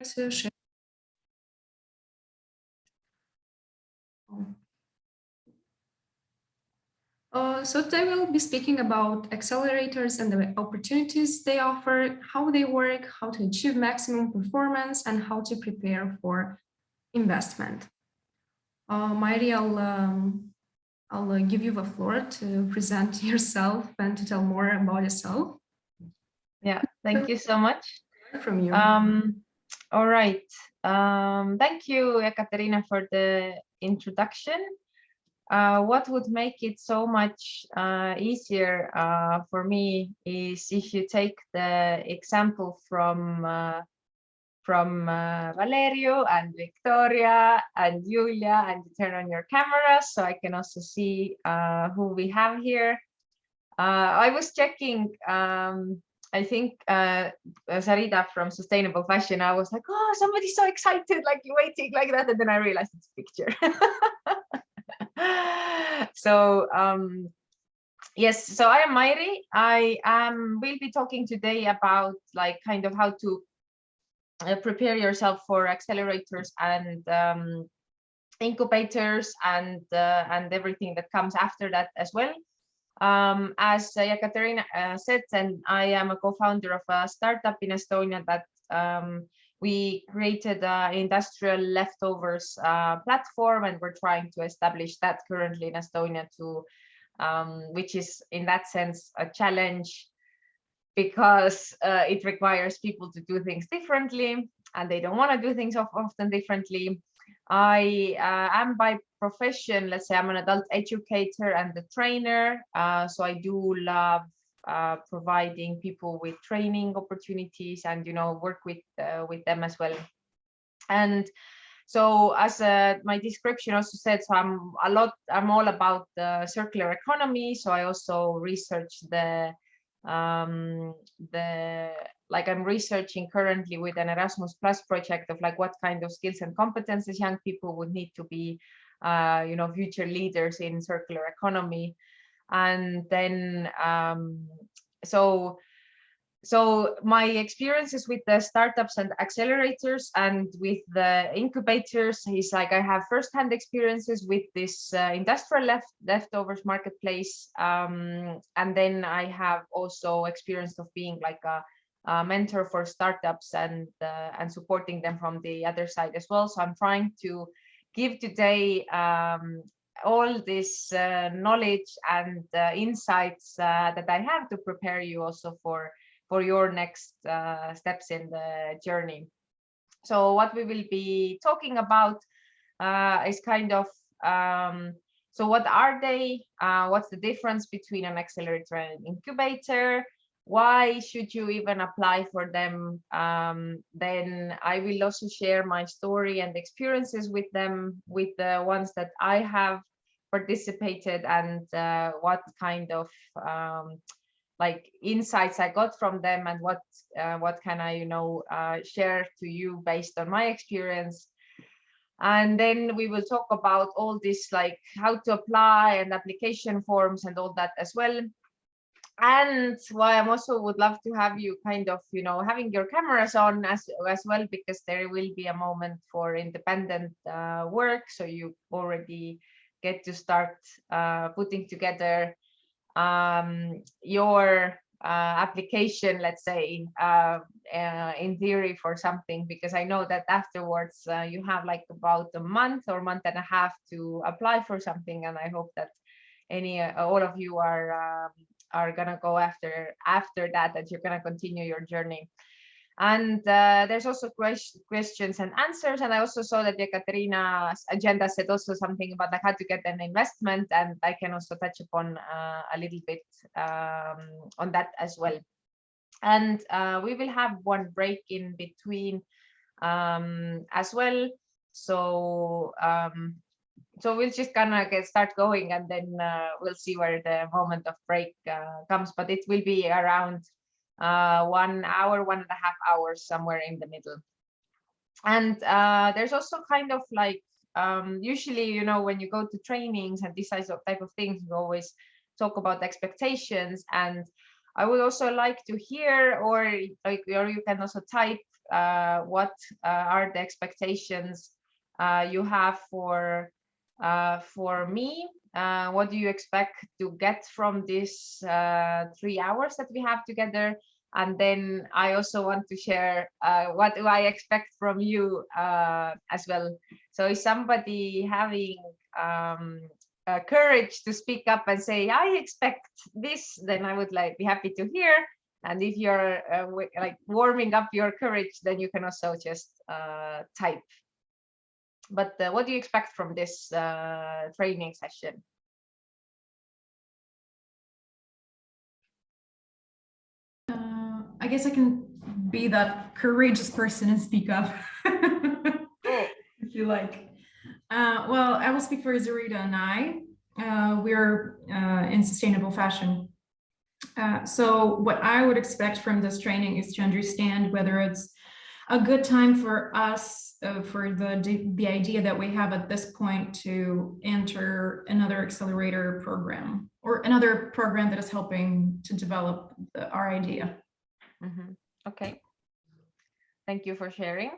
to share. So today we'll be speaking about accelerators and the opportunities they offer, how they work, how to achieve maximum performance, and how to prepare for investment. Mayri, I'll give you the floor to present yourself and to tell more about yourself. Yeah, thank you so much. From you. All right. Thank you, Ekaterina, for the introduction. What would make it so much easier for me is if you take the example from Valerio and Victoria and Julia, and you turn on your camera so I can also see who we have here. I was checking, I think Sarita from Sustainable Fashion, I was like, oh, somebody's so excited, like waiting like that. And then I realized it's a picture. So yes, so I am Mayri. I will be talking today about like kind of how to prepare yourself for accelerators and incubators and everything that comes after that as well. As Ekaterina said, and I am a co-founder of a startup in Estonia that we created an industrial leftovers platform, and we're trying to establish that currently in Estonia too, which is in that sense a challenge because it requires people to do things differently, and they don't want to do things often differently. I am by profession, let's say I'm an adult educator and a trainer. So I do love providing people with training opportunities and, you know, work with them as well. And so as my description also said, so I'm all about the circular economy. So I also research like I'm researching currently with an Erasmus Plus project of like what kind of skills and competences young people would need to be, you know, future leaders in circular economy. And then so my experiences with the startups and accelerators and with the incubators is like I have firsthand experiences with this industrial leftovers marketplace. And then I have also experience of being like a mentor for startups and supporting them from the other side as well. So I'm trying to give today all this knowledge and insights that I have to prepare you also for your next steps in the journey. So what we will be talking about is kind of, so what are they? What's the difference between an accelerator and an incubator? Why should you even apply for them? Then I will also share my story and experiences with them, with the ones that I have participated, and what kind of like insights I got from them, and what can I, you know, share to you based on my experience. And then we will talk about all this, like how to apply and application forms and all that as well. And why I'm also would love to have you kind of, you know, having your cameras on as well, because there will be a moment for independent work. So you already get to start putting together your application, let's say, in theory for something, because I know that afterwards you have like about a month or month and a half to apply for something, and I hope that all of you are gonna go after that you're gonna continue your journey. And there's also questions and answers. And I also saw that Ekaterina's agenda said also something about like how to get an investment, and I can also touch upon a little bit on that as well. And we will have one break in between as well. So so we'll just kind of start going, and then we'll see where the moment of break comes, but it will be around 1 hour, 1.5 hours, somewhere in the middle. And there's also kind of like usually, you know, when you go to trainings and this type of things, you always talk about expectations. And I would also like to hear, or you can also type what are the expectations you have for me. What do you expect to get from this 3 hours that we have together? And then I also want to share what do I expect from you as well. So is somebody having courage to speak up and say, I expect this, then I would be happy to hear. And if you're like warming up your courage, then you can also just type. But what do you expect from this training session? I guess I can be that courageous person and speak up. If you like. Well, I will speak for Zarita and I. We're in sustainable fashion. So what I would expect from this training is to understand whether it's a good time for us, for the idea that we have at this point to enter another accelerator program or another program that is helping to develop our idea. Mm-hmm. Okay. Thank you for sharing.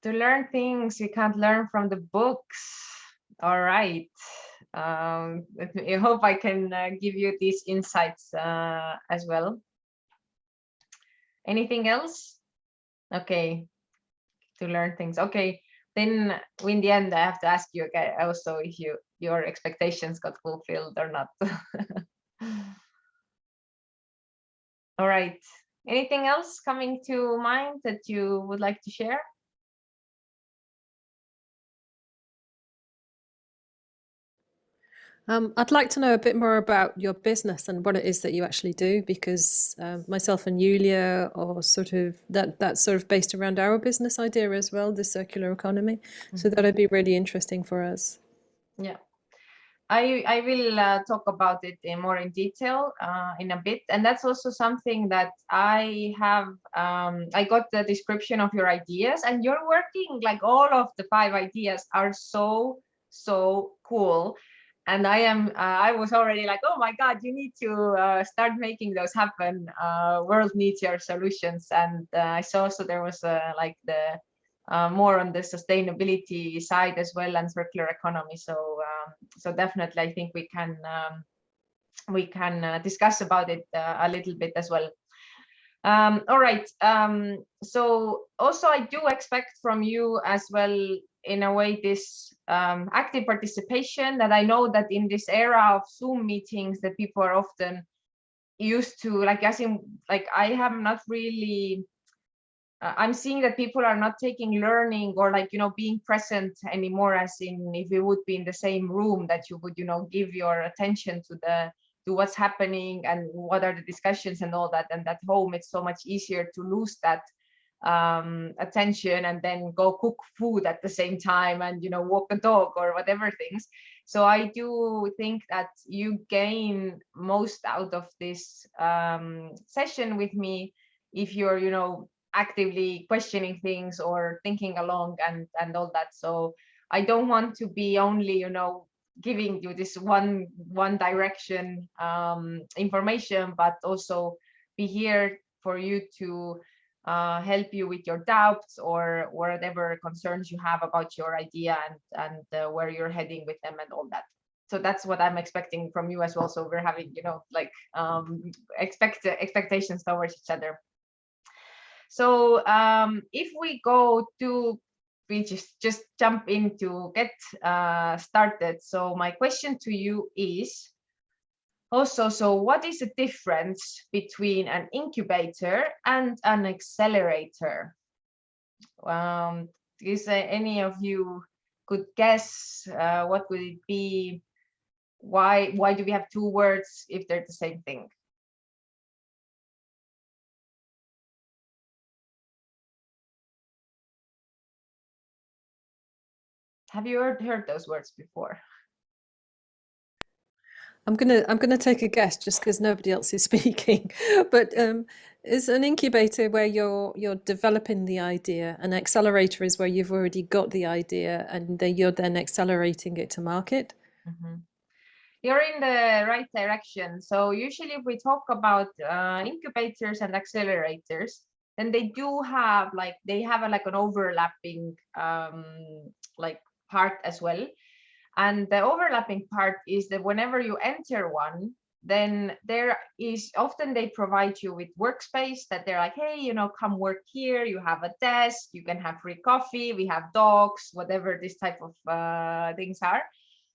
To learn things you can't learn from the books. All right. I hope I can give you these insights as well. Anything else? Okay. To learn things. Okay. Then in the end, I have to ask you also if your expectations got fulfilled or not. All right. Anything else coming to mind that you would like to share? I'd like to know a bit more about your business and what it is that you actually do, because myself and Julia are sort of that's sort of based around our business idea as well, the circular economy. So that'd be really interesting for us. Yeah, I will talk about it more in detail in a bit, and that's also something that I have. I got the description of your ideas, and you're working like all of the 5 ideas are so cool. And I was already like, oh my God, you need to start making those happen. World needs your solutions. And I saw also there was like the more on the sustainability side as well and circular economy. So so definitely, I think we can discuss about it a little bit as well. All right. So also I do expect from you as well, in a way, this active participation, that I know that in this era of Zoom meetings that people are often used to, like, as in, like, I have not really, I'm seeing that people are not taking learning or, like, you know, being present anymore, as in if you would be in the same room, that you would, you know, give your attention to what's happening and what are the discussions and all that. And at home, it's so much easier to lose that attention and then go cook food at the same time and, you know, walk a dog or whatever things. So I do think that you gain most out of this session with me if you're, you know, actively questioning things or thinking along and all that. So I don't want to be only, you know, giving you this one direction information, but also be here for you to help you with your doubts or whatever concerns you have about your idea and where you're heading with them and all that. So that's what I'm expecting from you as well. So we're having, you know, like expectations towards each other. So if we go to, we just jump in to get started. So my question to you is also, so what is the difference between an incubator and an accelerator? Is any of you could guess what would it be? Why do we have 2 words if they're the same thing? Have you heard those words before? I'm gonna take a guess just because nobody else is speaking. But is an incubator where you're developing the idea, an accelerator is where you've already got the idea and you're then accelerating it to market? Mm-hmm. You're in the right direction. So usually if we talk about incubators and accelerators, then they do have like, they have like an overlapping like part as well. And the overlapping part is that whenever you enter one, then there is often they provide you with workspace that they're like, hey, you know, come work here. You have a desk, you can have free coffee, we have dogs, whatever this type of things are.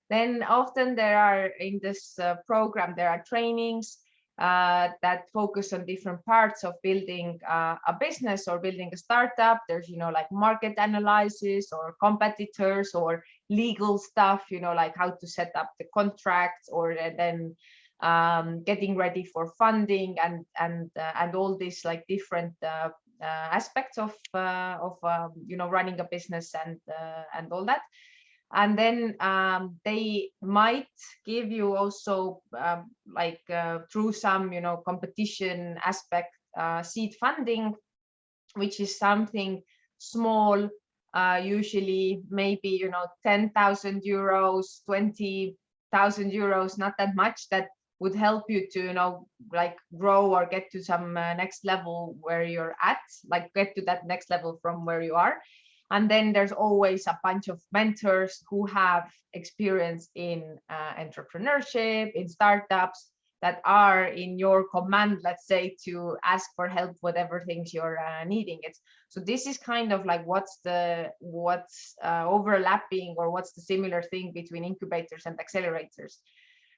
Then often there are in this program, there are trainings that focus on different parts of building a business or building a startup. There's, you know, like market analysis or competitors or legal stuff, you know, like how to set up the contracts, or then getting ready for funding and all these like different aspects of you know, running a business and all that. And then they might give you also like through some, you know, competition aspect, seed funding, which is something small, usually maybe, you know, 10,000 euros, 20,000 euros, not that much, that would help you to, you know, like grow or get to some next level where you're at, like get to that next level from where you are. And then there's always a bunch of mentors who have experience in entrepreneurship, in startups, that are in your command, let's say, to ask for help, whatever things you're needing it. So this is kind of like what's overlapping, or what's the similar thing between incubators and accelerators.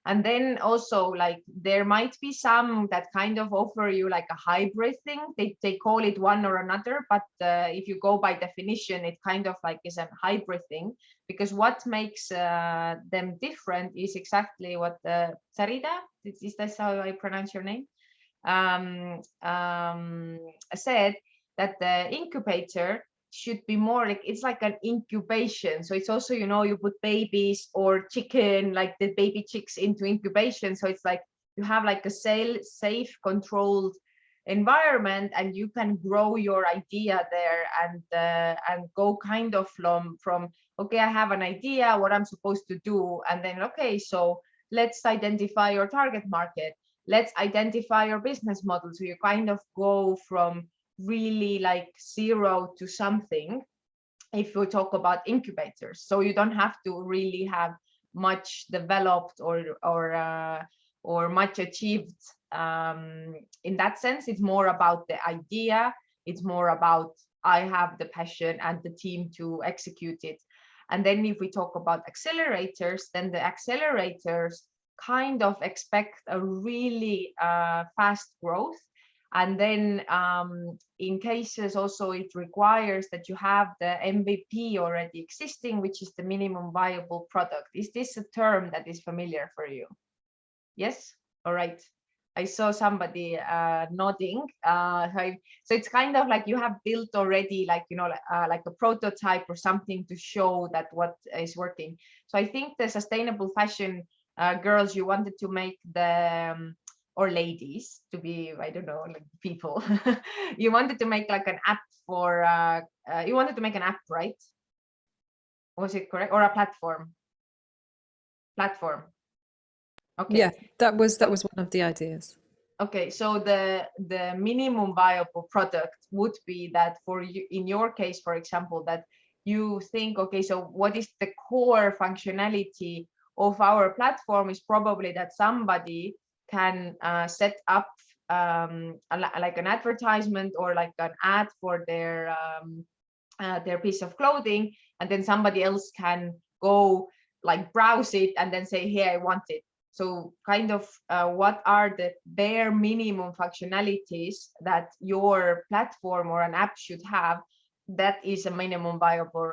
And then also, like, there might be some that kind of offer you like a hybrid thing. They call it one or another, but if you go by definition, it kind of like is a hybrid thing, because what makes them different is exactly what Sarida, is this how I pronounce your name, said, that the incubator should be more like, it's like an incubation. So it's also, you know, you put babies or chicken, like the baby chicks, into incubation. So it's like you have like a safe, controlled environment, and you can grow your idea there and go kind of from okay, I have an idea what I'm supposed to do, and then okay, so let's identify your target market, let's identify your business model. So you kind of go from really like zero to something, if we talk about incubators. So you don't have to really have much developed or much achieved in that sense. It's more about the idea, it's more about I have the passion and the team to execute it. And then if we talk about accelerators, then the accelerators kind of expect a really fast growth. And then in cases also, it requires that you have the MVP already existing, which is the minimum viable product. Is this a term that is familiar for you? Yes? All right. I saw somebody nodding. So it's kind of like you have built already, like, you know, like a prototype or something to show that what is working. So I think the sustainable fashion girls, you wanted to make the or ladies, to be, I don't know, like people, you wanted to make like an app for, you wanted to make an app, right? Was it correct? Or a platform? Platform. Okay. Yeah, that was one of the ideas. Okay, so the minimum viable product would be that for you, in your case, for example, that you think, okay, so what is the core functionality of our platform is probably that somebody can set up like an advertisement or like an ad for their piece of clothing, and then somebody else can go like browse it and then say, hey, I want it. So kind of what are the bare minimum functionalities that your platform or an app should have, that is a minimum viable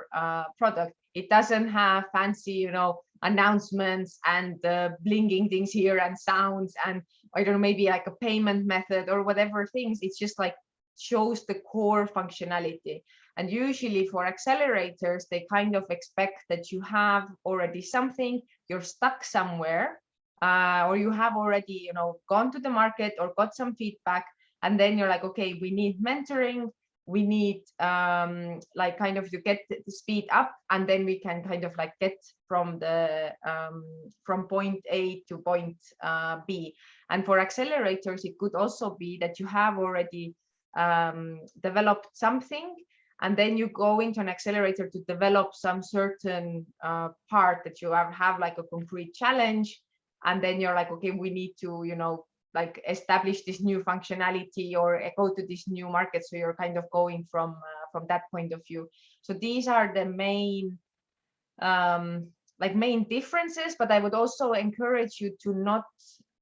product. It doesn't have fancy, you know, announcements and blinging things here and sounds and I don't know, maybe like a payment method or whatever things. It's just like shows the core functionality. And usually for accelerators, they kind of expect that you have already something, you're stuck somewhere, or you have already, you know, gone to the market or got some feedback, and then you're like, okay, we need mentoring, we need like kind of to get the speed up, and then we can kind of like get from the from point A to point B. And for accelerators, it could also be that you have already developed something, and then you go into an accelerator to develop some certain part that you have like a concrete challenge, and then you're like, okay, we need to, you know, like establish this new functionality or go to this new market. So you're kind of going from that point of view. So these are the main like main differences, but I would also encourage you to not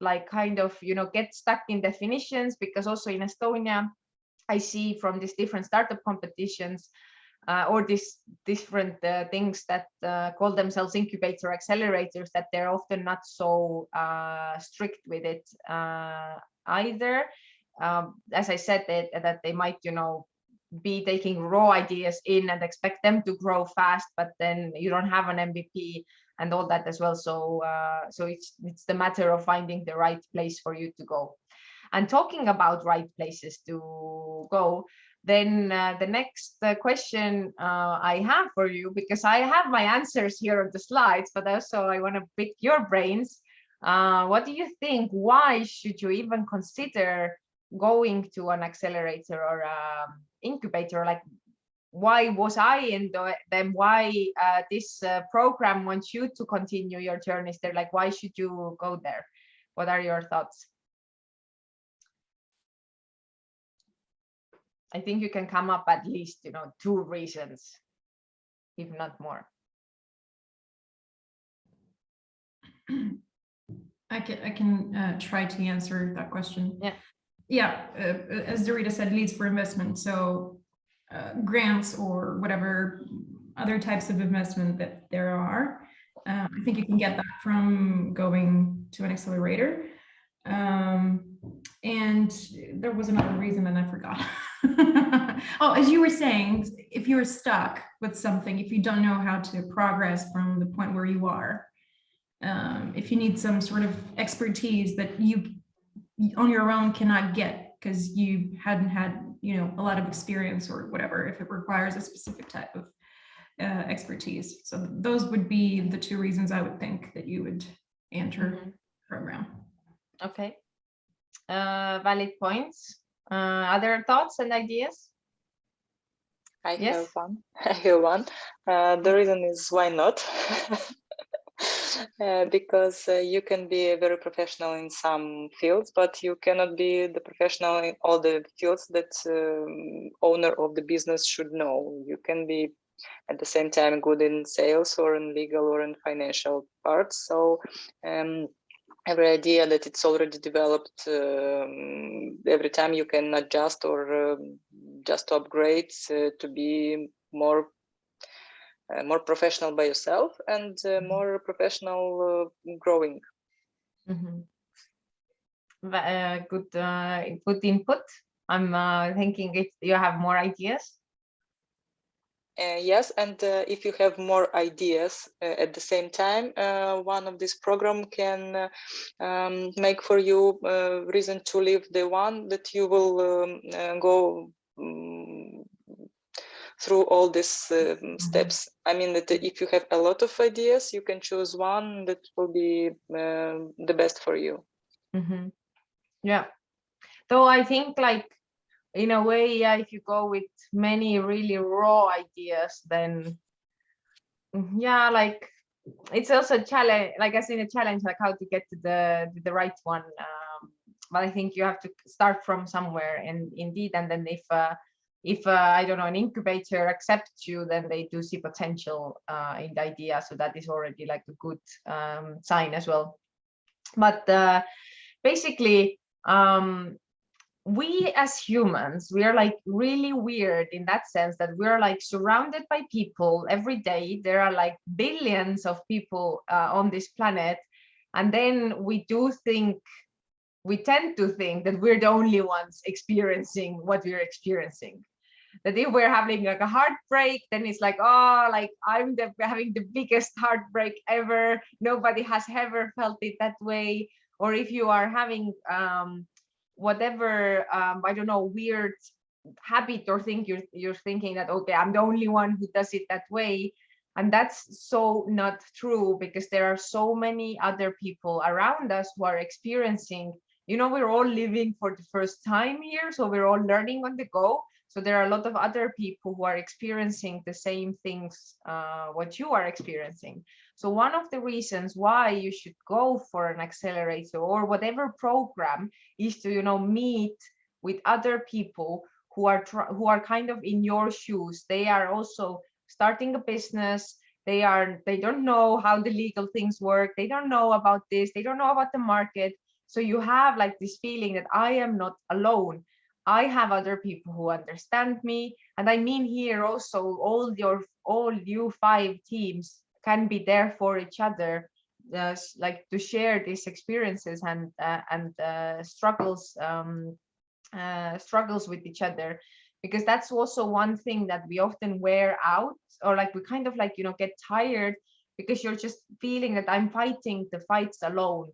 like kind of, you know, get stuck in definitions, because also in Estonia, I see from these different startup competitions or these different things that call themselves incubator accelerators, that they're often not so strict with it either. As I said, that they might, you know, be taking raw ideas in and expect them to grow fast, but then you don't have an MVP and all that as well. So so it's the matter of finding the right place for you to go. And talking about right places to go, then the next question I have for you, because I have my answers here on the slides, but also I want to pick your brains. What do you think? Why should you even consider going to an accelerator or incubator? Like, why was I in them? Why this program wants you to continue your journeys there? Like, why should you go there? What are your thoughts? I think you can come up at least, you know, 2 reasons, if not more. I can try to answer that question. Yeah. As Dorita said, leads for investment. So grants or whatever other types of investment that there are, I think you can get that from going to an accelerator. And there was another reason and I forgot. Oh, as you were saying, if you're stuck with something, if you don't know how to progress from the point where you are, if you need some sort of expertise that you on your own cannot get because you hadn't had, you know, a lot of experience or whatever, if it requires a specific type of expertise. So those would be the 2 reasons I would think that you would enter the program. Okay. Valid points. Other thoughts and ideas? I have one. I have one. The reason is why not? Because you can be very professional in some fields, but you cannot be the professional in all the fields that owner of the business should know. You can be at the same time good in sales or in legal or in financial parts. So every idea that it's already developed, every time you can adjust or just to upgrade to be more professional by yourself and more professional growing. Good input. I'm thinking if you have more ideas. Yes, and if you have more ideas at the same time, one of this program can make for you reason to leave the one that you will go through all these steps. I mean that if you have a lot of ideas, you can choose one that will be the best for you. Yeah. So I think, like, in a way, yeah, if you go with many really raw ideas, then yeah, like it's also a challenge, like I seen a challenge, like how to get to the right one. But I think you have to start from somewhere, and indeed, and then if I don't know, an incubator accepts you, then they do see potential in the idea. So that is already like a good sign as well. But basically, we as humans, we are like really weird in that sense that we are like surrounded by people every day. There are like billions of people on this planet, and then we tend to think that we're the only ones experiencing what we're experiencing. That if we're having like a heartbreak, then it's like, oh, like I'm having the biggest heartbreak ever. Nobody has ever felt it that way. Or if you are having whatever, I don't know, weird habit or think you're thinking that, okay, I'm the only one who does it that way. And that's so not true, because there are so many other people around us who are experiencing, we're all living for the first time here, so we're all learning on the go. So there are a lot of other people who are experiencing the same things what you are experiencing. So one of the reasons why you should go for an accelerator or whatever program is to, meet with other people who are kind of in your shoes. They are also starting a business. They don't know how the legal things work. They don't know about this. They don't know about the market. So you have like this feeling that I am not alone. I have other people who understand me. And I mean here also all you 5 teams can be there for each other, like to share these experiences and struggles with each other, because that's also one thing that we often wear out, or like we kind of like get tired, because you're just feeling that I'm fighting the fights alone.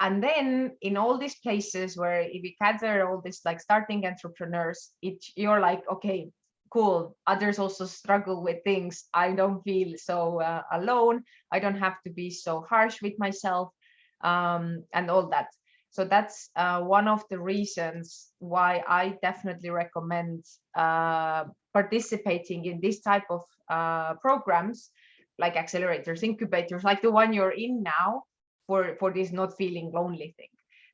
And then in all these places where if we gather all this like starting entrepreneurs, you're like, okay, cool, others also struggle with things. I don't feel so alone. I don't have to be so harsh with myself, and all that. So that's one of the reasons why I definitely recommend participating in this type of programs, like accelerators, incubators, like the one you're in now, for this not feeling lonely thing.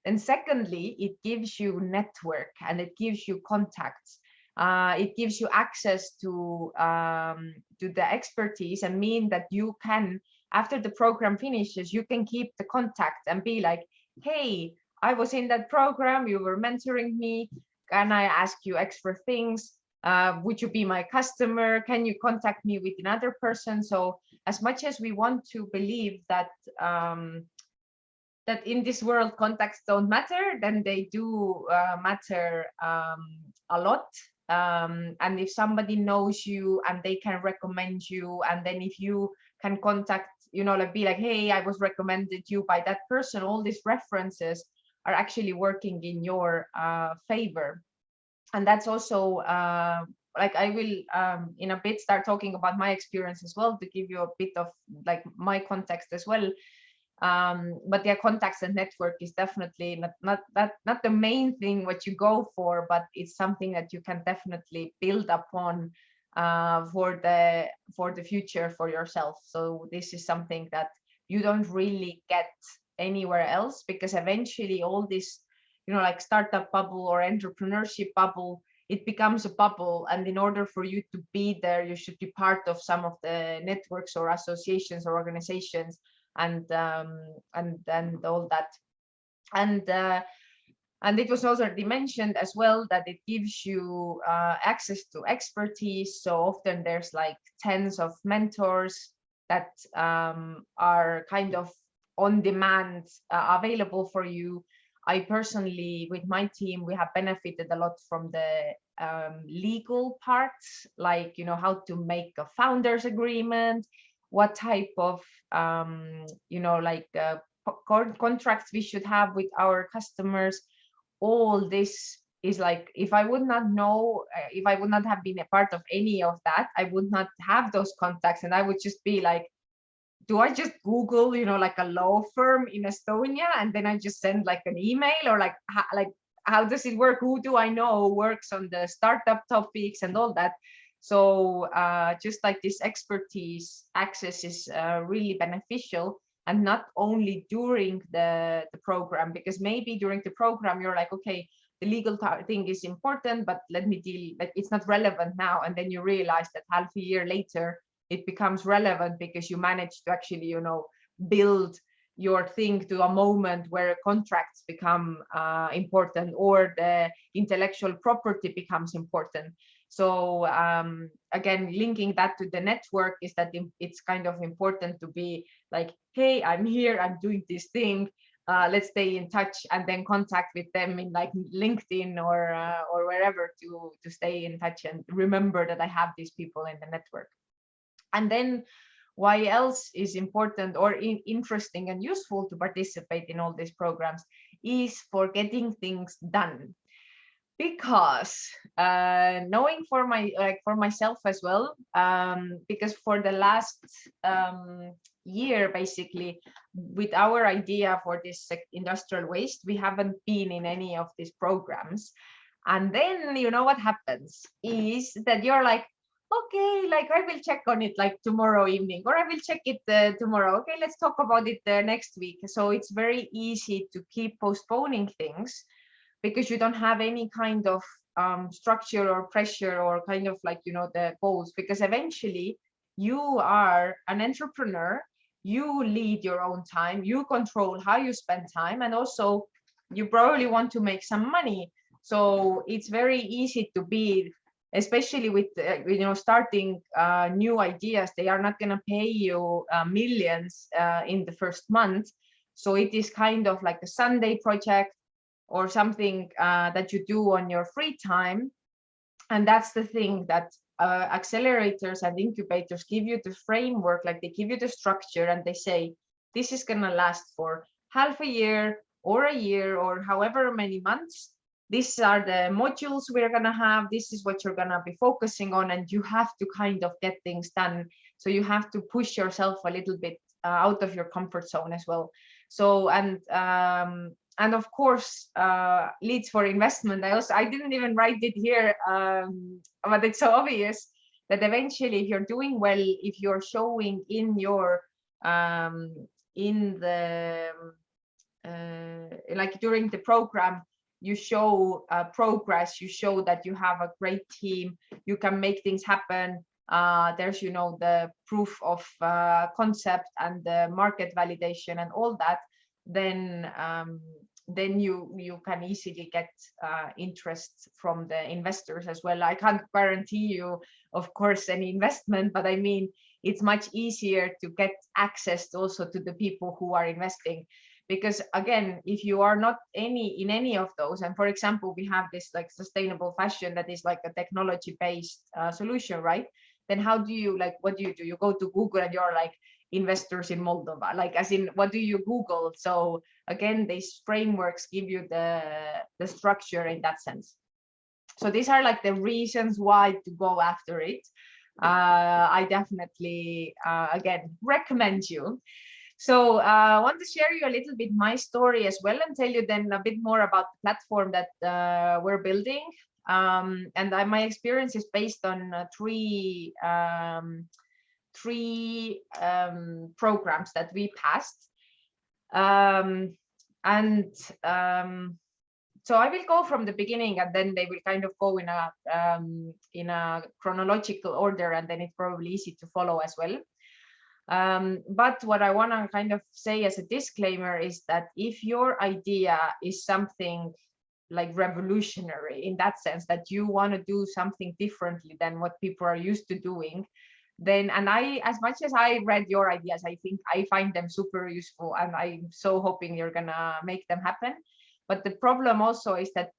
And secondly, it gives you network and it gives you contacts. It gives you access to the expertise, and mean that you can, after the program finishes, you can keep the contact and be like, hey, I was in that program, you were mentoring me, can I ask you extra things? Would you be my customer? Can you contact me with another person? So as much as we want to believe that that in this world contacts don't matter, then they do matter a lot. And if somebody knows you and they can recommend you, and then if you can contact, like be like, hey, I was recommended you by that person, all these references are actually working in your favor. And that's also like I will in a bit start talking about my experience as well, to give you a bit of like my context as well. But yeah, contacts and network is definitely not the main thing what you go for, but it's something that you can definitely build upon for the future for yourself. So this is something that you don't really get anywhere else, because eventually all this, like startup bubble or entrepreneurship bubble, it becomes a bubble, and in order for you to be there, you should be part of some of the networks or associations or organizations, and all that. And it was already mentioned as well that it gives you access to expertise. So often there's like tens of mentors that are kind of on demand, available for you. I personally, with my team, we have benefited a lot from the legal parts, like, how to make a founder's agreement, what type of, like contracts we should have with our customers. All this is like, if I would not know, if I would not have been a part of any of that, I would not have those contacts, and I would just be like, do I just Google, like a law firm in Estonia, and then I just send like an email, or like how does it work? Who do I know works on the startup topics and all that? So just like this expertise access is really beneficial, and not only during the program, because maybe during the program you're like, okay, the legal thing is important, but let me deal, like it's not relevant now. And then you realize that half a year later it becomes relevant, because you manage to actually, build your thing to a moment where contracts become important, or the intellectual property becomes important. So again, linking that to the network is that it's kind of important to be like, hey, I'm here, I'm doing this thing, let's stay in touch, and then contact with them in like LinkedIn or wherever to stay in touch and remember that I have these people in the network. And then why else is important or interesting and useful to participate in all these programs is for getting things done. because knowing for myself as well, because for the last year, basically, with our idea for this industrial waste, we haven't been in any of these programs. And then you know what happens is that you're like, okay, like I will check on it like tomorrow evening, or I will check it tomorrow. Okay, let's talk about it next week. So it's very easy to keep postponing things because you don't have any kind of structure or pressure or kind of like, you know, the goals, because eventually you are an entrepreneur, you lead your own time, you control how you spend time, and also you probably want to make some money. So it's very easy to be, especially with you know, starting new ideas. They are not going to pay you millions in the first month. So it is kind of like a Sunday project or something that you do on your free time. And that's the thing, that accelerators and incubators give you the framework, like they give you the structure, and they say this is going to last for half a year or a year or however many months. These are the modules we're going to have. This is what you're going to be focusing on, and you have to kind of get things done. So you have to push yourself a little bit out of your comfort zone as well. So and of course, leads for investment. I didn't even write it here, but it's so obvious that eventually, if you're doing well, if you're showing in your in the like during the program, you show progress, you show that you have a great team, you can make things happen. There's, you know, the proof of concept and the market validation and all that. Then you can easily get interest from the investors as well. I can't guarantee you, of course, any investment, but I mean, it's much easier to get access also to the people who are investing. Because again, if you are not in any of those, and for example, we have this like sustainable fashion that is like a technology-based solution, right? Then how do you, like, what do? You go to Google and you're like, investors in Moldova, like, as in, what do you Google? So again, these frameworks give you the structure in that sense. So these are like the reasons why to go after it. I definitely again recommend you. So I want to share you a little bit my story as well, and tell you then a bit more about the platform that we're building. And my experience is based on three programs that we passed. So I will go from the beginning, and then they will kind of go in a chronological order, and then it's probably easy to follow as well. But what I want to kind of say as a disclaimer is that if your idea is something like revolutionary, in that sense that you want to do something differently than what people are used to doing, then, and I, as much as I read your ideas, I think I find them super useful, and I'm so hoping you're gonna make them happen. But the problem also is that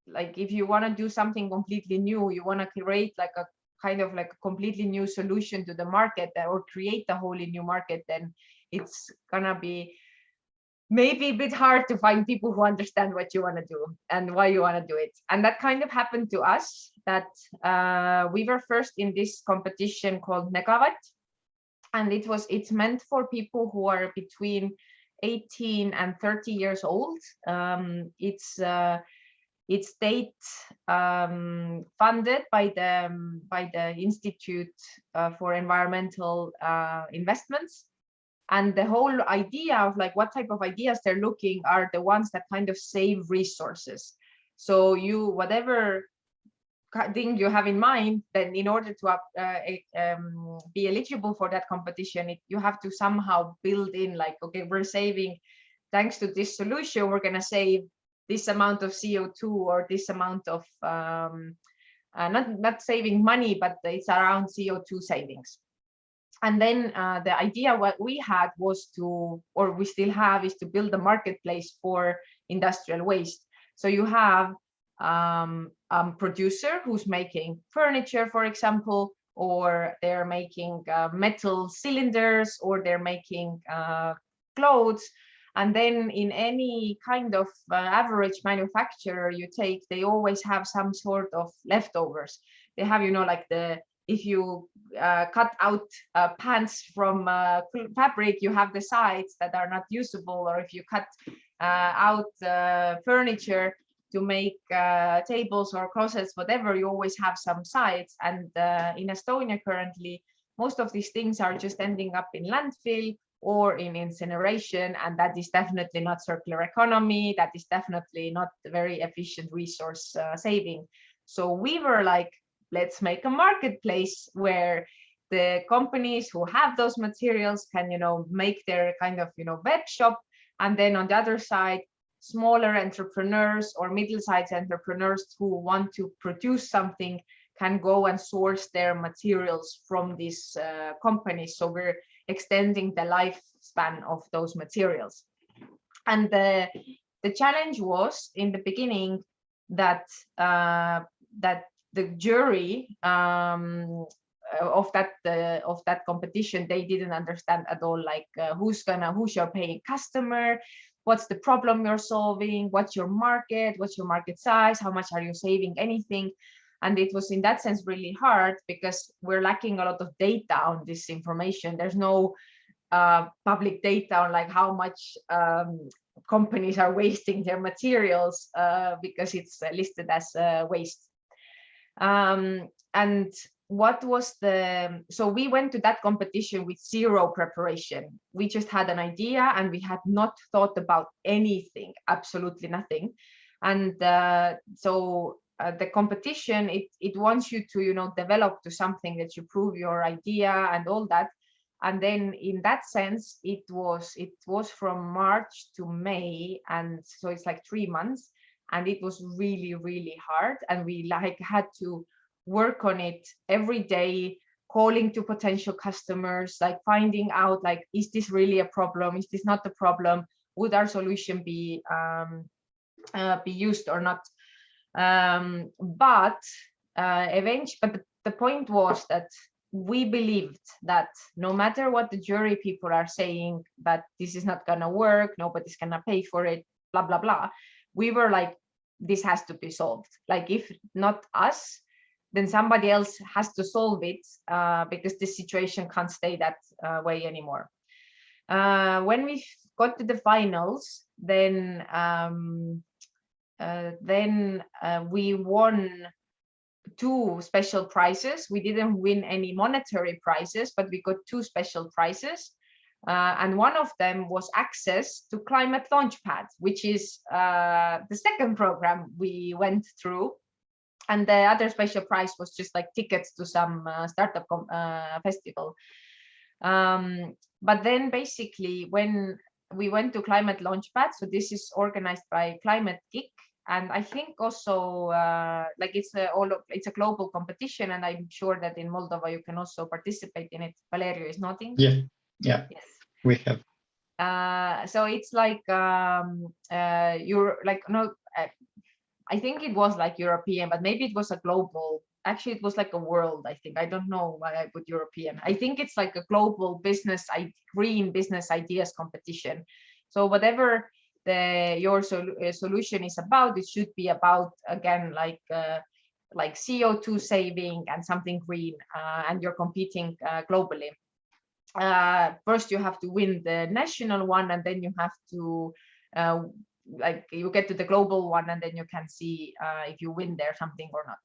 like, if you want to do something completely new, you want to create like a kind of like a completely new solution to the market, or create a wholly new market, then it's gonna be maybe a bit hard to find people who understand what you want to do and why you want to do it. And that kind of happened to us, that we were first in this competition called Megawatt, and it's meant for people who are between 18 and 30 years old. It's state funded by the Institute for Environmental Investments. And the whole idea of like what type of ideas they're looking are the ones that kind of save resources. So you, whatever thing you have in mind, then in order to be eligible for that competition, you have to somehow build in like, okay, we're saving, thanks to this solution, we're going to save this amount of CO2, or this amount of not saving money, but it's around CO2 savings. And then the idea what we had was to, or we still have, is to build a marketplace for industrial waste. So you have a producer who's making furniture, for example, or they're making metal cylinders, or they're making clothes. And then in any kind of average manufacturer you take, they always have some sort of leftovers. They have, you know, like if you cut out pants from fabric, you have the sides that are not usable, or if you cut out furniture to make tables or closets, whatever, you always have some sides. And in Estonia currently, most of these things are just ending up in landfill or in incineration, and that is definitely not circular economy. That is definitely not very efficient resource saving. So we were like, let's make a marketplace where the companies who have those materials can, you know, make their kind of, you know, web shop. And then on the other side, smaller entrepreneurs or middle-sized entrepreneurs who want to produce something can go and source their materials from these companies. So we're extending the lifespan of those materials. And the challenge was in the beginning that that the jury of that competition, they didn't understand at all, like who's your paying customer, what's the problem you're solving, what's your market size, how much are you saving, anything. And it was in that sense really hard because we're lacking a lot of data on this information. There's no public data on like how much companies are wasting their materials because it's listed as waste. And what was so we went to that competition with zero preparation. We just had an idea and we had not thought about anything, absolutely nothing. And so the competition, it wants you to, you know, develop to something that you prove your idea and all that. And then in that sense, it was from March to May, and so it's like 3 months, and it was really, really hard. And we like had to work on it every day, calling to potential customers, like finding out, like, is this really a problem? Is this not the problem? Would our solution be used or not? But eventually, the point was that we believed that no matter what the jury people are saying, that this is not gonna work, nobody's gonna pay for it, blah, blah, blah. We were like, this has to be solved. Like, if not us, then somebody else has to solve it because this situation can't stay that way anymore. When we got to the finals, then we won 2 special prizes. We didn't win any monetary prizes, but we got 2 special prizes. And one of them was access to Climate Launchpad, which is the second program we went through. And the other special prize was just like tickets to some startup festival. But then basically when we went to Climate Launchpad, so this is organized by Climate Geek, and I think also like it's a global competition, and I'm sure that in Moldova you can also participate in it. Valerio is nodding. Yeah, yes, we have. So it's like you're like, no, I think it was like European, but maybe it was a global. Actually, it was like a world, I think. I don't know why I put European. I think it's like a global green business ideas competition. So whatever your solution is about, it should be about, again, like CO2 saving and something green, and you're competing globally. First, you have to win the national one, and then you have to like you get to the global one, and then you can see if you win there something or not.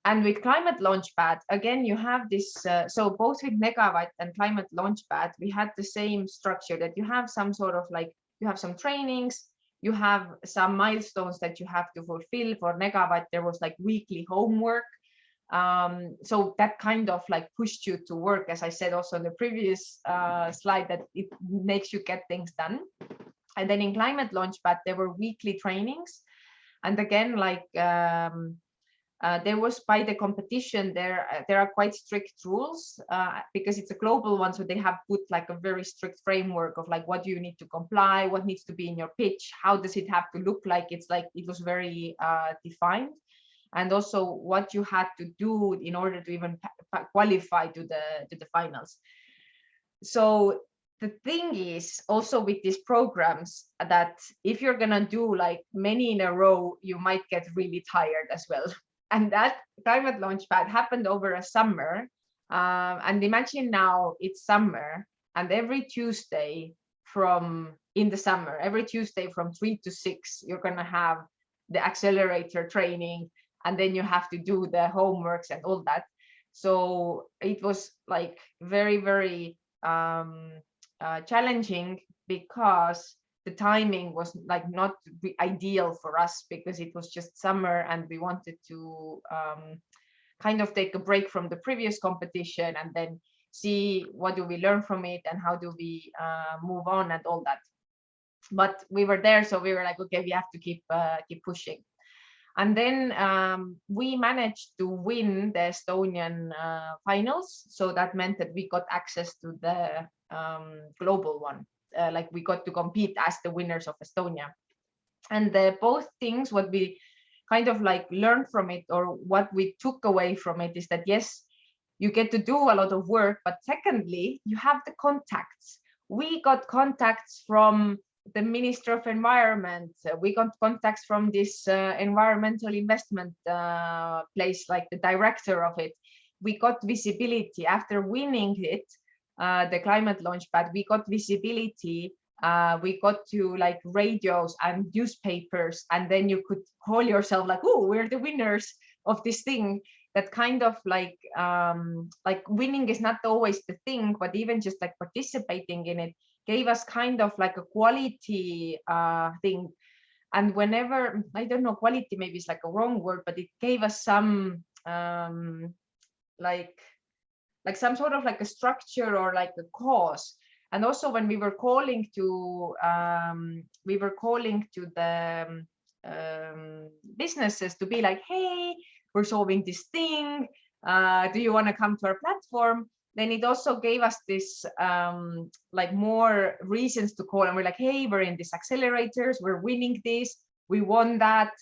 And with Climate Launchpad, again, you have this, so both with Megawatt and Climate Launchpad, we had the same structure, that you have some sort of like, you have some trainings, you have some milestones that you have to fulfill. For Megawatt, there was like weekly homework. So that kind of like pushed you to work, as I said also in the previous slide, that it makes you get things done. And then in Climate Launchpad, there were weekly trainings. And again, like there was, by the competition, there are quite strict rules because it's a global one. So they have put like a very strict framework of like, what do you need to comply, what needs to be in your pitch, how does it have to look like. It's like, it was very defined. And also what you had to do in order to even qualify to the finals. So the thing is also with these programs that if you're gonna do like many in a row, you might get really tired as well. And that climate launchpad happened over a summer. And imagine now it's summer, and every Tuesday in the summer, every Tuesday from 3 to 6, you're gonna have the accelerator training, and then you have to do the homeworks and all that. So it was like very, very challenging, because the timing was like not ideal for us, because it was just summer and we wanted to kind of take a break from the previous competition and then see what do we learn from it and how do we move on and all that. But we were there, so we were like, okay, we have to keep pushing. And then we managed to win the Estonian finals. So that meant that we got access to the global one. Like we got to compete as the winners of Estonia. And both things, what we kind of like learned from it, or what we took away from it, is that yes, you get to do a lot of work, but secondly, you have the contacts. We got contacts from the Minister of Environment. We got contacts from this environmental investment place, like the director of it. We got visibility after winning it, the climate launchpad. We got visibility. We got to like radios and newspapers, and then you could call yourself like, oh, we're the winners of this thing. That kind of like winning is not always the thing, but even just like participating in it gave us kind of like a quality thing. And whenever, I don't know, quality maybe is like a wrong word, but it gave us some like some sort of like a structure or like a cause. And also when we were calling to the businesses to be like, hey, we're solving this thing, do you want to come to our platform? Then it also gave us this like more reasons to call, and we're like, hey, we're in these accelerators, we're winning this, we won that,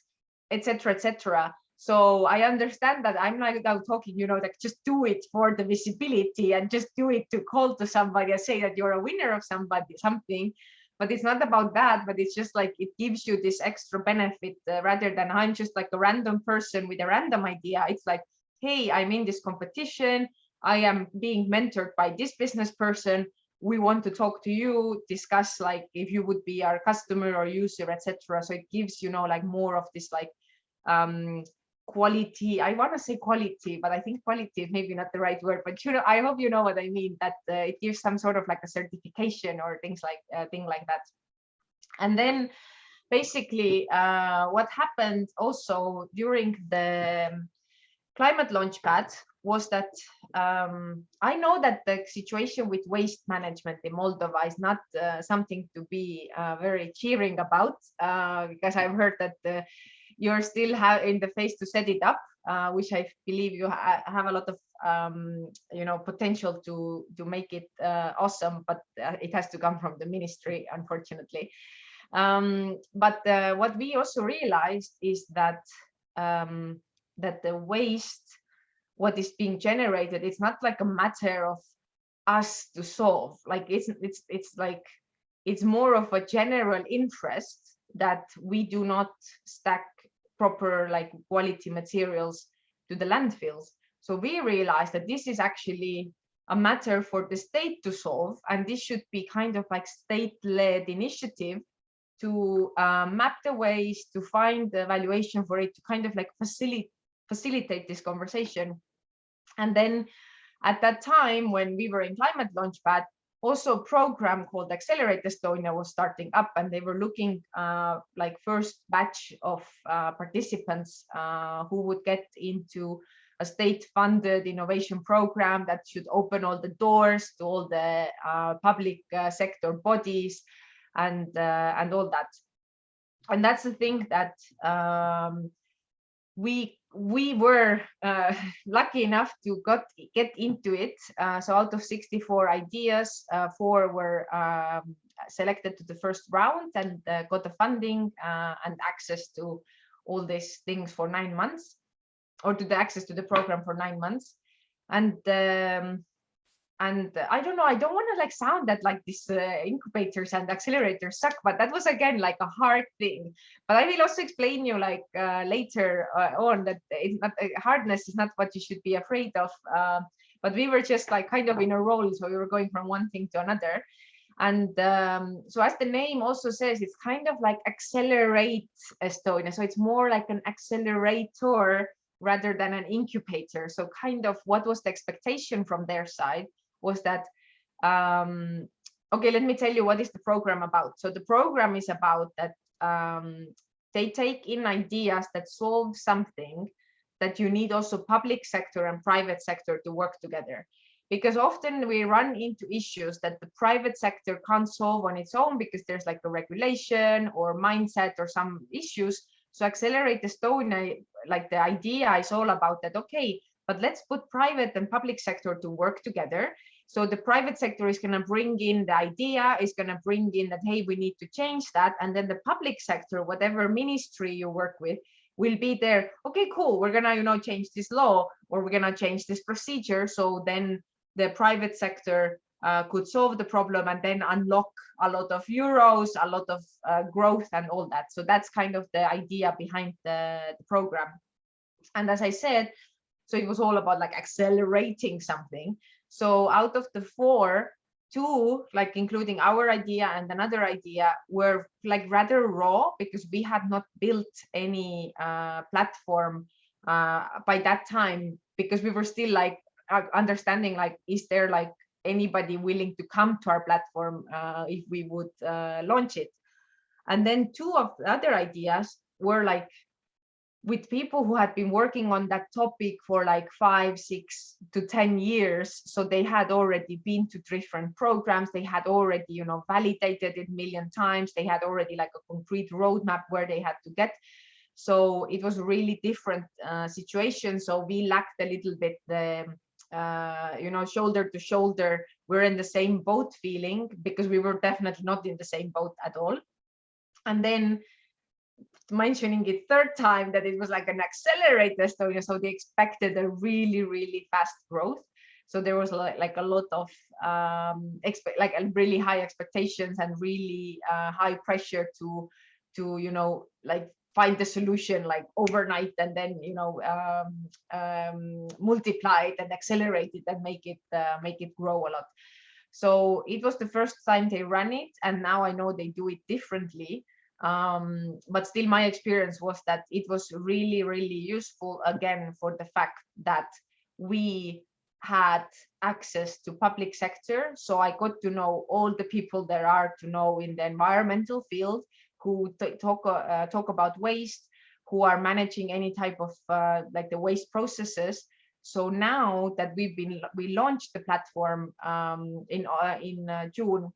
etc., etc. So I understand that I'm like now talking, like just do it for the visibility and just do it to call to somebody and say that you're a winner of something. But it's not about that, but it's just like it gives you this extra benefit rather than I'm just like a random person with a random idea. It's like, hey, I'm in this competition, I am being mentored by this business person, we want to talk to you, discuss like if you would be our customer or user, etc. So it gives like more of this like quality. I want to say quality, but I think quality is maybe not the right word, but I hope you know what I mean, that it gives some sort of like a certification or thing like that. And then basically what happened also during the climate launchpad was that I know that the situation with waste management in Moldova is not something to be very cheering about, because I've heard that you're still in the phase to set it up, which I believe you have a lot of potential to make it awesome, but it has to come from the ministry, unfortunately. But what we also realized is that that the waste, what is being generated, it's not like a matter of us to solve. Like it's more of a general interest that we do not stack proper like quality materials to the landfills. So we realized that this is actually a matter for the state to solve, and this should be kind of like state-led initiative to map the ways, to find the valuation for it, to kind of like facilitate this conversation. And then at that time when we were in climate launchpad, also a program called Accelerate Estonia was starting up, and they were looking like first batch of participants who would get into a state-funded innovation program that should open all the doors to all the public sector bodies and all that. And that's the thing that we were lucky enough to get into it. So out of 64 ideas, 4 were selected to the first round and got the funding and access to all these things for 9 months, or to the access to the program for 9 months. And And I don't know, I don't want to like sound that like this incubators and accelerators suck, but that was again like a hard thing. But I will also explain you like later on that it's not, hardness is not what you should be afraid of. But we were just like kind of in a role, so we were going from one thing to another. And so as the name also says, it's kind of like accelerate Estonia. So it's more like an accelerator rather than an incubator. So kind of what was the expectation from their side was that, okay, let me tell you what is the program about. So the program is about that they take in ideas that solve something that you need also public sector and private sector to work together. Because often we run into issues that the private sector can't solve on its own because there's like a regulation or mindset or some issues. So Accelerate Estonia, like the idea is all about that, okay, but let's put private and public sector to work together. So the private sector is going to bring in the idea, is going to bring in that, hey, we need to change that. And then the public sector, whatever ministry you work with, will be there. Okay, cool. We're going to, you know, change this law, or we're going to change this procedure. So then the private sector could solve the problem and then unlock a lot of euros, a lot of growth and all that. So that's kind of the idea behind the program. And as I said, so it was all about like accelerating something. So out of the 4, 2, like including our idea and another idea, were like rather raw because we had not built any platform by that time, because we were still like understanding like, is there like anybody willing to come to our platform if we would launch it. And then 2 of the other ideas were like with people who had been working on that topic for like 5, 6 to 10 years. So they had already been to different programs. They had already, you know, validated it a million times. They had already like a concrete roadmap where they had to get. So it was a really different situation. So we lacked a little bit the, you know, shoulder to shoulder. We're in the same boat feeling, because we were definitely not in the same boat at all. And then mentioning it 3rd time that it was like an accelerator Estonia, so they expected a really, really fast growth. So there was like a lot of like really high expectations and really high pressure to you know, like find the solution like overnight, and then, you know, multiply it and accelerate it and make it grow a lot. So it was the first time they ran it, and now I know they do it differently. But still my experience was that it was really, really useful, again, for the fact that we had access to public sector. So I got to know all the people there are to know in the environmental field, who talk about waste, who are managing any type of like the waste processes. So now that we launched the platform in June,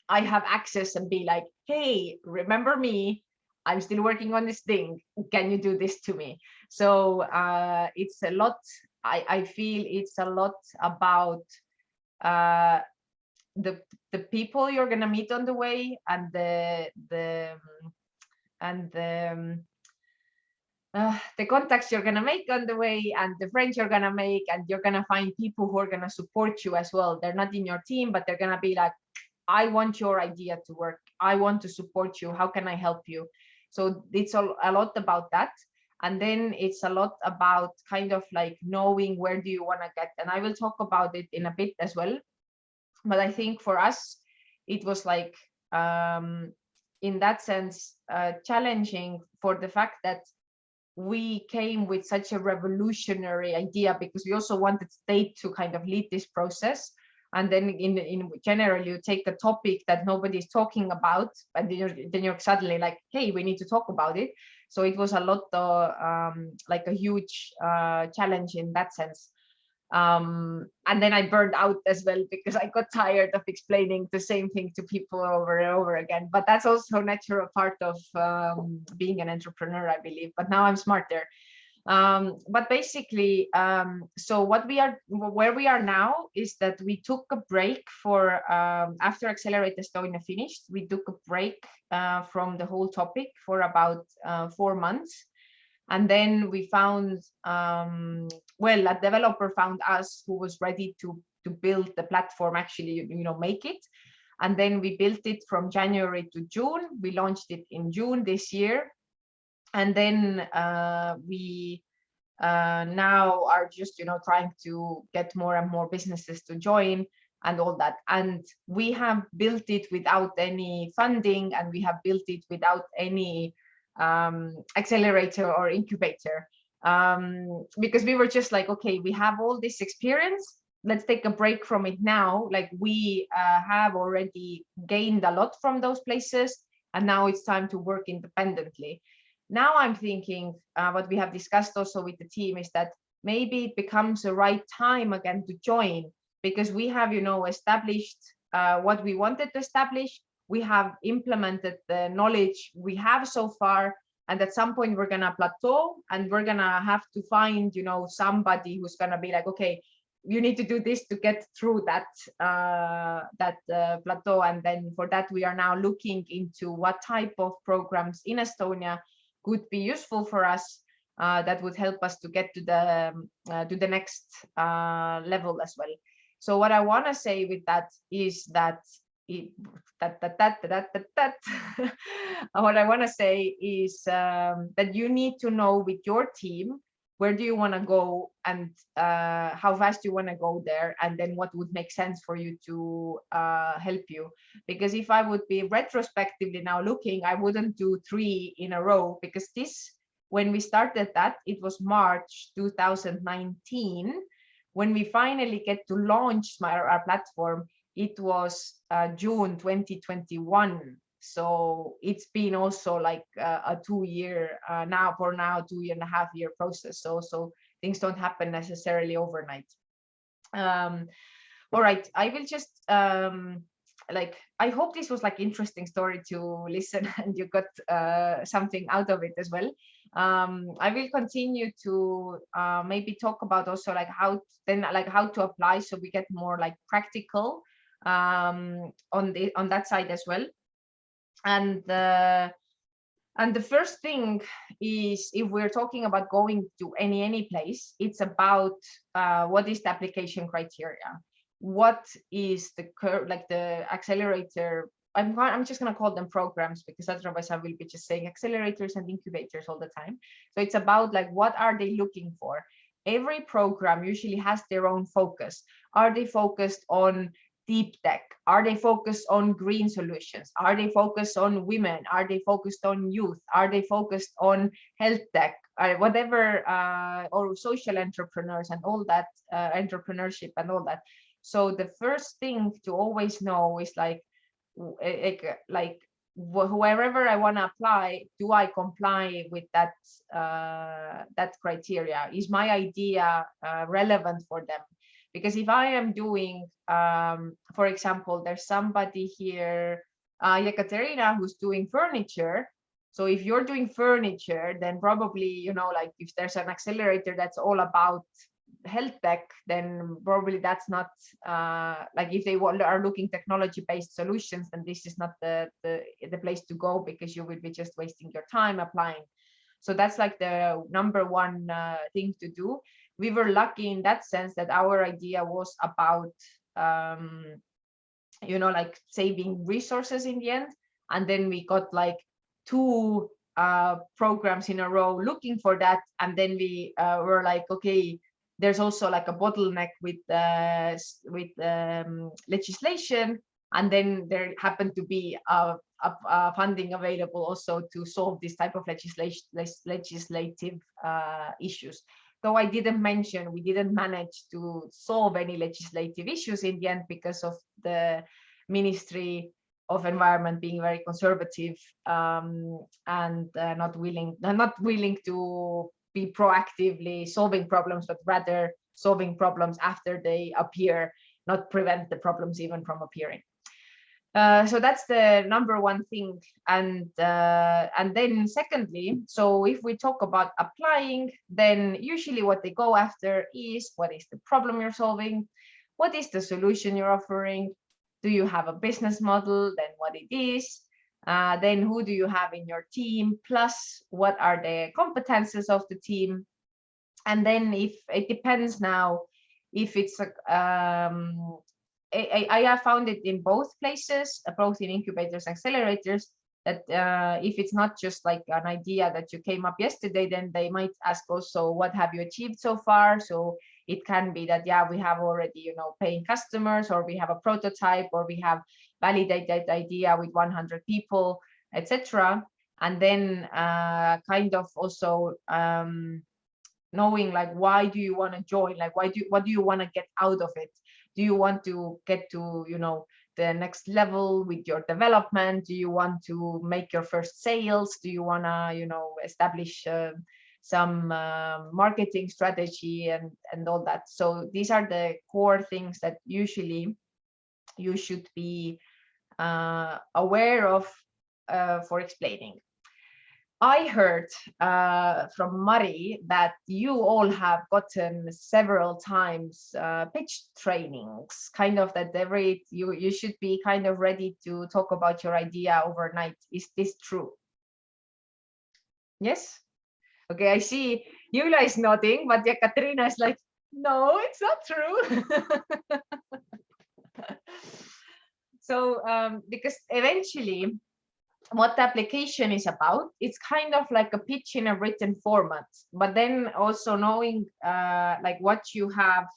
I have access and be like, hey, remember me? I'm still working on this thing. Can you do this to me? So it's a lot. I feel it's a lot about the people you're gonna meet on the way, and the contacts you're gonna make on the way, and the friends you're gonna make, and you're gonna find people who are gonna support you as well. They're not in your team, but they're gonna be like, I want your idea to work. I want to support you. How can I help you? So it's a lot about that. And then it's a lot about kind of like knowing where do you want to get. And I will talk about it in a bit as well. But I think for us, it was like, in that sense, challenging for the fact that we came with such a revolutionary idea, because we also wanted state to kind of lead this process. And then in general, you take a topic that nobody's talking about, and then you're suddenly like, hey, we need to talk about it. So it was a lot like a huge challenge in that sense. And then I burned out as well, because I got tired of explaining the same thing to people over and over again. But that's also a natural part of being an entrepreneur, I believe. But now I'm smarter. But basically, so where we are now is that we took a break for after Accelerate Estonia finished. We took a break from the whole topic for about 4 months. And then we found, well, a developer found us who was ready to build the platform, actually, make it. And then we built it from January to June. We launched it in June this year. And then we now are just, trying to get more and more businesses to join and all that. And we have built it without any funding, and we have built it without any accelerator or incubator, because we were just like, okay, we have all this experience. Let's take a break from it now. Like, we have already gained a lot from those places, and now it's time to work independently. Now I'm thinking what we have discussed also with the team is that maybe it becomes the right time again to join, because we have, established what we wanted to establish. We have implemented the knowledge we have so far, and at some point we're gonna plateau, and we're gonna have to find, somebody who's gonna be like, okay, you need to do this to get through that plateau. And then for that, we are now looking into what type of programs in Estonia could be useful for us, that would help us to get to the next level as well. So what I want to say with that is that what I want to say is that you need to know with your team, where do you want to go, and how fast you want to go there, and then what would make sense for you to help you. Because if I would be retrospectively now looking, I wouldn't do 3 in a row, because when we started that, it was March 2019. When we finally get to launch our platform, it was June 2021. So it's been also like a 2-year 2.5 year process. So things don't happen necessarily overnight. All right, I will just I hope this was like interesting story to listen, and you got something out of it as well. I will continue to maybe talk about also like how to apply, so we get more like practical on that side as well. And the first thing is, if we're talking about going to any place, it's about what is the application criteria? What is the accelerator? I'm just going to call them programs, because otherwise I will be just saying accelerators and incubators all the time. So it's about like, what are they looking for? Every program usually has their own focus. Are they focused on deep tech? Are they focused on green solutions? Are they focused on women? Are they focused on youth? Are they focused on health tech, whatever, or social entrepreneurs and all that, entrepreneurship and all that? So the first thing to always know is wherever I want to apply, do I comply with that criteria? Is my idea relevant for them? Because if I am doing, for example, there's somebody here, Ekaterina, who's doing furniture. So if you're doing furniture, then probably, like if there's an accelerator that's all about health tech, then probably that's not like, if they are looking technology-based solutions, then this is not the place to go, because you will be just wasting your time applying. So that's like the number one thing to do. We were lucky in that sense that our idea was about like saving resources in the end, and then we got like 2 programs in a row looking for that, and then we were like, okay, there's also like a bottleneck with legislation, and then there happened to be funding available also to solve this type of legislative issues. Though I didn't mention, we didn't manage to solve any legislative issues in the end, because of the Ministry of Environment being very conservative, and not willing to be proactively solving problems, but rather solving problems after they appear, not prevent the problems even from appearing. So that's the number one thing. And then secondly, so if we talk about applying, then usually what they go after is, what is the problem you're solving? What is the solution you're offering? Do you have a business model? Then what it is? Then who do you have in your team? Plus, what are the competences of the team? And then if it depends now, if it's I have found it in both places, both in incubators and accelerators, that if it's not just like an idea that you came up yesterday, then they might ask also, what have you achieved so far? So it can be that, yeah, we have already, you know, paying customers, or we have a prototype, or we have validated idea with 100 people, etc. And then kind of also knowing like, why do you want to join? Like, what do you want to get out of it? Do you want to get to, you know, the next level with your development? Do you want to make your first sales? Do you want to, you know, establish some marketing strategy and all that? So these are the core things that usually you should be aware of for explaining. I heard from Mari that you all have gotten several times pitch trainings, kind of that you should be kind of ready to talk about your idea overnight. Is this true? Yes? Okay, I see Julia is nodding, but Katrina is like, no, it's not true. So because eventually what the application is about, it's kind of like a pitch in a written format, but then also knowing like what you have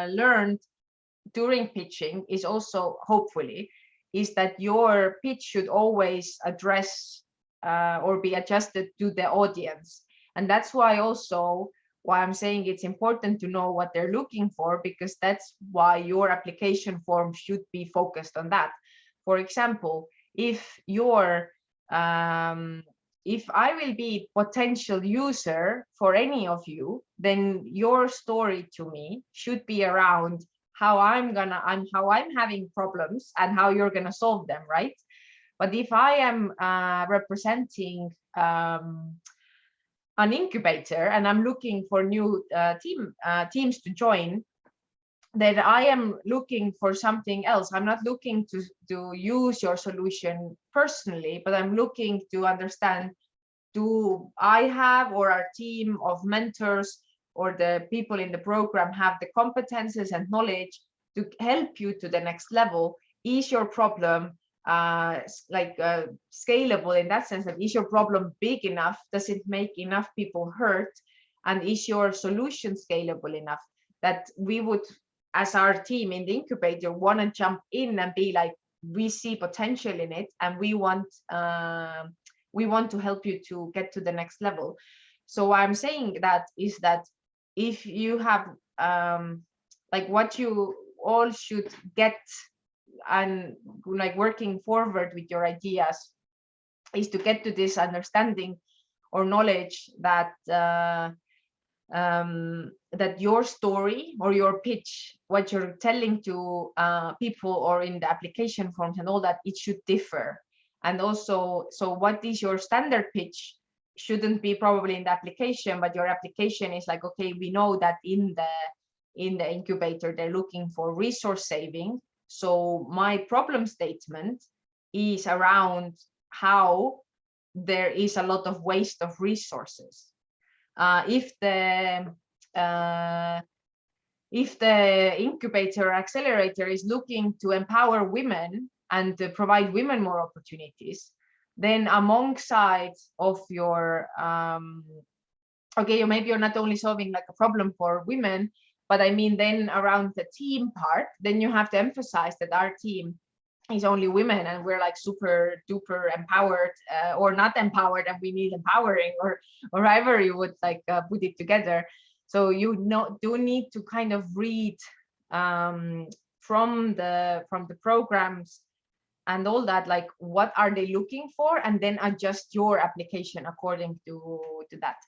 learned during pitching is also, hopefully, is that your pitch should always address or be adjusted to the audience. And that's why I'm saying it's important to know what they're looking for, because that's why your application form should be focused on that. For example, if I will be potential user for any of you, then your story to me should be around how I'm having problems and how you're gonna solve them, right? But if I am representing an incubator and I'm looking for new teams to join, then I am looking for something else. I'm not looking to use your solution personally, but I'm looking to understand, do I have, or our team of mentors or the people in the program have the competences and knowledge to help you to the next level? Is your problem scalable in that sense? That is your problem big enough? Does it make enough people hurt? And is your solution scalable enough that we would, as our team in the incubator, want to jump in and be like, we see potential in it, and we want to help you to get to the next level. So I'm saying that is that if you have like what you all should get and like working forward with your ideas is to get to this understanding or knowledge that that your story or your pitch, what you're telling to people or in the application forms and all that, it should differ. And also, so what is your standard pitch shouldn't be probably in the application, but your application is like, okay, we know that in the incubator they're looking for resource saving, so my problem statement is around how there is a lot of waste of resources. If the incubator accelerator is looking to empower women and to provide women more opportunities, then alongside of your okay, maybe you're not only solving like a problem for women, but I mean then around the team part, then you have to emphasize that our team is only women and we're like super duper empowered or not empowered and we need empowering, or however you would like put it together. So you do need to kind of read from the programs and all that, like what are they looking for, and then adjust your application according to that.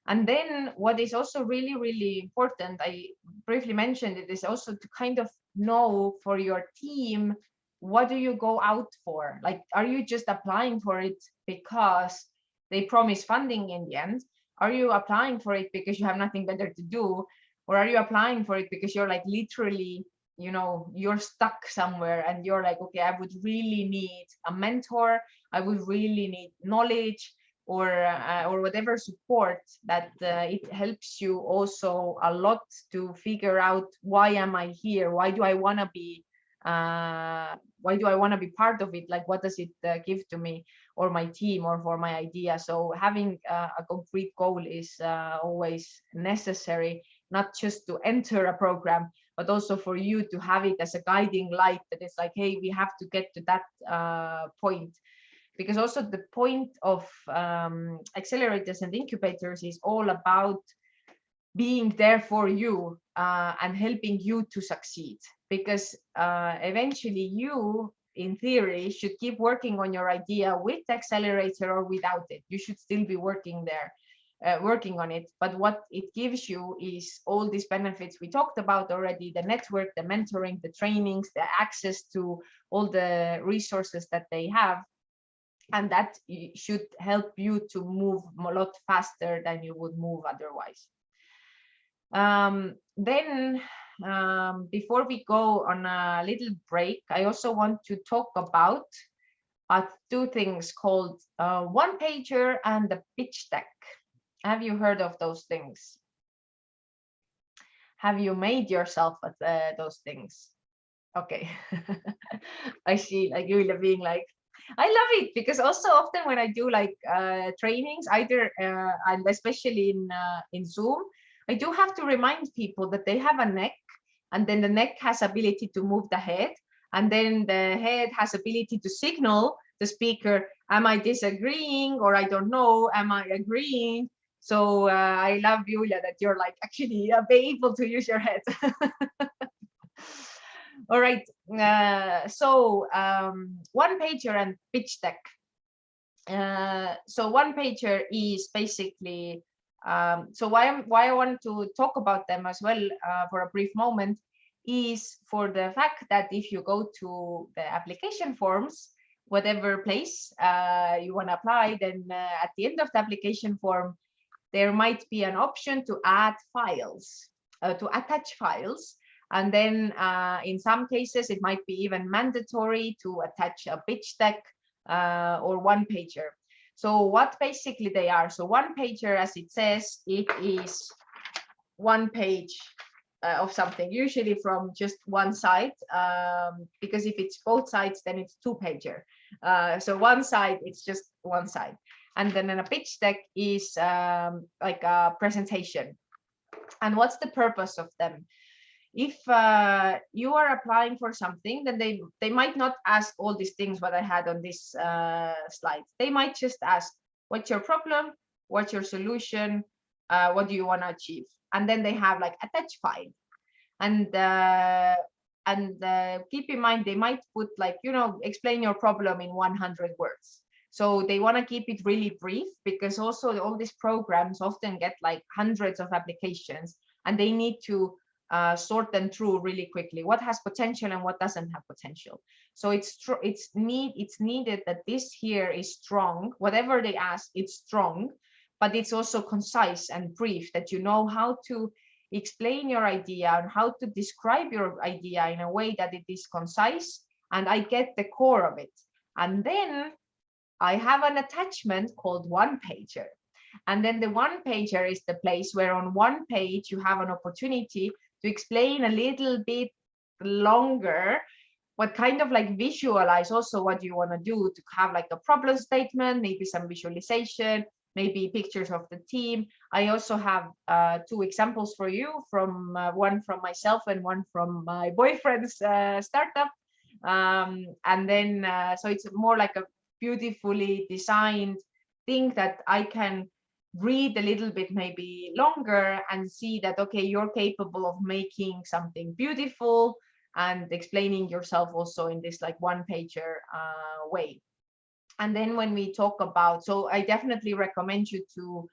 And then what is also really, really important, I briefly mentioned it, is also to kind of know for your team, what do you go out for? Like, are you just applying for it because they promise funding in the end? Are you applying for it because you have nothing better to do? Or are you applying for it because you're like literally, you know, you're stuck somewhere and you're like, okay, I would really need a mentor. I would really need knowledge, or whatever support that it helps you also a lot to figure out, why am I here? Why do I want to be part of it? Like, what does it give to me or my team or for my idea? So having a concrete goal is always necessary, not just to enter a program, but also for you to have it as a guiding light, that it's like, hey, we have to get to that point. Because also the point of accelerators and incubators is all about being there for you and helping you to succeed. Because eventually you, in theory, should keep working on your idea with the accelerator or without it. You should still be working there, working on it. But what it gives you is all these benefits we talked about already: the network, the mentoring, the trainings, the access to all the resources that they have. And that should help you to move a lot faster than you would move otherwise. Then before we go on a little break, I also want to talk about two things called one pager and the pitch deck. Have you heard of those things? Have you made yourself those things? Okay. I see like Julia being like, I love it, because also often when I do like trainings, either and especially in Zoom, I do have to remind people that they have a neck, and then the neck has ability to move the head, and then the head has ability to signal the speaker, am I disagreeing, or I don't know, am I agreeing? So I love, Julia, that you're like actually able to use your head. All right, so one pager and pitch deck. So one pager is basically, so why I want to talk about them as well for a brief moment is for the fact that if you go to the application forms, whatever place you want to apply, then at the end of the application form, there might be an option to add files, to attach files. And then in some cases, it might be even mandatory to attach a pitch deck or one pager. So what basically they are, so one pager, as it says, it is one page of something, usually from just one side, because if it's both sides, then it's two pager. So one side, it's just one side. And then a pitch deck is like a presentation. And what's the purpose of them? If you are applying for something, then they might not ask all these things what I had on this slide. They might just ask, what's your problem? What's your solution? What do you want to achieve? And then they have like attach file. And keep in mind, they might put like, you know, explain your problem in 100 words. So they want to keep it really brief, because also all these programs often get like hundreds of applications, and they need to sort them through really quickly. What has potential and what doesn't have potential. So it's needed that this here is strong. Whatever they ask, it's strong, but it's also concise and brief, that you know how to explain your idea and how to describe your idea in a way that it is concise and I get the core of it. And then I have an attachment called one pager. And then the one pager is the place where on one page you have an opportunity to explain a little bit longer, what kind of like visualize also what you want to do, to have like a problem statement, maybe some visualization, maybe pictures of the team. I also have two examples for you, from one from myself and one from my boyfriend's startup. And then so it's more like a beautifully designed thing that I can read a little bit maybe longer and see that, okay, you're capable of making something beautiful and explaining yourself also in this like one pager way. And then when we talk about, so I definitely recommend you to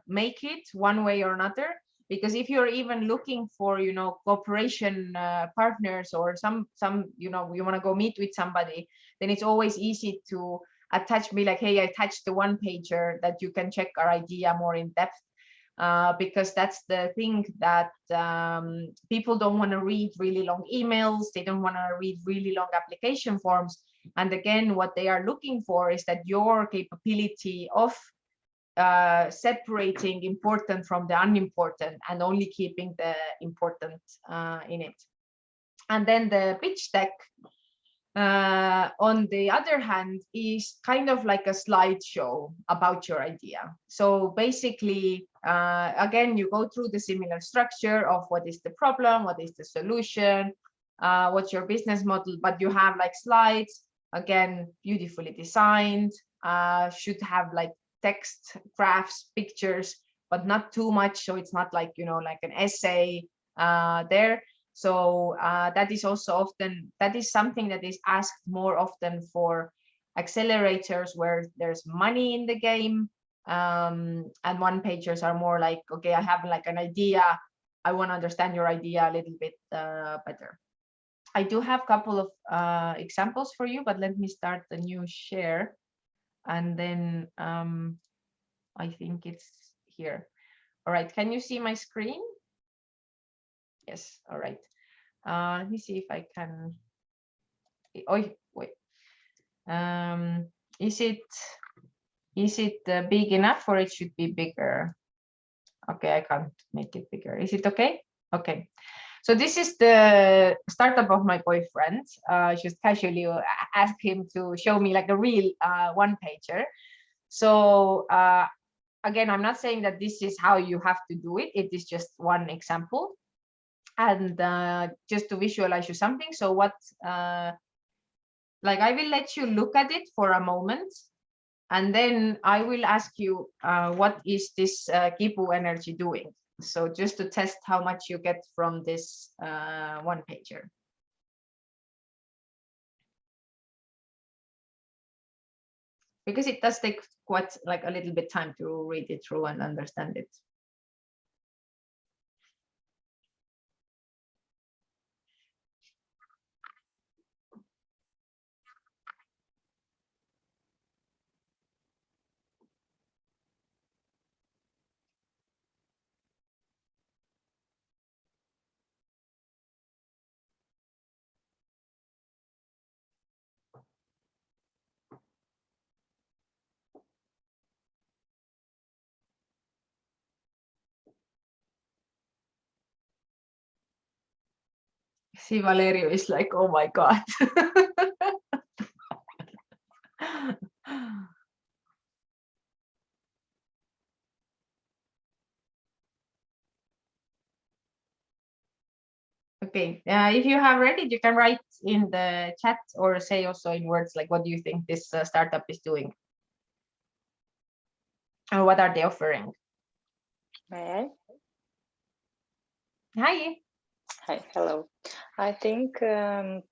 make it one way or another, because if you're even looking for, you know, cooperation partners, or some, you know, you want to go meet with somebody, then it's always easy to attach me like, hey, I attached the one pager that you can check our idea more in depth, because that's the thing that people don't want to read really long emails. They don't want to read really long application forms. And again, what they are looking for is that your capability of separating important from the unimportant and only keeping the important in it. And then the pitch deck, on the other hand, is kind of like a slideshow about your idea. So basically, again, you go through the similar structure of what is the problem, what is the solution, what's your business model, but you have like slides, again, beautifully designed, should have like text, graphs, pictures, but not too much. So it's not like, you know, like an essay there. So that is also often, that is something that is asked more often for accelerators where there's money in the game. And one pagers are more like, okay, I have like an idea. I want to understand your idea a little bit better. I do have a couple of examples for you, but let me start the new share. And then I think it's here. All right, can you see my screen? Yes, all right. Let me see if I can. Oh, wait. Is it big enough, or it should be bigger? Okay, I can't make it bigger. Is it okay? Okay. So this is the startup of my boyfriend. Just casually asked him to show me like a real one-pager. So again, I'm not saying that this is how you have to do it. It is just one example. And just to visualize you something. So what, like I will let you look at it for a moment. And then I will ask you, what is this Kipu energy doing? So just to test how much you get from this one-pager. Because it does take quite like a little bit time to read it through and understand it. See, Valerio is like, oh my God. Okay, if you have read it, you can write in the chat or say also in words, like, what do you think this startup is doing? Or what are they offering? May I? Hi. Hi, hello. I think the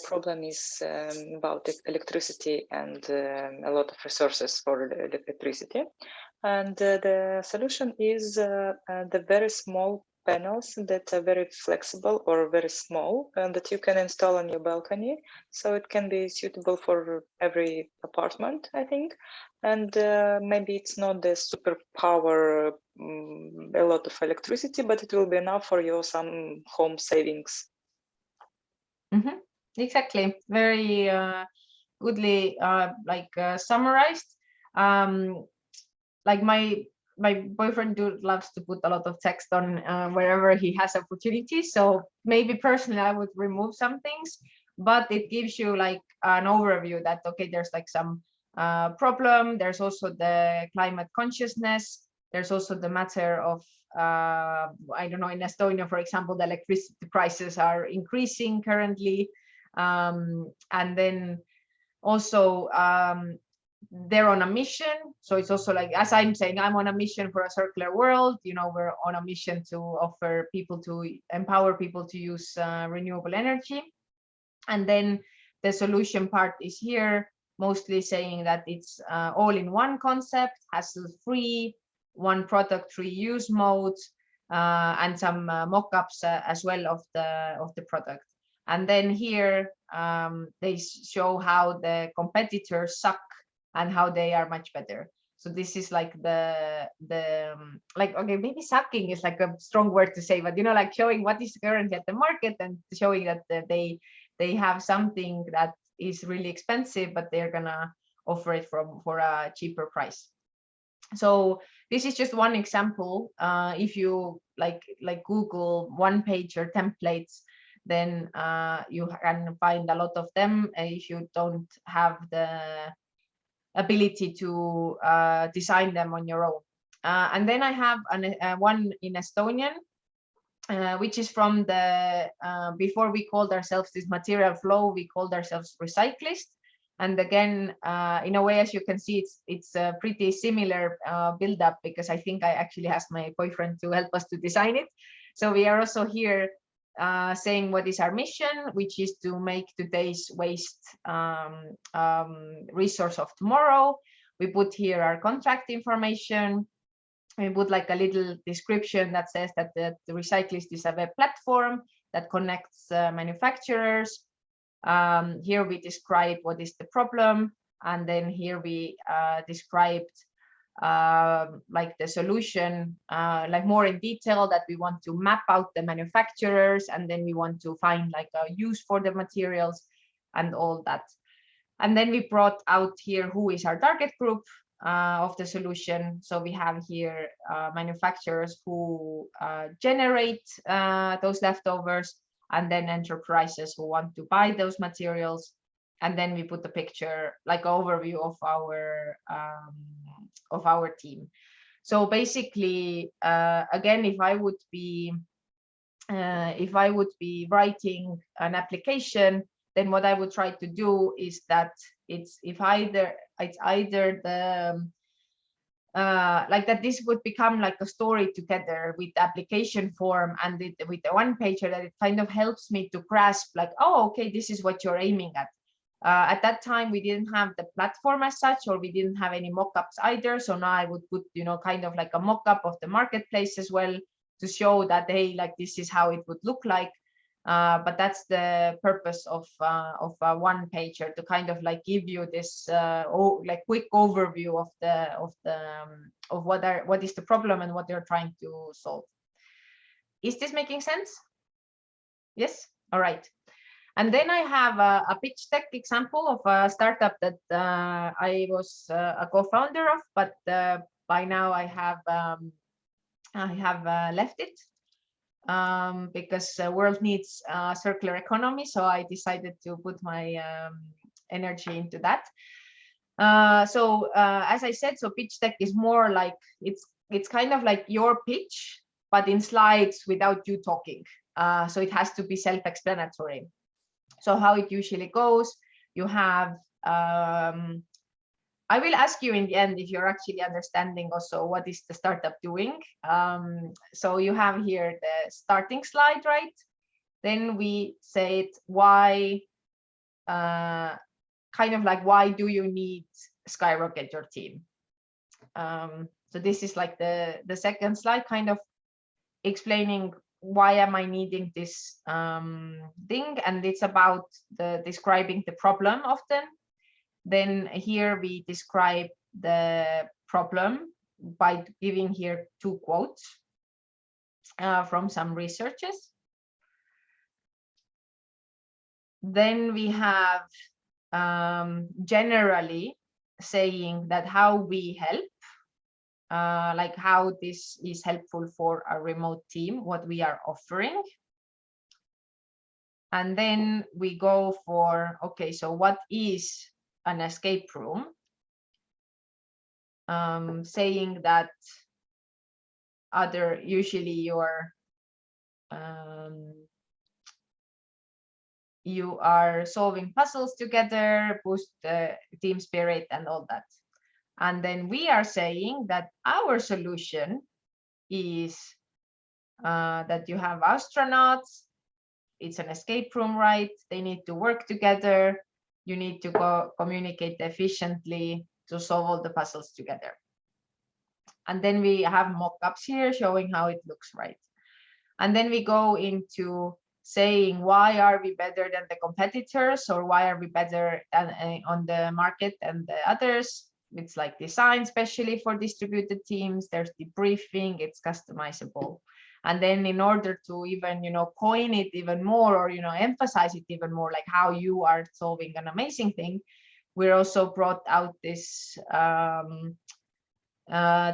problem is about electricity and a lot of resources for the electricity. And the solution is the very small panels that are very flexible or very small and that you can install on your balcony. So it can be suitable for every apartment, I think. And maybe it's not the super power, a lot of electricity, but it will be enough for your some home savings. Mm-hmm. Exactly. Very goodly summarized. Like my boyfriend loves to put a lot of text on wherever he has opportunities. So maybe personally I would remove some things, but it gives you like an overview that, okay, there's like some problem. There's also the climate consciousness. There's also the matter of, I don't know, in Estonia, for example, the electricity prices are increasing currently. And then also, they're on a mission. So it's also like, as I'm saying, I'm on a mission for a circular world. You know, we're on a mission to offer people, to empower people to use renewable energy. And then the solution part is here, mostly saying that it's all in one concept, hassle-free, one product, 3 use modes, and some mock-ups as well of the product. And then here they show how the competitors suck and how they are much better. So this is like like, okay, maybe sucking is like a strong word to say, but you know, like showing what is currently at the market and showing that they have something that is really expensive, but they're gonna offer it for a cheaper price. So this is just one example. If you like Google one-pager templates, then you can find a lot of them if you don't have the ability to design them on your own. And then I have one in Estonian, which is from the, before we called ourselves this material flow, we called ourselves Recyclist. And again, in a way, as you can see, it's a pretty similar build up, because I think I actually asked my boyfriend to help us to design it. So we are also here saying what is our mission, which is to make today's waste resource of tomorrow. We put here our contract information. We put like a little description that says that the Recyclist is a web platform that connects manufacturers. Here we describe what is the problem, and then here we described like the solution, like more in detail, that we want to map out the manufacturers, and then we want to find like a use for the materials and all that. And then we brought out here who is our target group of the solution. So we have here manufacturers who generate those leftovers, and then enterprises who want to buy those materials. And then we put the picture, like overview of our team. So basically, again, if I would be writing an application, then what I would try to do is that it's either the like that this would become like a story together with the application form and with the one pager, that it kind of helps me to grasp like, oh, okay, this is what you're aiming at. At that time, we didn't have the platform as such, or we didn't have any mock-ups either. So now I would put, kind of like a mock-up of the marketplace as well, to show that, hey, like this is how it would look like. But that's the purpose of a one pager, to kind of like give you this like quick overview of what is the problem and what they're trying to solve. Is this making sense? Yes. All right. And then I have a pitch deck example of a startup that I was a co-founder of, but by now I have left it. Because the world needs circular economy, so I decided to put my energy into that. So as I said, so pitch deck is more like it's kind of like your pitch, but in slides without you talking. So it has to be self-explanatory. So how it usually goes, you have I will ask you in the end if you're actually understanding also what is the startup doing. So you have here the starting slide, right? Then we said why, kind of like, why do you need Skyrocket your team? So this is like the second slide, kind of explaining why am I needing this thing, and it's about describing the problem often. Then here we describe the problem by giving here 2 quotes from some researchers. Then we have generally saying that how we help, like how this is helpful for a remote team, what we are offering. And then we go for, okay, so what is an escape room? Saying that usually you are solving puzzles together, boost the team spirit and all that. And then we are saying that our solution is that you have astronauts, it's an escape room, right? They need to work together. You need to communicate efficiently to solve all the puzzles together. And then we have mock-ups here showing how it looks, right? And then we go into saying why are we better than the competitors, or why are we better than, on the market than the others. It's like design, especially for distributed teams. There's debriefing, it's customizable. And then in order to even, coin it even more, or, emphasize it even more, like how you are solving an amazing thing, we also brought out this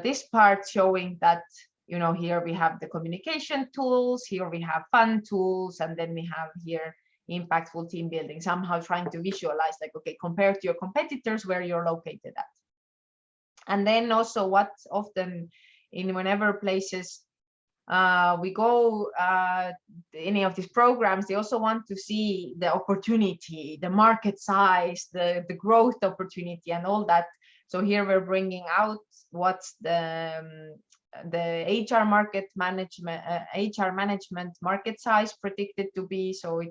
this part showing that, here we have the communication tools, here we have fun tools, and then we have here impactful team building, somehow trying to visualize, like, okay, compared to your competitors, where you're located at. And then also what often in whenever places we go, any of these programs, they also want to see the opportunity, the market size, the growth opportunity, and all that. So here we're bringing out what's the HR management market size predicted to be. So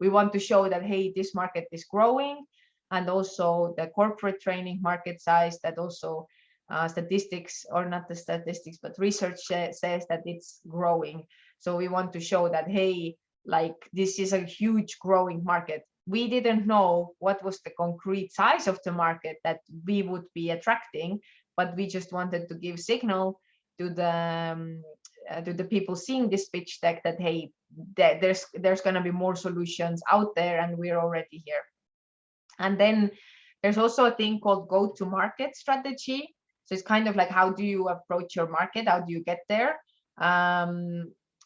we want to show that, hey, this market is growing, and also the corporate training market size, that also statistics, or not the statistics, but research says that it's growing. So we want to show that, hey, like, this is a huge growing market. We didn't know what was the concrete size of the market that we would be attracting, but we just wanted to give signal to the people seeing this pitch deck that, hey, there's going to be more solutions out there, and we're already here. And then there's also a thing called go-to-market strategy. So it's kind of like, how do you approach your market? How do you get there?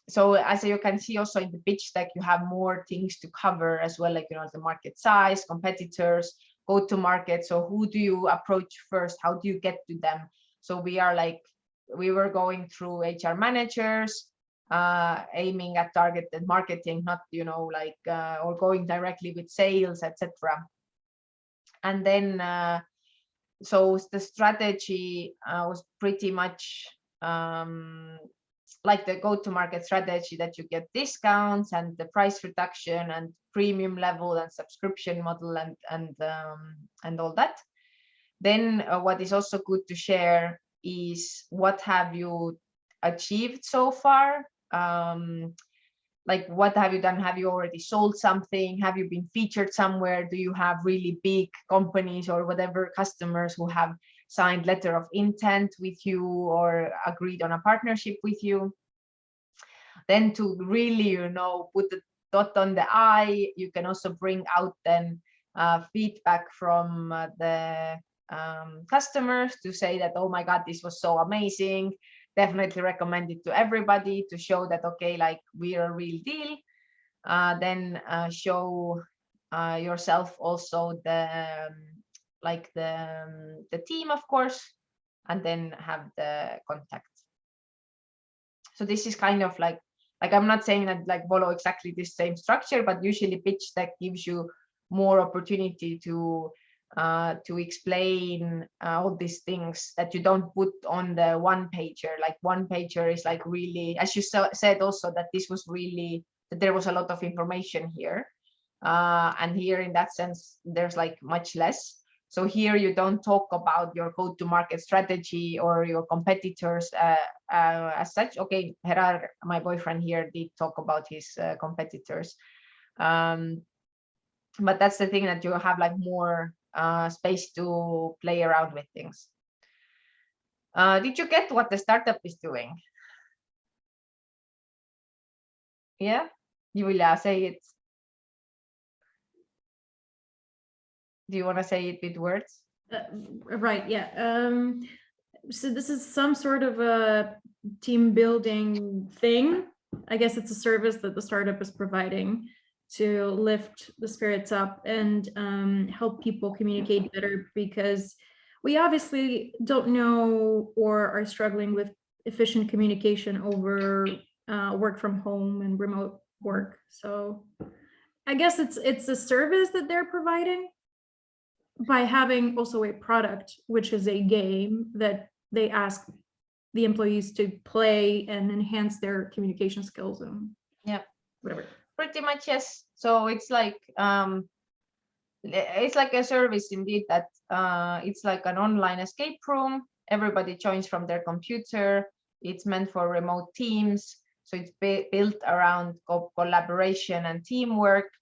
So as you can see also in the pitch deck, you have more things to cover as well, like, the market size, competitors, go-to-market. So who do you approach first? How do you get to them? So we were going through HR managers, aiming at targeted marketing, not, or going directly with sales, etc. And then so the strategy was pretty much like the go-to-market strategy, that you get discounts and the price reduction and premium level and subscription model and all that. Then what is also good to share is what have you achieved so far. Like, what have you done? Have you already sold something? Have you been featured somewhere? Do you have really big companies or whatever customers who have signed letter of intent with you or agreed on a partnership with you? Then to really, put the dot on the I, you can also bring out then feedback from the customers to say that, oh my God, this was so amazing. Definitely recommend it to everybody, to show that, okay, like, we're a real deal. Then show yourself also the team, of course, and then have the contact. So this is kind of like I'm not saying that like follow exactly the same structure, but usually pitch deck gives you more opportunity to explain all these things that you don't put on the one pager. Like, one pager is like, really, as you said also, that this was really, that there was a lot of information here, and here in that sense there's like much less. So here you don't talk about your go-to-market strategy or your competitors as such. Okay, Gerard, my boyfriend here, did talk about his competitors, but that's the thing, that you have like more space to play around with things. Did you get what the startup is doing? Yeah, Julia, say it. Do you want to say it with words? Right, yeah. So this is some sort of a team building thing. I guess it's a service that the startup is providing to lift the spirits up and help people communicate better, because we obviously don't know or are struggling with efficient communication over work from home and remote work. So I guess it's a service that they're providing by having also a product, which is a game that they ask the employees to play and enhance their communication skills and whatever. Pretty much, yes. So it's like a service indeed, that it's like an online escape room. Everybody joins from their computer. It's meant for remote teams, so it's built around collaboration and teamwork.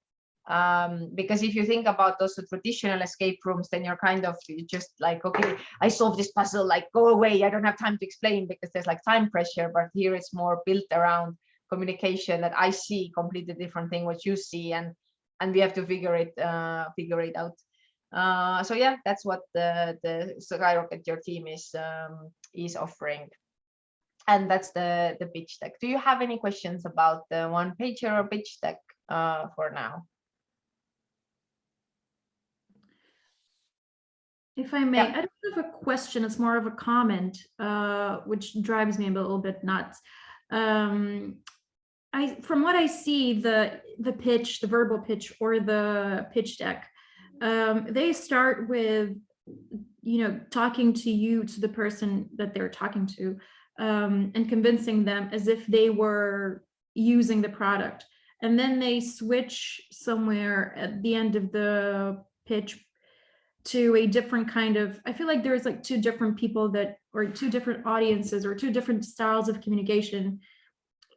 Because if you think about those traditional escape rooms, then you're kind of just like, okay, I solved this puzzle, like go away, I don't have time to explain, because there's like time pressure. But here it's more built around communication, that I see completely different thing what you see, and we have to figure it out. So yeah, that's what the Skyrocket Your Team is offering. And that's the pitch deck. Do you have any questions about the one pager or pitch deck for now? If I may, Yeah. I don't have a question, it's more of a comment, which drives me a little bit nuts. From what I see, the pitch, the verbal pitch or the pitch deck, they start with, talking to you, to the person that they're talking to, and convincing them as if they were using the product. And then they switch somewhere at the end of the pitch to a different kind of, I feel like there's like two different people or two different audiences or two different styles of communication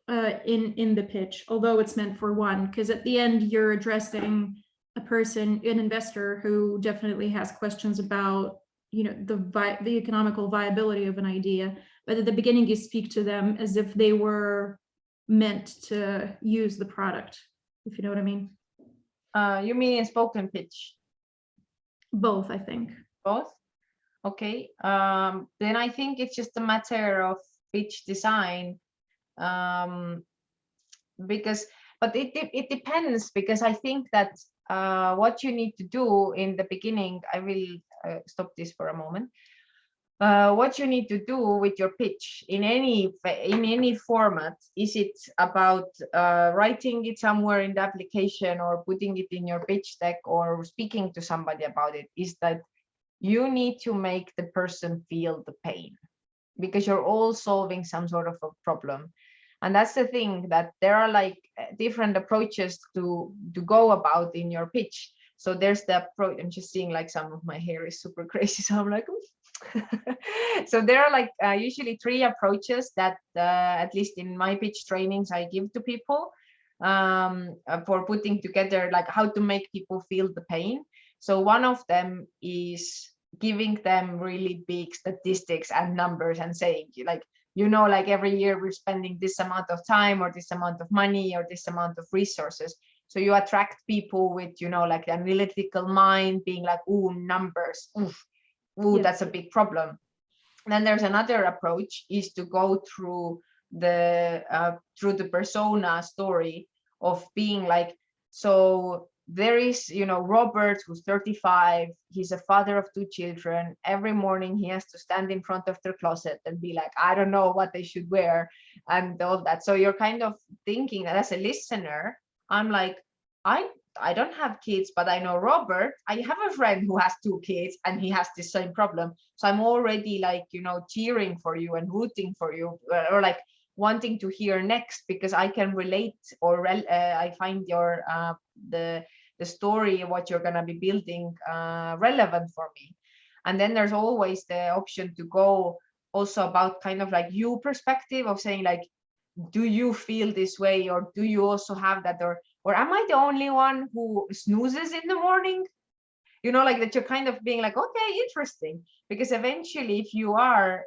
in the pitch, although it's meant for one, because at the end you're addressing a person, an investor who definitely has questions about, the economical viability of an idea. But at the beginning you speak to them as if they were meant to use the product, if you know what I mean. You mean in spoken pitch? Both, I think. Both? Okay. Then I think it's just a matter of pitch design, but it depends, because I think that what you need to do in the beginning, I will stop this for a moment. What you need to do with your pitch in any format, is it about writing it somewhere in the application or putting it in your pitch deck or speaking to somebody about it, is that you need to make the person feel the pain, because you're all solving some sort of a problem. And that's the thing, that there are like different approaches to go about in your pitch. So there's the approach, I'm just seeing like some of my hair is super crazy, so I'm like, so there are like usually 3 approaches that at least in my pitch trainings I give to people for putting together like how to make people feel the pain. So one of them is giving them really big statistics and numbers and saying like, like every year we're spending this amount of time or this amount of money or this amount of resources. So you attract people with, like the analytical mind, being like, ooh, numbers, ooh, that's a big problem. And then there's another approach, is to go through the persona story of being like, so there is, Robert, who's 35, he's a father of 2 children. Every morning he has to stand in front of their closet and be like, I don't know what they should wear and all that. So you're kind of thinking that as a listener, I'm like, I don't have kids, but I know Robert. I have a friend who has 2 kids and he has the same problem. So I'm already like, cheering for you and rooting for you, or like wanting to hear next, because I can relate, or I find your the story of what you're going to be building relevant for me. And then there's always the option to go also about kind of like you perspective of saying like, do you feel this way, or do you also have that, or am I the only one who snoozes in the morning? Like that you're kind of being like, okay, interesting. Because eventually if you are,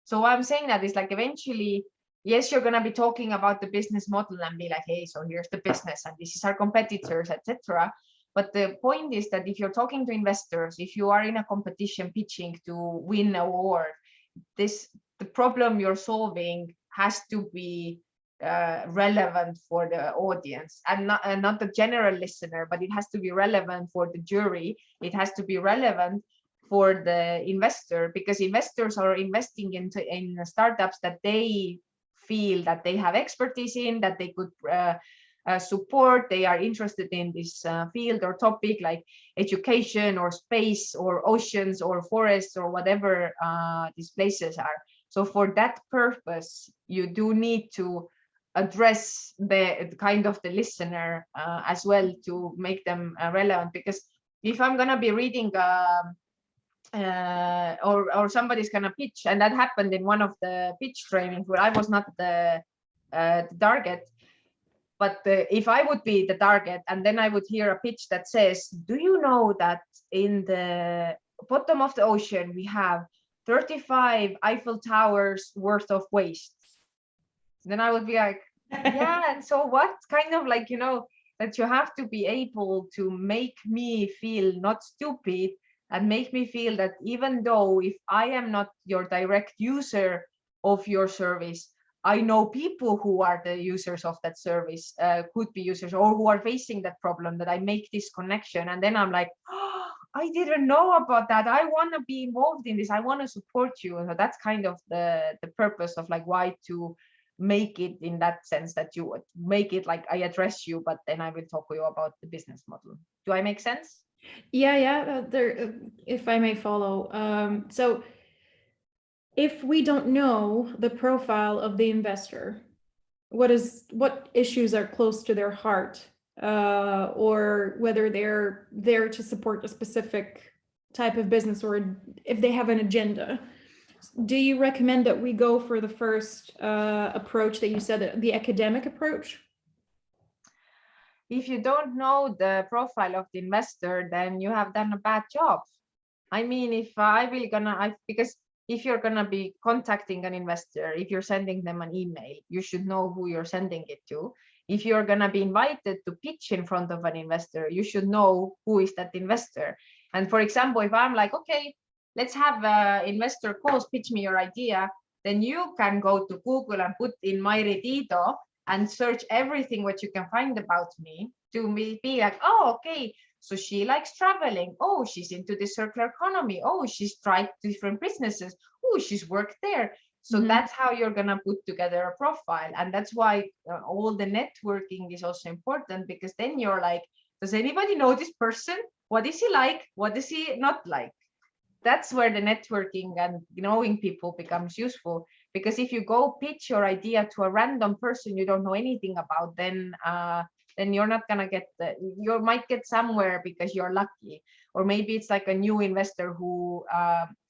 so what I'm saying that is like, eventually, yes, you're going to be talking about the business model and be like, hey, so here's the business and this is our competitors, etc. But the point is that if you're talking to investors, if you are in a competition pitching to win an award, the problem you're solving has to be relevant for the audience, and not the general listener, but it has to be relevant for the jury. It has to be relevant for the investor, because investors are investing in startups that they feel that they have expertise in, that they could support. They are interested in this field or topic, like education or space or oceans or forests or whatever these places are. So for that purpose, you do need to address the kind of the listener as well, to make them relevant. Because if I'm gonna be reading or somebody's gonna pitch, and that happened in one of the pitch trainings where I was not the target. But if I would be the target and then I would hear a pitch that says, do you know that in the bottom of the ocean, we have 35 Eiffel Towers worth of waste? Then I would be like, yeah, and so what? Kind of like, that you have to be able to make me feel not stupid and make me feel that even though if I am not your direct user of your service, I know people who are the users of that service, could be users or who are facing that problem, that I make this connection. And then I'm like, oh, I didn't know about that. I want to be involved in this. I want to support you. And so that's kind of the purpose of like why to make it in that sense, that you would make it like I address you, but then I will talk to you about the business model. Do I make sense? Yeah. There, if I may follow. So if we don't know the profile of the investor, what issues are close to their heart, or whether they're there to support a specific type of business, or if they have an agenda, do you recommend that we go for the first approach that you said, the academic approach? If you don't know the profile of the investor, then you have done a bad job. I mean, if because if you're gonna be contacting an investor, if you're sending them an email, you should know who you're sending it to. If you're gonna be invited to pitch in front of an investor, you should know who is that investor. And for example, if I'm like, okay, let's have investor calls, pitch me your idea, then you can go to Google and put in Mayri Tiido and search everything what you can find about me to be like, oh, okay, so she likes traveling. Oh, she's into the circular economy. Oh, she's tried different businesses. Oh, she's worked there. So that's how you're going to put together a profile. And that's why all the networking is also important, because then you're like, does anybody know this person? What is he like? What is he not like? That's where the networking and knowing people becomes useful. Because if you go pitch your idea to a random person you don't know anything about, then you're not gonna get you might get somewhere because you're lucky, or maybe it's like a new investor who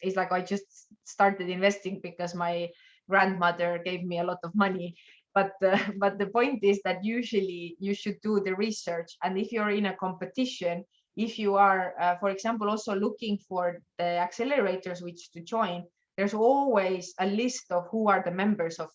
is like, I just started investing because my grandmother gave me a lot of money. But the point is that usually you should do the research, and if you're in a competition, if you are, for example, also looking for the accelerators which to join, there's always a list of who are the members of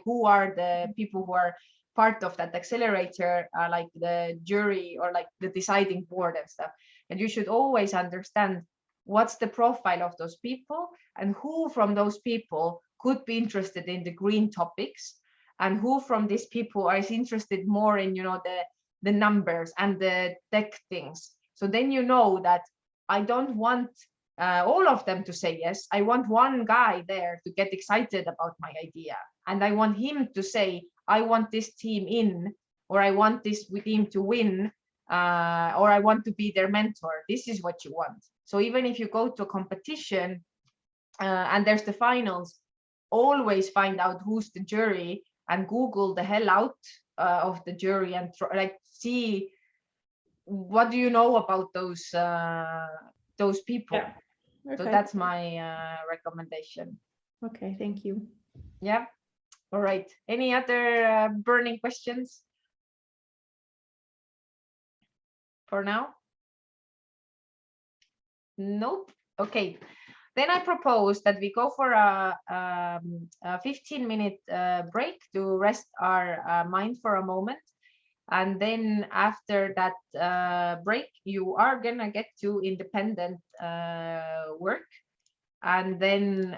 who are the people who are part of that accelerator, like the jury or like the deciding board and stuff. And you should always understand what's the profile of those people and who from those people could be interested in the green topics, and who from these people is interested more in, the numbers and the tech things. So then you know that I don't want all of them to say yes. I want one guy there to get excited about my idea. And I want him to say, I want this team in, or I want this team to win, or I want to be their mentor. This is what you want. So even if you go to a competition and there's the finals, always find out who's the jury and Google the hell out of the jury and see what do you know about those people. Yeah. Okay. So that's my recommendation. Okay, thank you. Yeah. All right. Any other burning questions for now? Nope. Okay. Then I propose that we go for a 15-minute break to rest our mind for a moment. And then after that break, you are gonna get to independent work, and then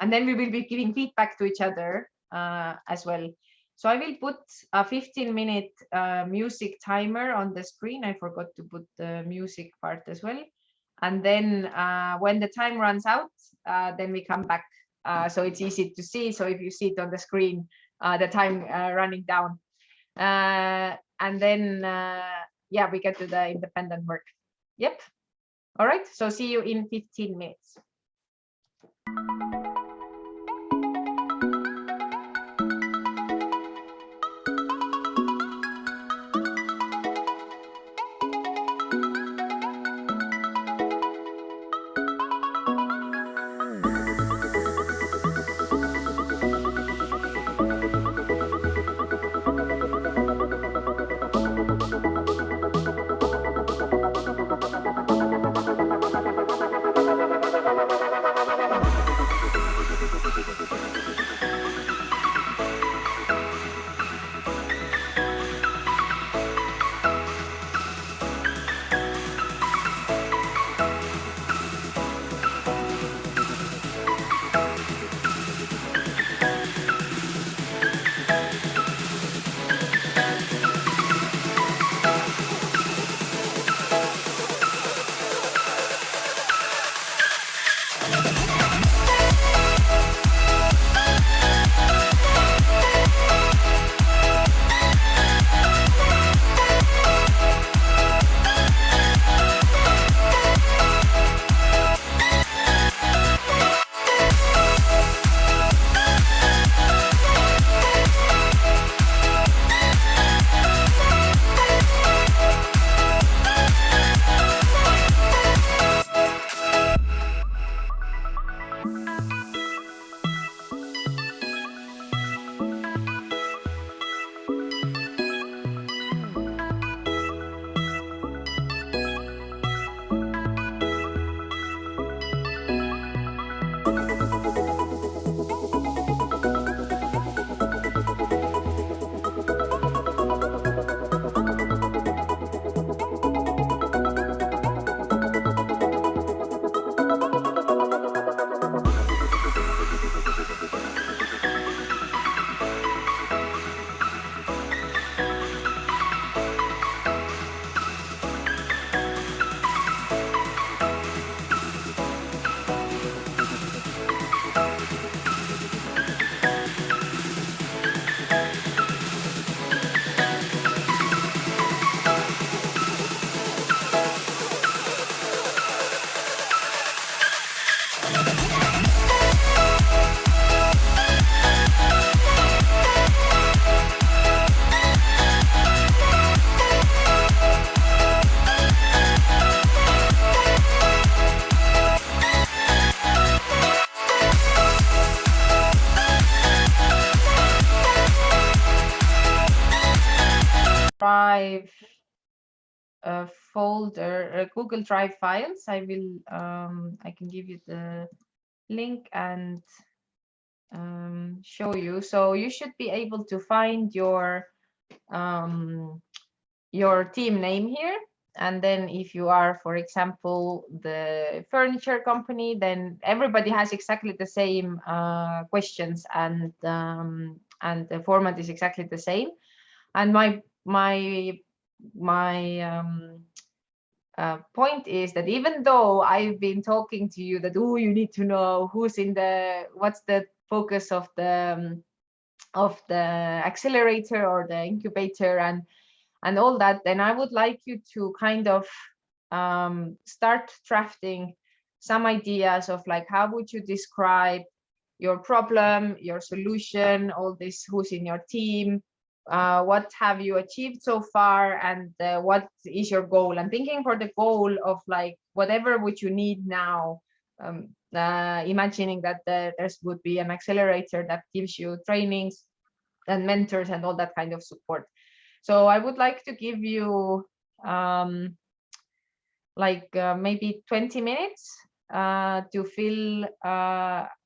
we will be giving feedback to each other as well. So I will put a 15-minute music timer on the screen. I forgot to put the music part as well. And then when the time runs out, then we come back. So it's easy to see. So if you see it on the screen, the time running down. And then yeah, we get to the independent work. Yep. All right, so see you in 15 minutes. Drive folder, Google Drive files. I will, I can give you the link and show you. So you should be able to find your team name here. And then if you are, for example, the furniture company, then everybody has exactly the same questions, and the format is exactly the same. And my point is that even though I've been talking to you that, oh, you need to know who's in what's the focus of the accelerator or the incubator and all that, then I would like you to kind of start drafting some ideas of like, how would you describe your problem, your solution, all this, who's in your team, what have you achieved so far, and what is your goal, and thinking for the goal of like whatever which you need now, imagining that there would be an accelerator that gives you trainings and mentors and all that kind of support. So I would like to give you maybe 20 minutes to fill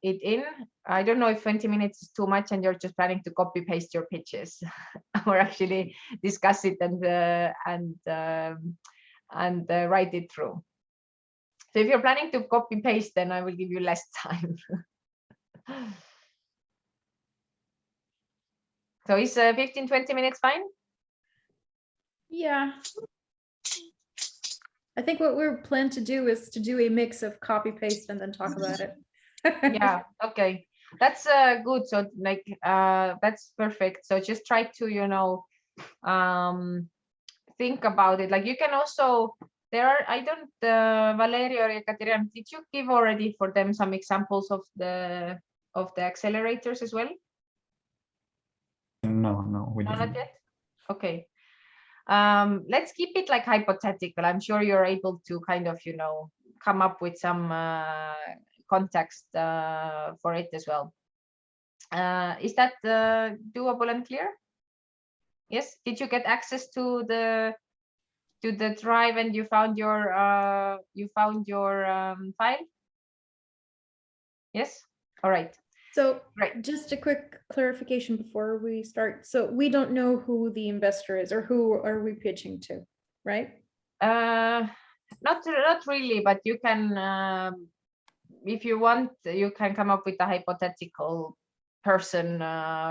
it in. I don't know if 20 minutes is too much and you're just planning to copy paste your pitches or actually discuss it and write it through. So if you're planning to copy paste, then I will give you less time. So is 15-20 minutes fine? Yeah. I think what we're planning to do is to do a mix of copy paste and then talk about it. Yeah, okay, that's good. So like that's perfect. So just try to, you know, think about it. Like you can also, there are, I don't, Valerio or Ekaterina, did you give already for them some examples of the accelerators as well? No, we didn't. Not yet. Okay. Let's keep it like hypothetical. I'm sure you're able to kind of, you know, come up with some context for it as well. Is that doable and clear? Yes. Did you get access to the drive and you found your file? Yes. All right. So Right. just a quick clarification before we start. So we don't know who the investor is, or who are we pitching to, right? Not really, but you can, if you want, you can come up with a hypothetical person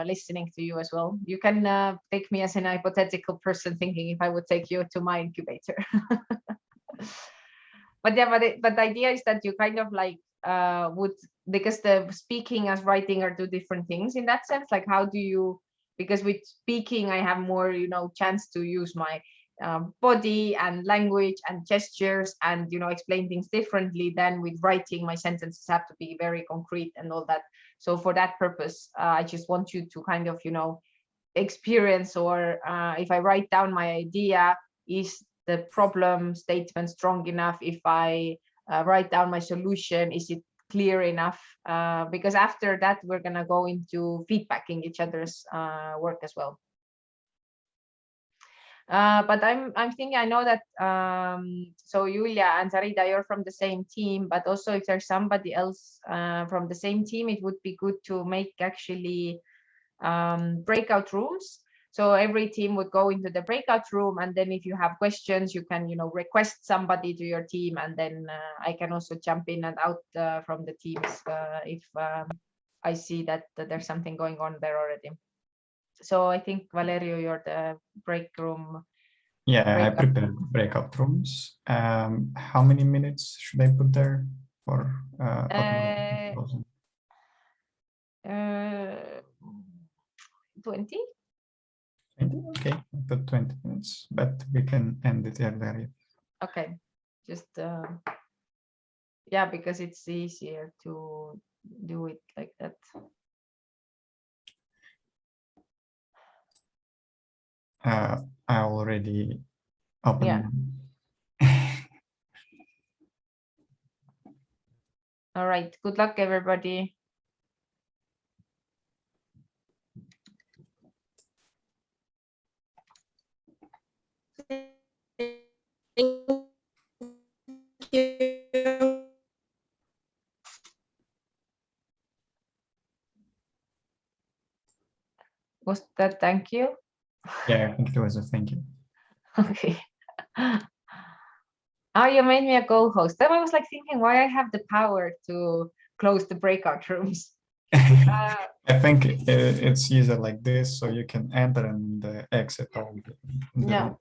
listening to you as well. You can take me as an hypothetical person thinking if I would take you to my incubator. But yeah, but the idea is that you kind of like would, because the speaking as writing are two different things in that sense. Like how do you, because with speaking I have more, you know, chance to use my body and language and gestures and, you know, explain things differently than with writing. My sentences have to be very concrete and all that. So for that purpose, I just want you to kind of, you know, experience, or if I write down my idea, is the problem statement strong enough? If I write down my solution, is it clear enough? Because after that, we're gonna go into feedbacking each other's work as well. But I'm thinking, I know that so Julia and Sarita, you're from the same team, but also if there's somebody else from the same team, it would be good to make actually breakout rooms. So every team would go into the breakout room, and then if you have questions, you can, you know, request somebody to your team, and then I can also jump in and out from the teams if I see that there's something going on there already. So I think Valerio, you're the break room. Yeah, I prepared breakout rooms. How many minutes should I put there for 20? 20? Okay, I put 20 minutes, but we can end it earlier. Okay, just yeah, because it's easier to do it like that. I already opened. Yeah. All right, good luck everybody. Was that thank you? Yeah, I think it was a thank you. Okay. Oh, you made me a co-host. Then I was like thinking why I have the power to close the breakout rooms. I think it's usually like this, so you can enter and exit all the Yeah,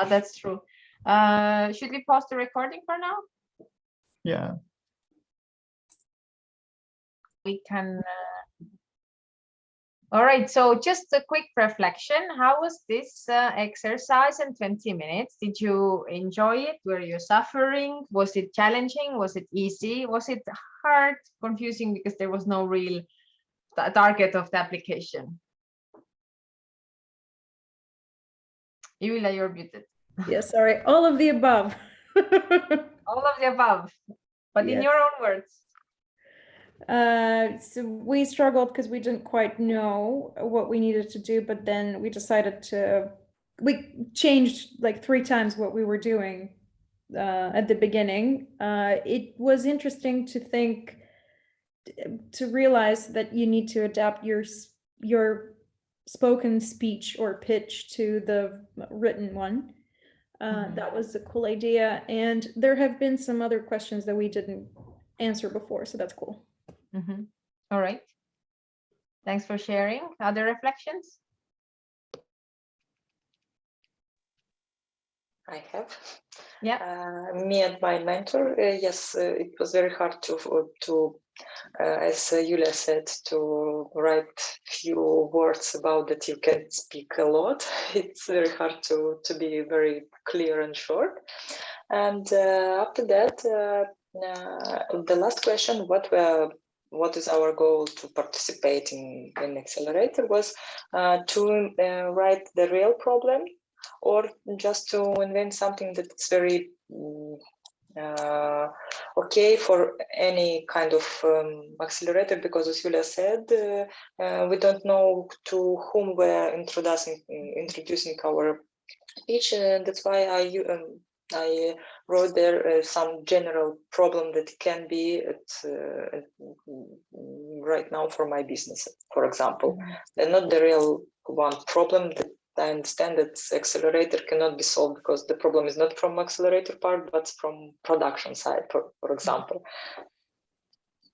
that's true. Should we pause the recording for now? Yeah. We can. All right, so just a quick reflection. How was this exercise in 20 minutes? Did you enjoy it? Were you suffering? Was it challenging? Was it easy? Was it hard, confusing because there was no real target of the application? Julia, you're muted. Yes, sorry, all of the above. All of the above, but in Yes. your own words. So we struggled because we didn't quite know what we needed to do, but then we decided we changed like 3 times what we were doing at the beginning. It was interesting to realize that you need to adapt your spoken speech or pitch to the written one. That was a cool idea, and there have been some other questions that we didn't answer before, so that's cool. All right. Thanks for sharing. Other reflections? I have. Yeah. Me and my mentor. Yes, it was very hard to as Julia said, to write few words about that you can speak a lot. It's very hard to be very clear and short. And after that, the last question, what is our goal to participate in Accelerator, was to write the real problem, or just to invent something that's very okay for any kind of accelerator, because as Julia said, we don't know to whom we're introducing our pitch, and that's why I wrote there some general problem that can be right now for my business, for example, and not the real one problem that I understand that accelerator cannot be solved because the problem is not from accelerator part, but from production side, for example.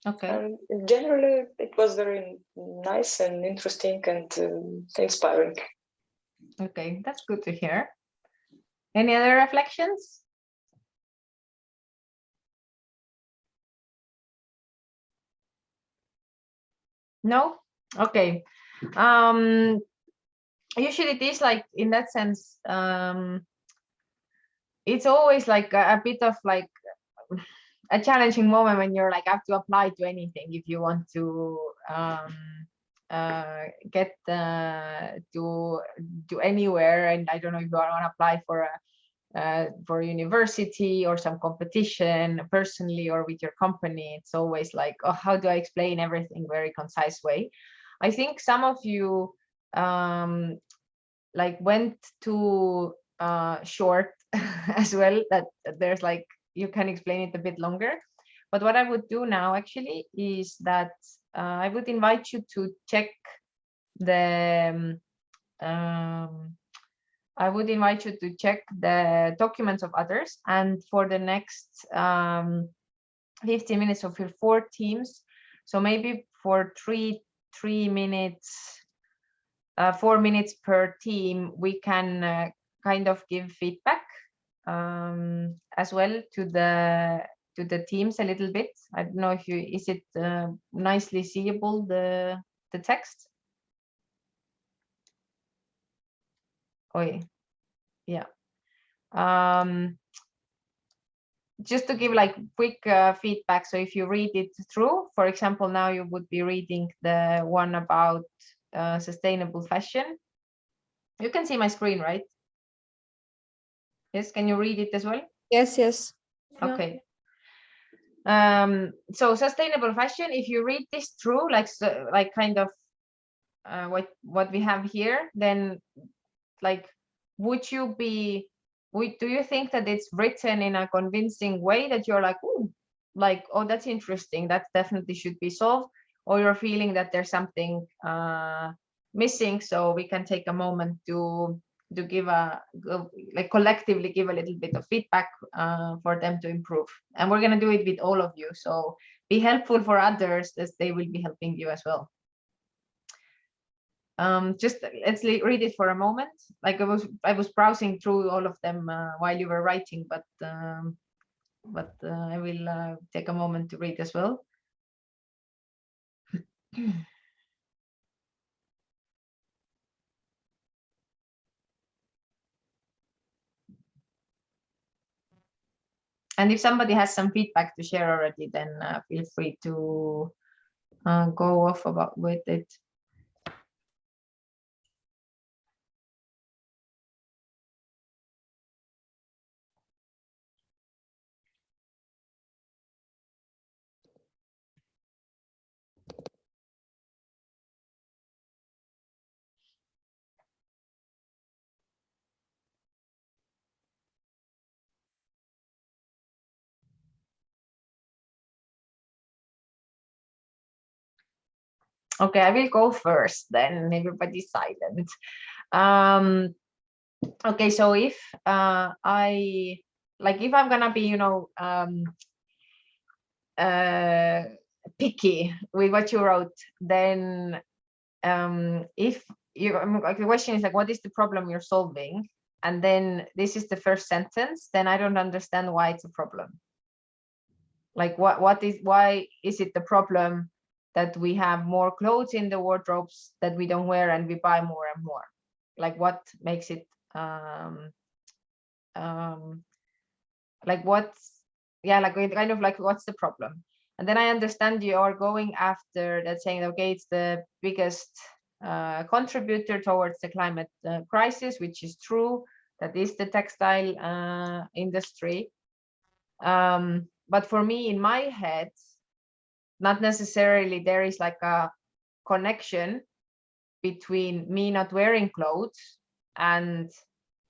Okay. And generally, it was very nice and interesting and inspiring. Okay, that's good to hear. Any other reflections? No? Okay. Usually it is like, in that sense, it's always like a bit of like a challenging moment when you're like have to apply to anything if you want to get to anywhere. And I don't know if you want to apply for university or some competition personally or with your company. It's always like, oh, how do I explain everything very concise way? I think some of you like went too short as well, that there's like you can explain it a bit longer. But what I would do now actually is that I would invite you to check the I would invite you to check the documents of others, and for the next 15 minutes of your 4 teams, so maybe for 3 minutes, 4 minutes per team, we can kind of give feedback as well to the teams a little bit. I don't know if is it nicely seeable, the text? Oh yeah. Just to give like quick feedback. So if you read it through, for example, now you would be reading the one about sustainable fashion. You can see my screen, right? Yes, can you read it as well? Yes. Okay. So sustainable fashion, if you read this through, like kind of what we have here, then like do you think that it's written in a convincing way that you're like, oh, that's interesting, that definitely should be solved, or you're feeling that there's something missing, so we can take a moment to give like collectively give a little bit of feedback for them to improve. And we're going to do it with all of you, so be helpful for others as they will be helping you as well. Just let's read it for a moment. Like I was browsing through all of them while you were writing, but I will take a moment to read as well. And if somebody has some feedback to share already, then feel free to go off with it. Okay, I will go first, then everybody's silent. Okay, so if if I'm gonna be, picky with what you wrote, then if you, like, the question is like, what is the problem you're solving? And then this is the first sentence, then I don't understand why it's a problem. Like why is it the problem that we have more clothes in the wardrobes that we don't wear and we buy more and more? Like what makes it like what's, yeah, like kind of like what's the problem? And then I understand you are going after that, saying, okay, it's the biggest contributor towards the climate crisis, which is true. That is the textile industry. But for me, in my head, not necessarily there is like a connection between me not wearing clothes and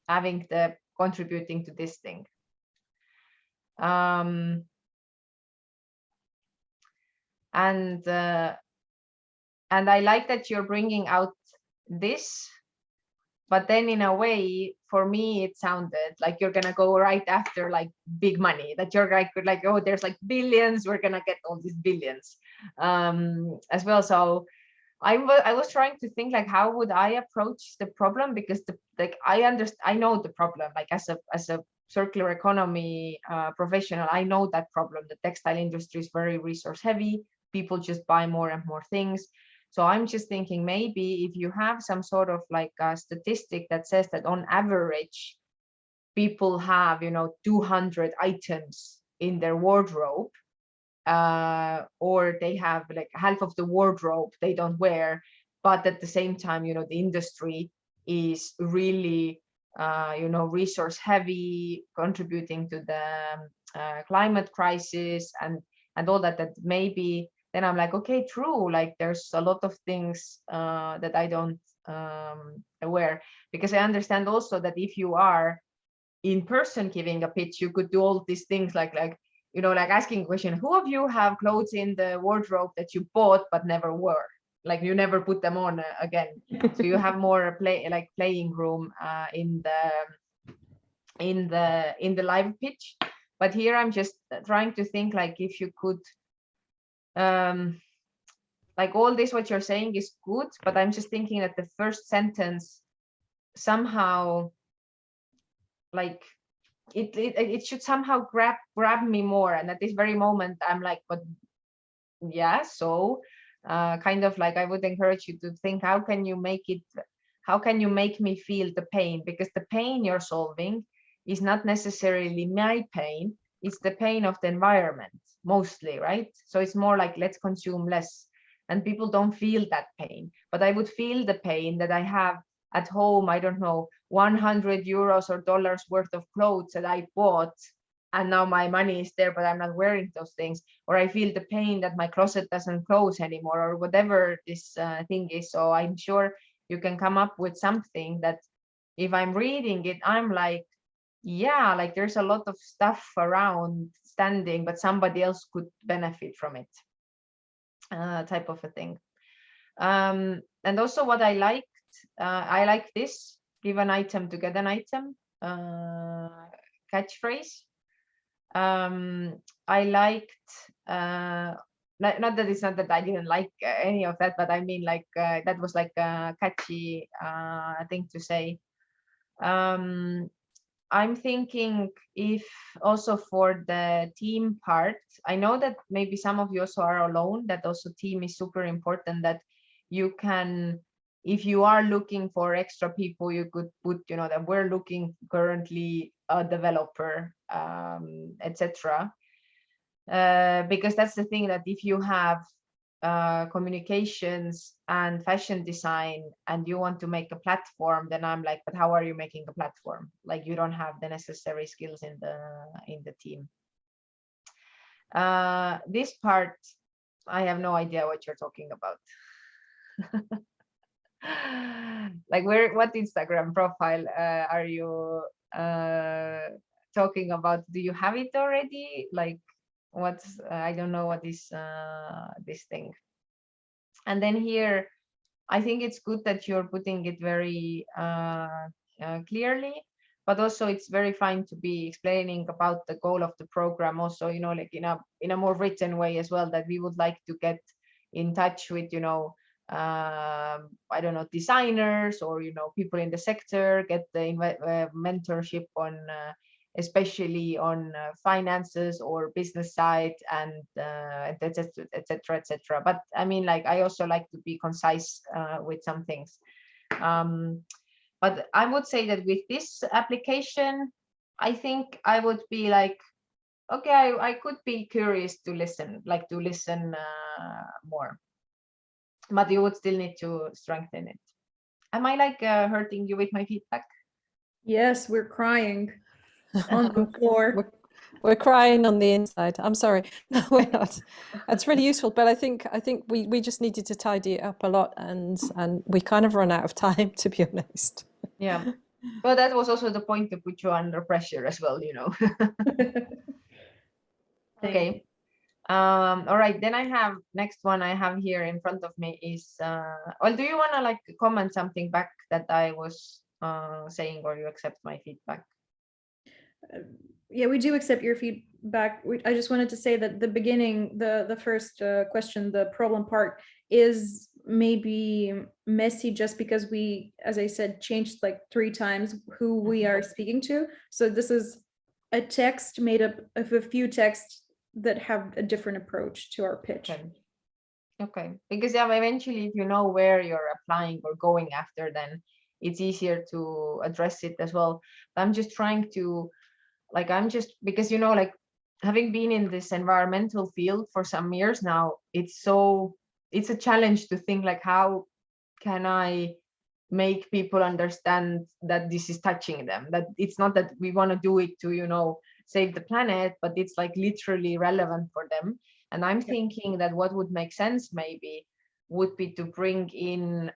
having the contributing to this thing. And I like that you're bringing out this, but then in a way, for me, it sounded like you're gonna go right after like big money, that you're like, oh, there's like billions, we're gonna get all these billions as well. So I was trying to think like, how would I approach the problem? Because I know the problem, like as a circular economy professional, I know that problem. The textile industry is very resource heavy. People just buy more and more things. So I'm just thinking, maybe if you have some sort of like a statistic that says that on average, people have, 200 items in their wardrobe, or they have like half of the wardrobe they don't wear, but at the same time, the industry is really, resource heavy, contributing to the climate crisis and all that maybe. Then I'm like, okay, true. Like there's a lot of things that I don't aware, because I understand also that if you are in person giving a pitch, you could do all these things like asking a question, who of you have clothes in the wardrobe that you bought but never wore? Like you never put them on again. So you have more playing room in the live pitch. But here I'm just trying to think like if you could like all this what you're saying is good, but I'm just thinking that the first sentence somehow like it should somehow grab me more, and at this very moment I'm like, but yeah, so kind of like I would encourage you to think, how can you make me feel the pain? Because the pain you're solving is not necessarily my pain, it's the pain of the environment mostly, right? So it's more like, let's consume less, and people don't feel that pain, but I would feel the pain that I have at home, I don't know, 100 euros or dollars worth of clothes that I bought, and now my money is there, but I'm not wearing those things. Or I feel the pain that my closet doesn't close anymore, or whatever this thing is. So I'm sure you can come up with something that if I'm reading it, I'm like, yeah, like there's a lot of stuff around standing, but somebody else could benefit from it, type of a thing. And also what I like this, give an item to get an item catchphrase. I liked, not that it's not that I didn't like any of that, but I mean like that was like a catchy thing to say. I'm thinking if also for the team part, I know that maybe some of you also are alone, that also team is super important, that you can, if you are looking for extra people, you could put, you know, that we're looking currently a developer, etc. Because that's the thing, that if you have communications and fashion design and you want to make a platform, then I'm like, but how are you making a platform? Like, you don't have the necessary skills in the team. This part, I have no idea what you're talking about. Like, what Instagram profile are you talking about? Do you have it already? Like, what's I don't know what is this thing. And then here, I think it's good that you're putting it very clearly, but also it's very fine to be explaining about the goal of the program also, you know, like in a more written way as well, that we would like to get in touch with, you know, I don't know, designers or, you know, people in the sector, get the mentorship on especially on finances or business side, and etc etc etc. But I mean, like, I also like to be concise with some things. But I would say that with this application, I think I would be like, okay, I could be curious to listen, like to listen more, but you would still need to strengthen it. Am I like hurting you with my feedback? Yes, we're crying on the floor. We're crying on the inside. I'm sorry. No, we're not. That's really useful, but I think we just needed to tidy it up a lot, and we kind of run out of time, to be honest. Yeah. Well, that was also the point to put you under pressure as well, you know. Okay. All right, then I have next one I have here in front of me is well, do you want to like comment something back that I was saying, or you accept my feedback? Yeah, we do accept your feedback. I just wanted to say that the beginning, the first question, the problem part, is maybe messy just because we, as I said, changed like 3 times who we are speaking to. So this is a text made up of a few texts that have a different approach to our pitch. Okay. Because yeah, eventually if you know where you're applying or going after, then it's easier to address it as well. But I'm just trying to, like, because, you know, like, having been in this environmental field for some years now, it's a challenge to think like, how can I make people understand that this is touching them, that it's not that we want to do it to, you know, save the planet, but it's like literally relevant for them. And I'm thinking that what would make sense maybe would be to bring in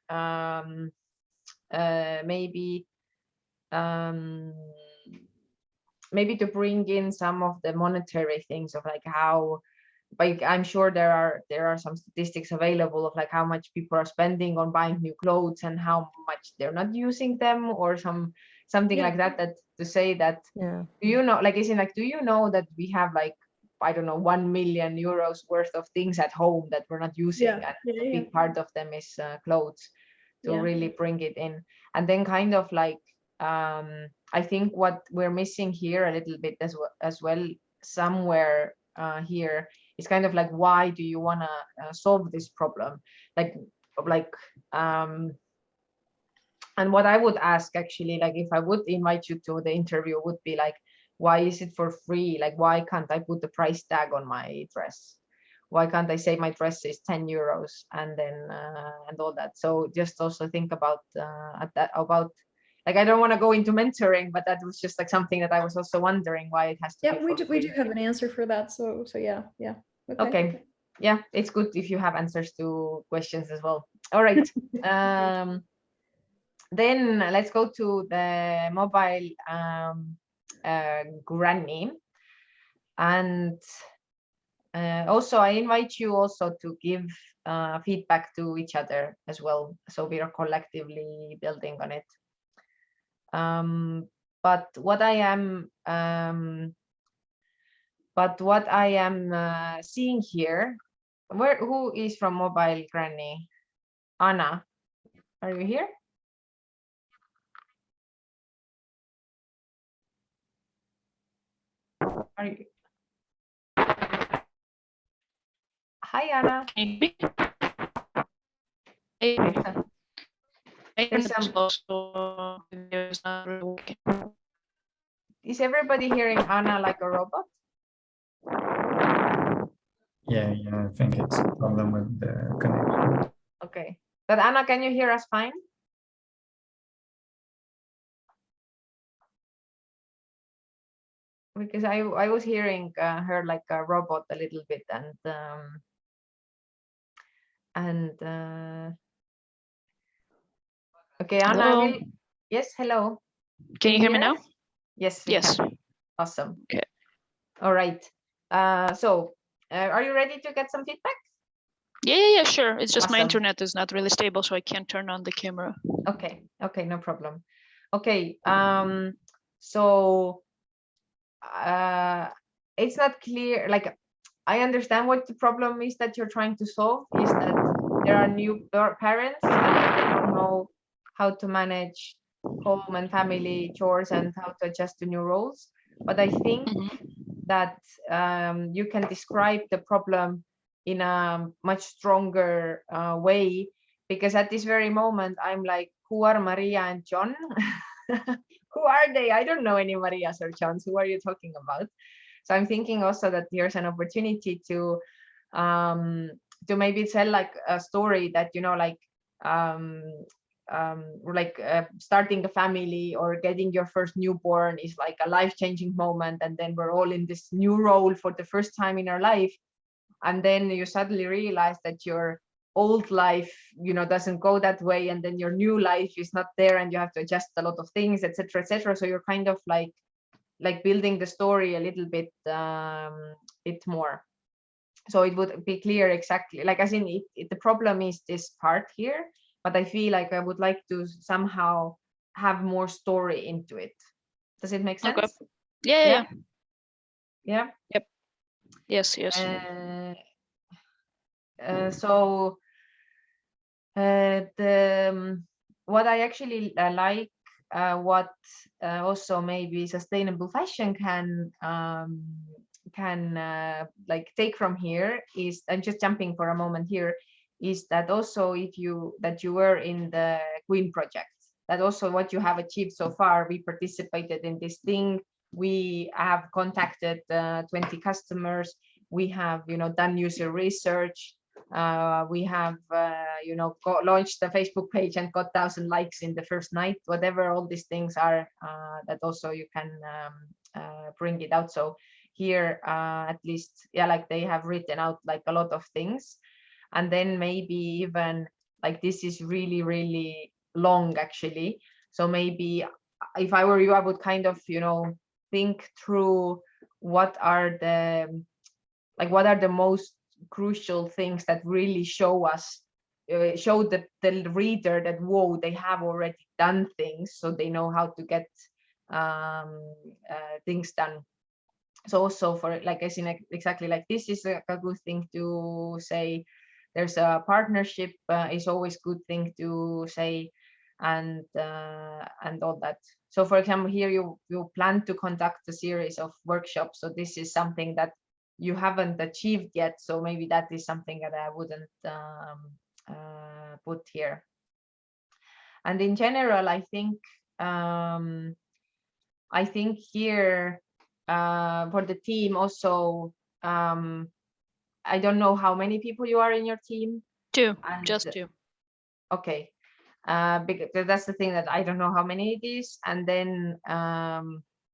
maybe to bring in some of the monetary things of like how, like, I'm sure there are some statistics available of like how much people are spending on buying new clothes and how much they're not using them, or something like that, that to say that, do you know, like, is it like, do you know that we have like, I don't know, 1 million euros worth of things at home that we're not using, and a big part of them is clothes, to really bring it in. And then kind of like I think what we're missing here a little bit as well somewhere here is kind of like, why do you want to solve this problem, like and what I would ask actually, like, if I would invite you to the interview, would be like, why is it for free? Like, why can't I put the price tag on my dress? Why can't I say my dress is 10 euros and then and all that? So just also think about about, like, I don't want to go into mentoring, but that was just like something that I was also wondering why it has to be for free. We do have an answer for that. So yeah. Okay. Yeah, it's good if you have answers to questions as well. All right. Then let's go to the mobile granny. And also I invite you also to give feedback to each other as well. So we are collectively building on it. But what I am seeing here, who is from Mobile Granny? Anna, are you here? Are you? Hi, Anna. Maybe. There's some... Is everybody hearing Anna like a robot? Yeah, I think it's a problem with the connection. Okay, but Anna, can you hear us fine? Because I was hearing her like a robot a little bit, okay, Anna. Hello. Yes, hello. Can you hear me now? Yes. Yes. Can. Awesome. Okay. All right. So are you ready to get some feedback? Yeah, sure. It's just awesome. My internet is not really stable, so I can't turn on the camera. Okay, no problem. Okay, so it's not clear, like I understand what the problem is that you're trying to solve, is that there are new parents and they don't know how to manage home and family chores and how to adjust to new roles. But I think that you can describe the problem in a much stronger way, because at this very moment I'm like, who are Maria and John? Who are they? I don't know any Marias or Johns. Who are you talking about? So I'm thinking also that here's an opportunity to maybe tell like a story that, you know, like starting a family or getting your first newborn is like a life-changing moment, and then we're all in this new role for the first time in our life, and then you suddenly realize that your old life, you know, doesn't go that way, and then your new life is not there, and you have to adjust a lot of things, etc., etc. So you're kind of like building the story a little bit more, so it would be clear exactly, like, as in the problem is this part here, but I feel like I would like to somehow have more story into it. Does it make sense? Okay. Yeah. Yep. Yes. So what I actually like, what also maybe sustainable fashion can like take from here is, I'm just jumping for a moment here, is that also if you were in the Queen project, that also what you have achieved so far, we participated in this thing, we have contacted 20 customers, we have, you know, done user research, we have launched the Facebook page and got 1,000 likes in the first night, whatever all these things are, that also you can bring it out. So here at least, yeah, like they have written out like a lot of things, and then maybe even like this is really, really long actually, so maybe if I were you, I would kind of, you know, think through what are the most crucial things that really show the reader that, whoa, they have already done things, so they know how to get things done. So also for, like, I see exactly like this is a good thing to say. There's a partnership is always good thing to say, and all that. So for example, here you plan to conduct a series of workshops, so this is something that you haven't achieved yet, so maybe that is something that I wouldn't put here. And in general, I think here for the team also, I don't know how many people you are in your team. Just two. Okay, because that's the thing, that I don't know how many it is, and then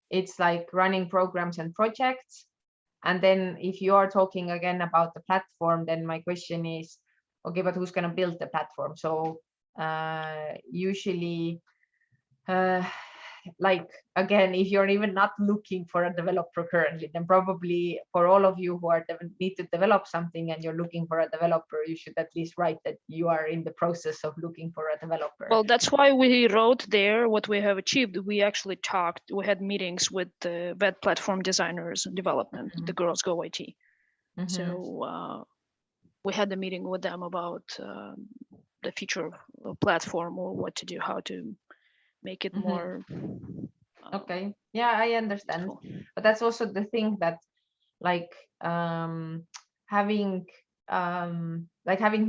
it's like running programs and projects. And then if you are talking again about the platform, then my question is, okay, but who's going to build the platform? So usually like, again, if you're even not looking for a developer currently, then probably for all of you who are need to develop something and you're looking for a developer, you should at least write that you are in the process of looking for a developer. Well, that's why we wrote there what we have achieved. We actually talked, we had meetings with the web platform designers and development, the Girls Go IT. So we had a meeting with them about the future of platform, or what to do, how to make it more. Okay, yeah, I understand. But that's also the thing that, like, having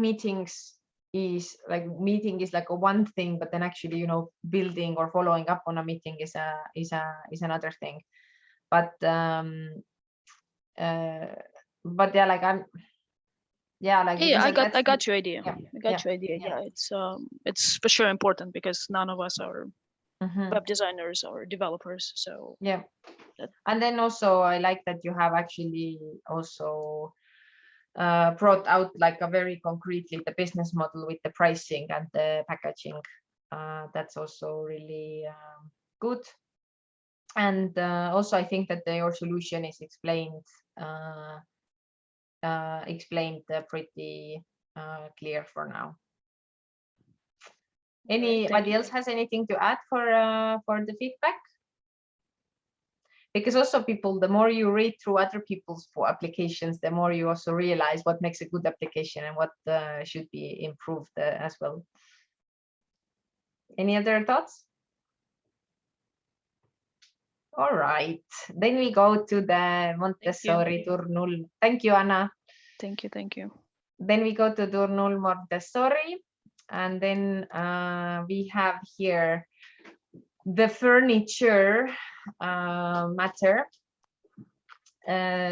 meetings is like, meeting is like a one thing, but then actually, you know, building or following up on a meeting is another thing. But yeah, like I got your idea. Yeah, I got your idea. Yeah, it's for sure important, because none of us are web designers or developers. So yeah. And then also I like that you have actually also brought out like a very concretely the business model with the pricing and the packaging. That's also really good. And also I think that your solution is explained pretty clear for now. Anybody else has anything to add for the feedback? Because also people, the more you read through other people's applications, the more you also realize what makes a good application and what should be improved as well. Any other thoughts? All right, then we go to the Montessori Turnul. Thank you, Anna. Thank you. Then we go to Turnul Montessori, and then we have here the furniture matter.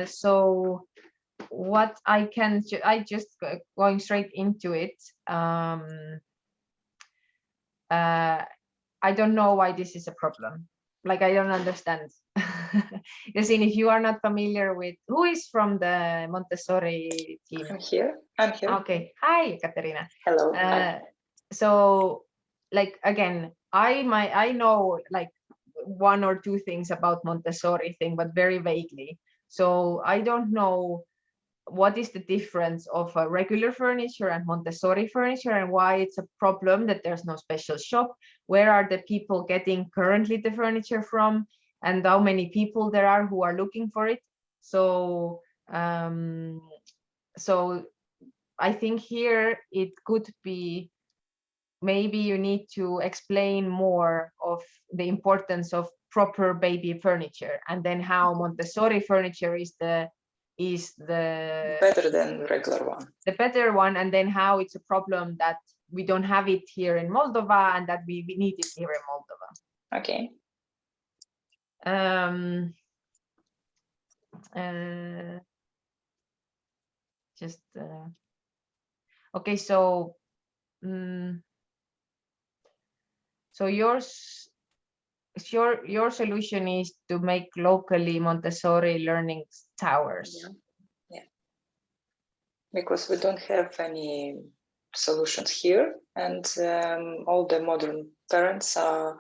So what I just going straight into it. I don't know why this is a problem. Like, I don't understand. You see, if you are not familiar with, who is from the Montessori team? I'm here. Okay, hi, Katerina. Hello. So, like, again, I know like one or two things about Montessori thing, but very vaguely. So I don't know what is the difference of a regular furniture and Montessori furniture, and why it's a problem that there's no special shop. Where are the people getting currently the furniture from, and how many people there are who are looking for it? So so I think here it could be, maybe you need to explain more of the importance of proper baby furniture, and then how Montessori furniture is the better than regular one. The better one, and then how it's a problem that we don't have it here in Moldova and that we need it here in Moldova. Okay. Okay, so so your solution is to make locally Montessori learning towers. Yeah. Because we don't have any solutions here, and all the modern parents are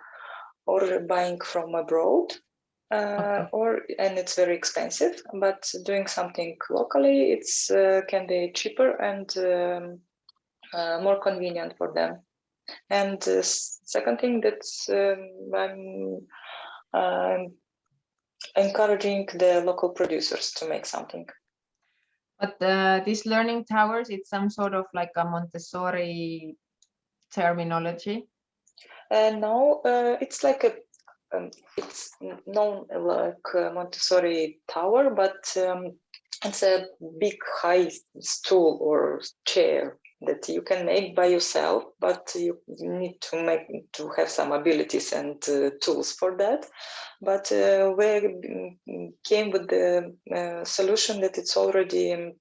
or buying from abroad, and it's very expensive. But doing something locally, it's can be cheaper and more convenient for them. And second thing, that's I'm encouraging the local producers to make something. But these learning towers, it's some sort of like a Montessori terminology. No, it's like it's known like a Montessori tower, but it's a big high stool or chair that you can make by yourself, but you need to have some abilities and tools for that. But we came with the solution that it's already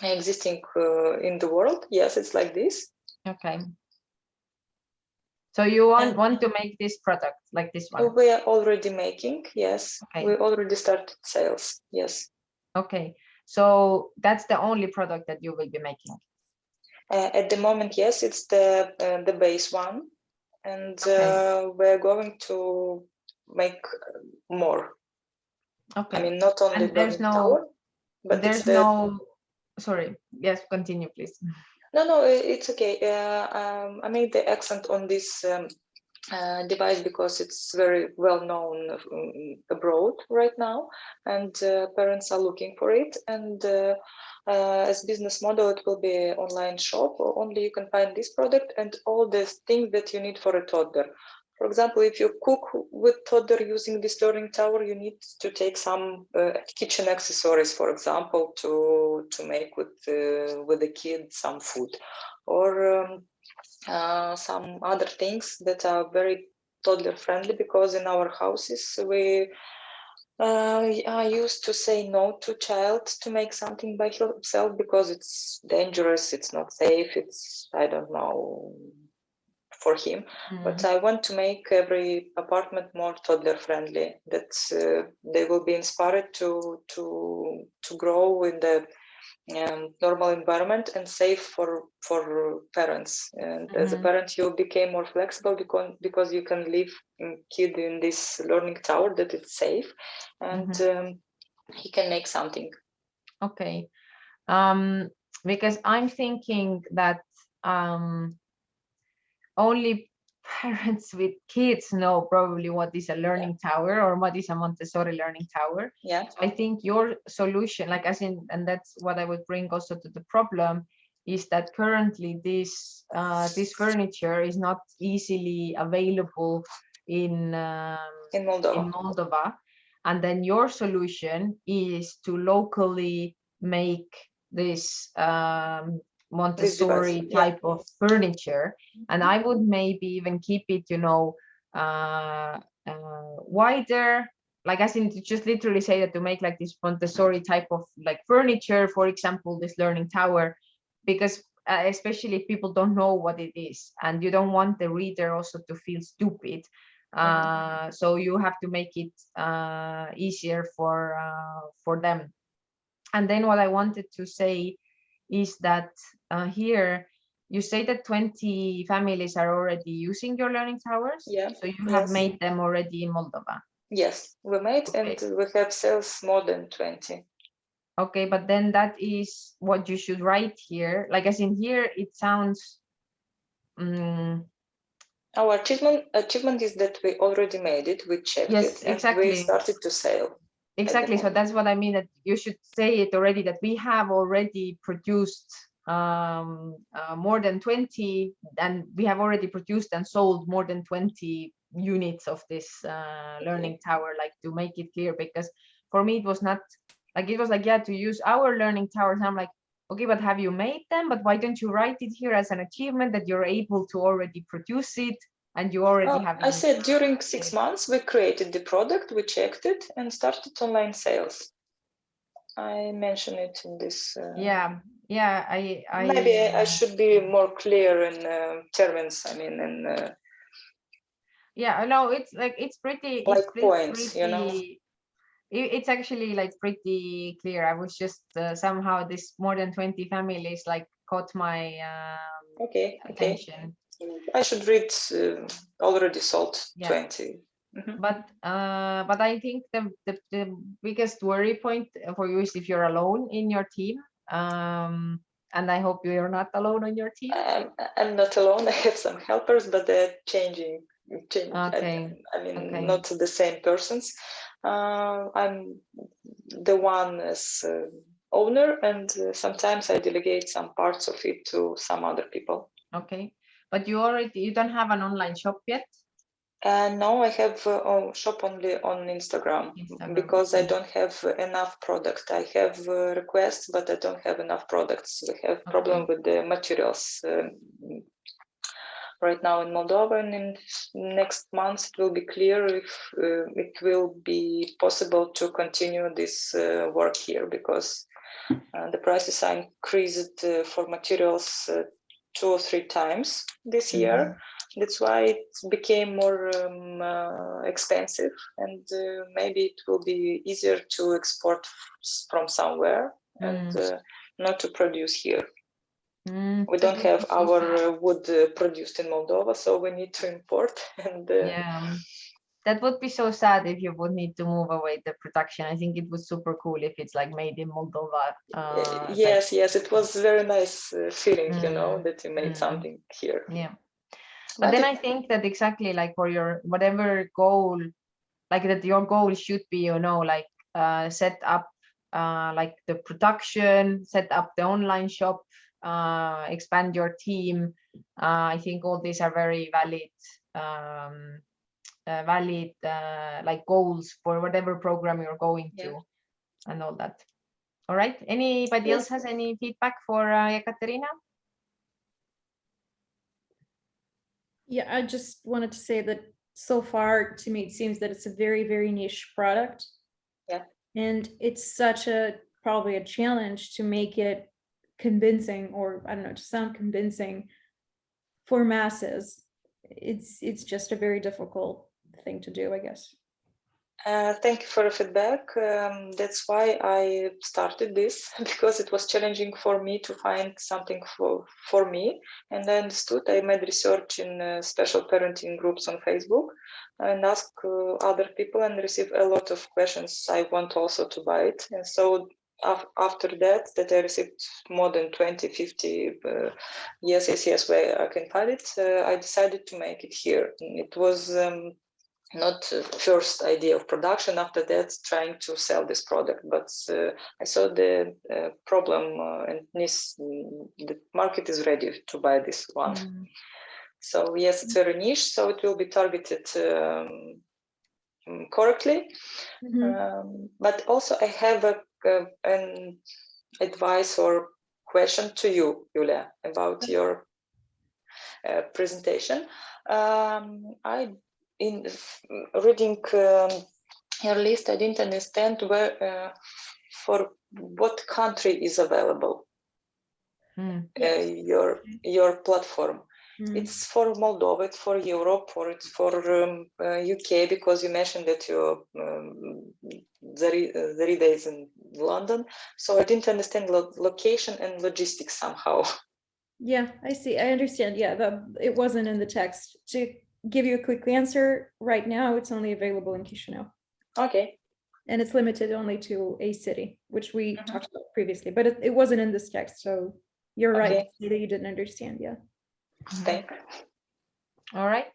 existing in the world. Yes, it's like this. Okay. So you want to make this product like this one? We are already making, yes. Okay. We already started sales, yes. Okay, so that's the only product that you will be making? At the moment, yes, it's the base one, and we're going to make more. Okay. I mean, not only And there's learning no, tower, but there's it's the, no, sorry, yes, continue, please. no, it's okay. I made the accent on this device because it's very well known abroad right now, and parents are looking for it. And as business model, it will be an online shop, or only you can find this product and all the things that you need for a toddler. For example, if you cook with toddler using this learning tower, you need to take some kitchen accessories, for example, to make with the kid some food, or some other things that are very toddler friendly, because in our houses we are used to say no to child to make something by himself because it's dangerous, it's not safe, it's, I don't know, for him. But I want to make every apartment more toddler friendly, that they will be inspired to grow in the normal environment and safe for parents. And as a parent, you became more flexible because you can leave kid in this learning tower that it's safe, and he can make something. Okay, because I'm thinking that only parents with kids know probably what is a learning tower or what is a Montessori learning tower. Yeah. So I think your solution, like as in, and that's what I would bring also to the problem, is that currently this this furniture is not easily available in Moldova. And then your solution is to locally make this Montessori type of furniture, and I would maybe even keep it, you know, wider, like as in to just literally say that to make like this Montessori type of like furniture, for example, this learning tower, because especially if people don't know what it is, and you don't want the reader also to feel stupid. So you have to make it easier for them. And then what I wanted to say is that here you say that 20 families are already using your learning towers. Yeah. So you have made them already in Moldova. Yes, we made, and we have sales more than 20. Okay, but then that is what you should write here. Like as in here, it sounds. Our achievement is that we already made it, we checked it, and we started to sell. Exactly. So that's what I mean, that you should say it already, that we have already produced more than 20, and we have already produced and sold more than 20 units of this learning tower, like to make it clear, because for me it was not like, it was like, yeah, to use our learning towers. I'm like, okay, but have you made them? But why don't you write it here as an achievement that you're able to already produce it? And you already have. I said during 6 months we created the product, we checked it, and started online sales. I mentioned it in this. Yeah. Maybe I should be more clear in terms. I mean, in. Yeah, no, it's like it's pretty. Like it's points, pretty, you know. It's actually like pretty clear. I was just somehow this more than 20 families like caught my attention. I should read already sold 20. But I think the biggest worry point for you is if you're alone in your team. And I hope you're not alone on your team. I'm not alone. I have some helpers, but they're changing. Okay. I mean, not the same persons. I'm the one as owner, and sometimes I delegate some parts of it to some other people. Okay, but you don't have an online shop yet? No, I have a shop only on Instagram because I don't have enough product. I have requests, but I don't have enough products. We have problem with the materials right now in Moldova, and in next month it will be clear if it will be possible to continue this work here, because the prices are increased for materials 2 or 3 times this year. That's why it became more expensive, and maybe it will be easier to export from somewhere and not to produce here. We don't have our wood produced in Moldova, so we need to import. And That would be so sad if you would need to move away the production. I think it was super cool if it's like made in Moldova. Yes, yes, it was very nice feeling, you know, that you made mm. something here. Yeah. But then I think that exactly like for your whatever goal, like that your goal should be, you know, like set up like the production, set up the online shop, expand your team. I think all these are very valid like goals for whatever program you're going to and all that. All right. Anybody else has any feedback for Ekaterina? Yeah, I just wanted to say that so far to me it seems that it's a very, very niche product. Yeah. And it's such a probably a challenge to make it convincing, or I don't know, to sound convincing for masses. It's just a very difficult thing to do, I guess. Thank you for the feedback. That's why I started this, because it was challenging for me to find something for me. And I understood, I made research in special parenting groups on Facebook and asked other people and received a lot of questions. I want also to buy it. And so after that I received more than 20, 50 yes, where I can find it. I decided to make it here. It was not first idea of production, after that trying to sell this product, but I saw the problem and the market is ready to buy this one. So yes, it's very niche, so it will be targeted correctly. But also I have an advice or question to you, Julia, about your presentation. In reading your list, I didn't understand where for what country is available your platform. It's for Moldova, it's for Europe, or it's for UK, because you mentioned that your Zarida is in London. So I didn't understand location and logistics somehow. Yeah, I see. I understand. Yeah, it wasn't in the text. To give you a quick answer, right now it's only available in Chisinau. Okay. And it's limited only to a city, which we talked about previously, but it wasn't in this text. So you're right that you didn't understand. Yeah. Thank you. All right.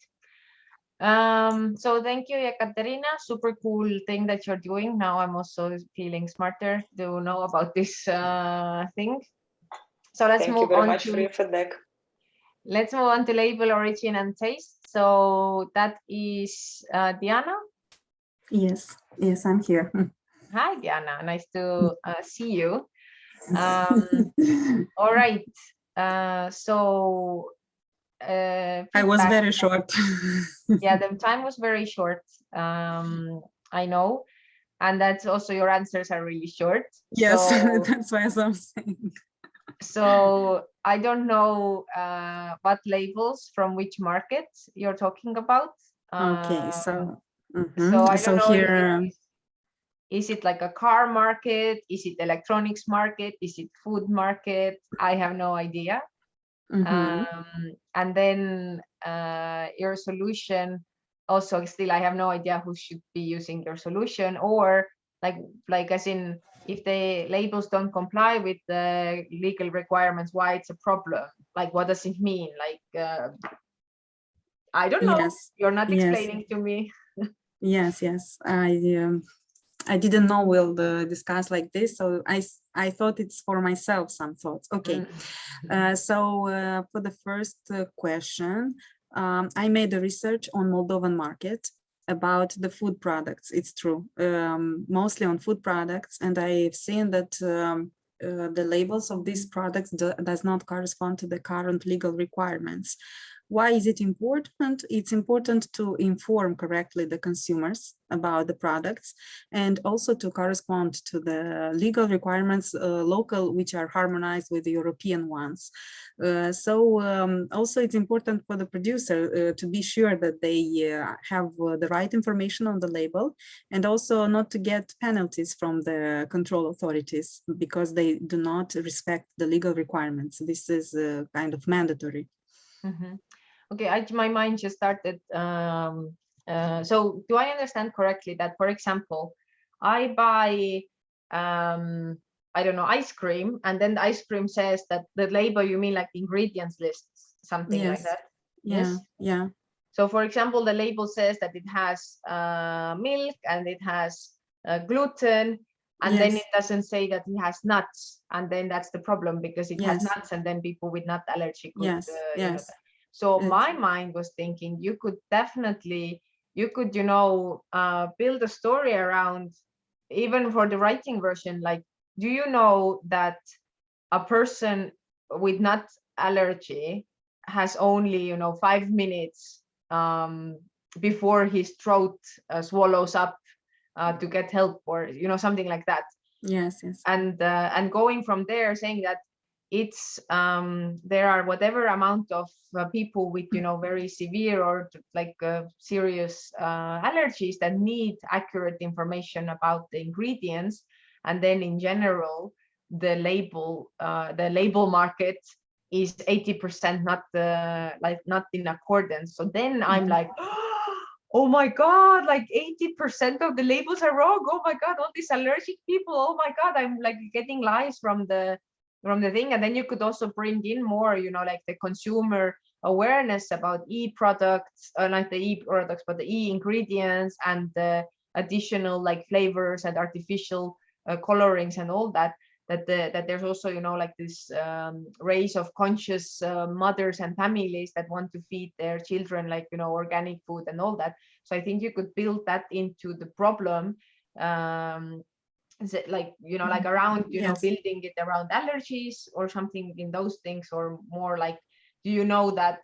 So thank you, Ekaterina. Super cool thing that you're doing. Now I'm also feeling smarter to know about this thing. So let's Thank move you very on much to for your feedback. Let's move on to label, origin, and taste. So that is Diana. Yes, I'm here. Hi, Diana. Nice to see you. All right. So I was very short. Yeah, the time was very short. I know. And that's also your answers are really short. Yes, so, that's why I'm saying. So I don't know what labels from which markets you're talking about. Okay, so so I don't know here is it like a car market? Is it electronics market? Is it food market? I have no idea. And then your solution also still I have no idea who should be using your solution, or like as in if the labels don't comply with the legal requirements, why it's a problem, like what does it mean, like I don't know. You're not explaining to me. Yes, I didn't know we'll discuss like this, so I thought it's for myself some thoughts. Okay, so for the first question, I made a research on Moldovan market about the food products. It's true, mostly on food products, and I've seen that the labels of these products does not correspond to the current legal requirements. Why is it important? It's important to inform correctly the consumers about the products and also to correspond to the legal requirements local, which are harmonized with the European ones. Also it's important for the producer to be sure that they have the right information on the label, and also not to get penalties from the control authorities because they do not respect the legal requirements. This is kind of mandatory. Okay, my mind just started So do I understand correctly that, for example, I buy, I don't know, ice cream, and then the ice cream says that the label, you mean like the ingredients lists, something like Yes. that? Yeah. Yes. Yeah. So for example, the label says that it has milk and it has gluten, and then Yes. it doesn't say that it has nuts, and then that's the problem, because it has Yes. nuts, and then people with nut allergy could, Yes. you know. Yes. So It's- my mind was thinking you could definitely, you could, you know, build a story around, even for the writing version, like, do you know that a person with nut allergy has only, you know, 5 minutes before his throat swallows up to get help, or, you know, something like that. Yes. Yes. And going from there, saying that it's there are whatever amount of people with, you know, very severe or like serious allergies that need accurate information about the ingredients, and then in general the label market is 80% not like not in accordance. So then I'm like, oh my god, like 80% of the labels are wrong. Oh my god, all these allergic people. Oh my god, I'm like getting lies from the thing. And then you could also bring in more, you know, like the consumer awareness about e-products, not the e-products, but the e-ingredients and the additional like flavors and artificial colorings and all that. That there's also, you know, like this race of conscious mothers and families that want to feed their children, like, you know, organic food and all that. So I think you could build that into the problem, like, you know, like around, you know, building it around allergies or something in those things, or more like, do you know that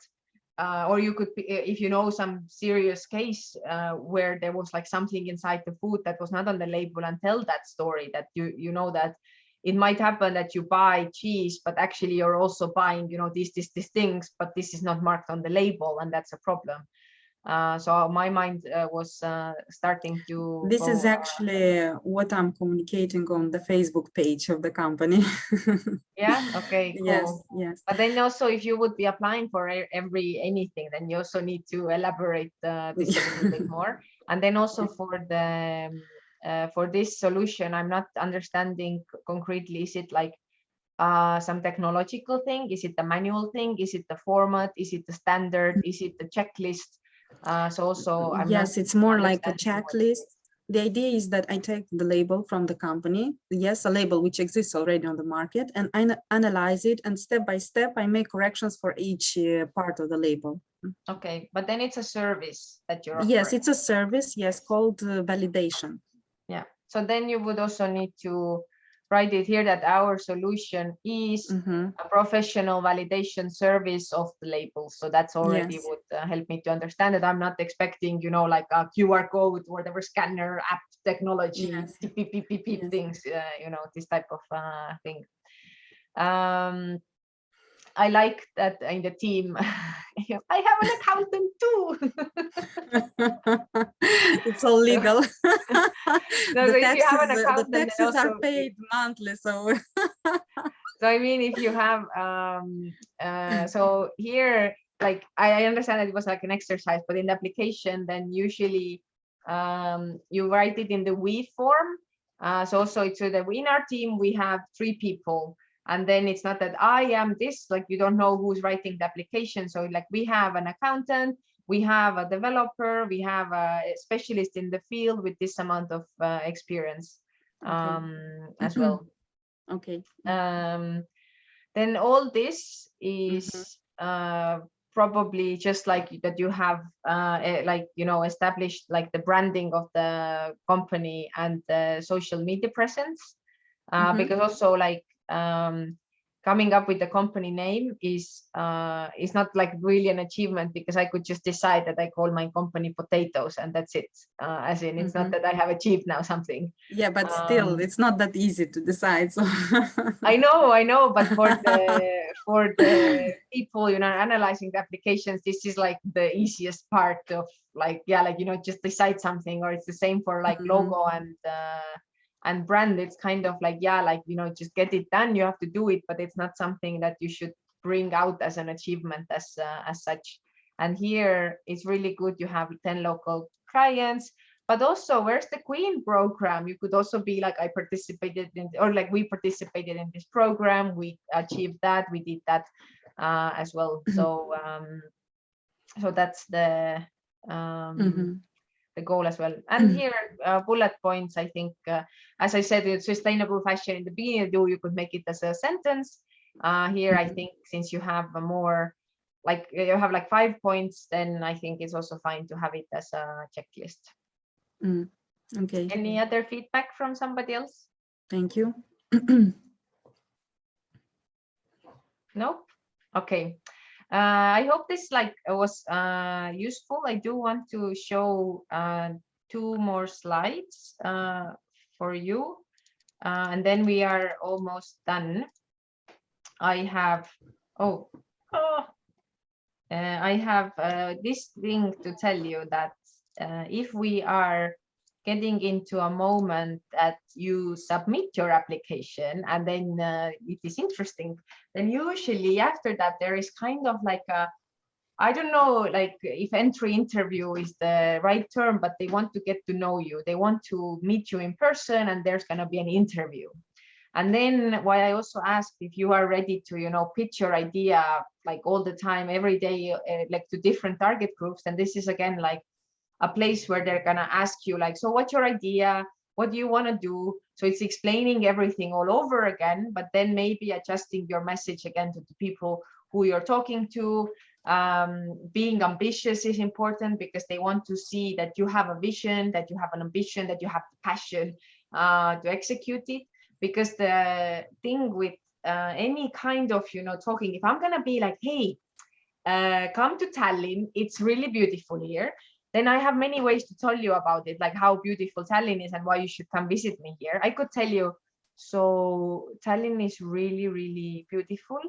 or you could, if you know some serious case where there was like something inside the food that was not on the label, and tell that story, that you know that it might happen that you buy cheese, but actually you're also buying, you know, these things, but this is not marked on the label, and that's a problem. So my mind was starting to This go, is actually what I'm communicating on the Facebook page of the company. yeah, okay, cool. Yes, yes. But then also, if you would be applying for anything, then you also need to elaborate this a little bit more. And then also for this solution, I'm not understanding concretely, is it like some technological thing? Is it the manual thing? Is it the format? Is it the standard? Is it the checklist? So also, I'm yes, not it's more like a understanding what it checklist. is. The idea is that I take the label from the company, yes, a label which exists already on the market, and I analyze it, and step by step, I make corrections for each part of the label. Okay, but then it's a service that you're Yes, offering. it's a service, yes, called validation. Yeah, so then you would also need to write it here that our solution is a professional validation service of the labels. So that's already Yes. would help me to understand that I'm not expecting, you know, like a QR code or whatever scanner app technology, Yes. yes. Things, you know, this type of thing. I like that in the team. I have an accountant too. It's all legal. No, so if you have an accountant, the then taxes are also, paid monthly, so. So I mean, if you have, so here, like I understand that it was like an exercise, but in the application, then usually you write it in the we form. So it's so that in our team we have 3 people, and then it's not that I am this, like you don't know who's writing the application. So like we have an accountant, we have a developer, we have a specialist in the field with this amount of experience as well. Okay. Then all this is probably just like that you have like, you know, established like the branding of the company and the social media presence, because also like coming up with the company name is not like really an achievement, because I could just decide that I call my company Potatoes and that's it. As in, it's not that I have achieved now something. Yeah, but still, it's not that easy to decide. So I know, but for the people, you know, analyzing the applications, this is like the easiest part of like, yeah, like, you know, just decide something. Or it's the same for like logo and brand. It's kind of like, yeah, like, you know, just get it done, you have to do it, but it's not something that you should bring out as an achievement as such. And here it's really good. You have 10 local clients, but also where's the Queen program? You could also be like, I participated in, or like we participated in this program. We achieved that. We did that as well. So so that's the goal as well. And here bullet points, I think, as I said, it's sustainable fashion in the beginning. You could make it as a sentence. Here, I think since you have a more, like you have like 5 points, then I think it's also fine to have it as a checklist. Okay. Any other feedback from somebody else? Thank you. Nope. Okay. I hope this like was useful. I do want to show 2 more slides for you, and then we are almost done. I have I have this thing to tell you that if we are getting into a moment that you submit your application and then it is interesting, then usually after that there is kind of like a, I don't know, like if entry interview is the right term, but they want to get to know you. They want to meet you in person, and there's going to be an interview. And then why I also asked if you are ready to, you know, pitch your idea like all the time, every day, like to different target groups. And this is again like a place where they're gonna ask you like, so what's your idea? What do you want to do? So it's explaining everything all over again, but then maybe adjusting your message again to the people who you're talking to. Being ambitious is important because they want to see that you have a vision, that you have an ambition, that you have the passion to execute it. Because the thing with any kind of, you know, talking, if I'm gonna be like, hey, come to Tallinn, it's really beautiful here, then I have many ways to tell you about it, like how beautiful Tallinn is and why you should come visit me here. I could tell you, so Tallinn is really, really beautiful.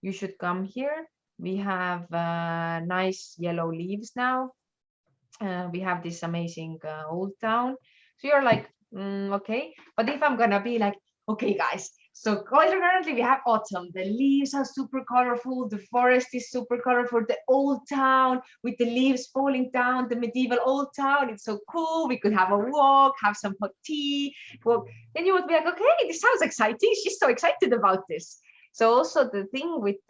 You should come here. We have nice yellow leaves now. We have this amazing old town. So you're like, okay. But if I'm gonna be like, okay, guys, so currently we have autumn. The leaves are super colorful. The forest is super colorful. The old town with the leaves falling down, the medieval old town. It's so cool. We could have a walk, have some hot tea. Well, then you would be like, okay, this sounds exciting. She's so excited about this. So also the thing with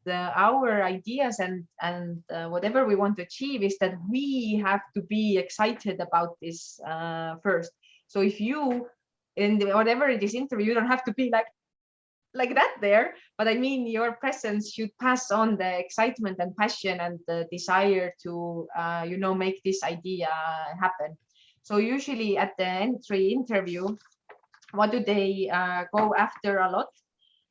our ideas and whatever we want to achieve is that we have to be excited about this first. So if you, in whatever it is interview, you don't have to be like that there, but I mean your presence should pass on the excitement and passion and the desire to you know, make this idea happen. So usually at the entry interview, what do they go after a lot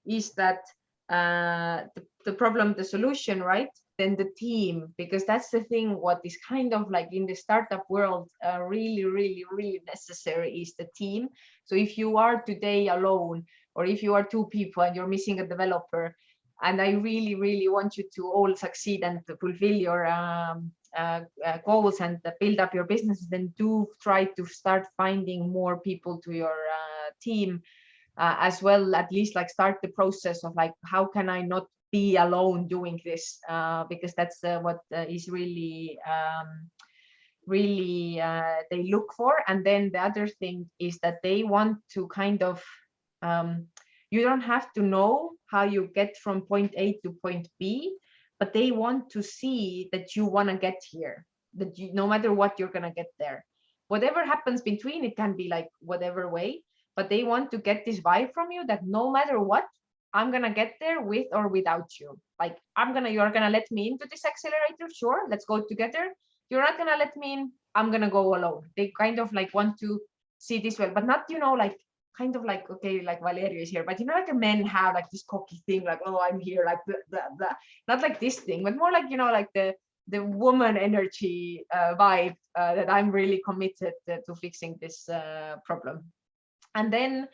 is that the problem, the solution, right? Then the team, because that's the thing, what is kind of like in the startup world really, really, really necessary is the team. So if you are today alone, or if you are 2 people and you're missing a developer, and I really, really want you to all succeed and to fulfill your goals and build up your business, then do try to start finding more people to your team as well. At least like start the process of like, how can I not be alone doing this, because that's what is really they look for. And then the other thing is that they want to kind of you don't have to know how you get from point A to point B, but they want to see that you want to get here, that you, no matter what, you're gonna get there. Whatever happens between, it can be like whatever way, but they want to get this vibe from you that no matter what, I'm gonna get there with or without you. Like you're gonna let me into this accelerator, sure, let's go together. You're not gonna let me in, I'm gonna go alone. They kind of like want to see this well, but not, you know, like kind of like, okay, like Valeria is here, but you know, like the men have like this cocky thing, like, oh, I'm here, like blah, blah, blah. Not like this thing, but more like, you know, like the woman energy vibe that I'm really committed to fixing this problem. And then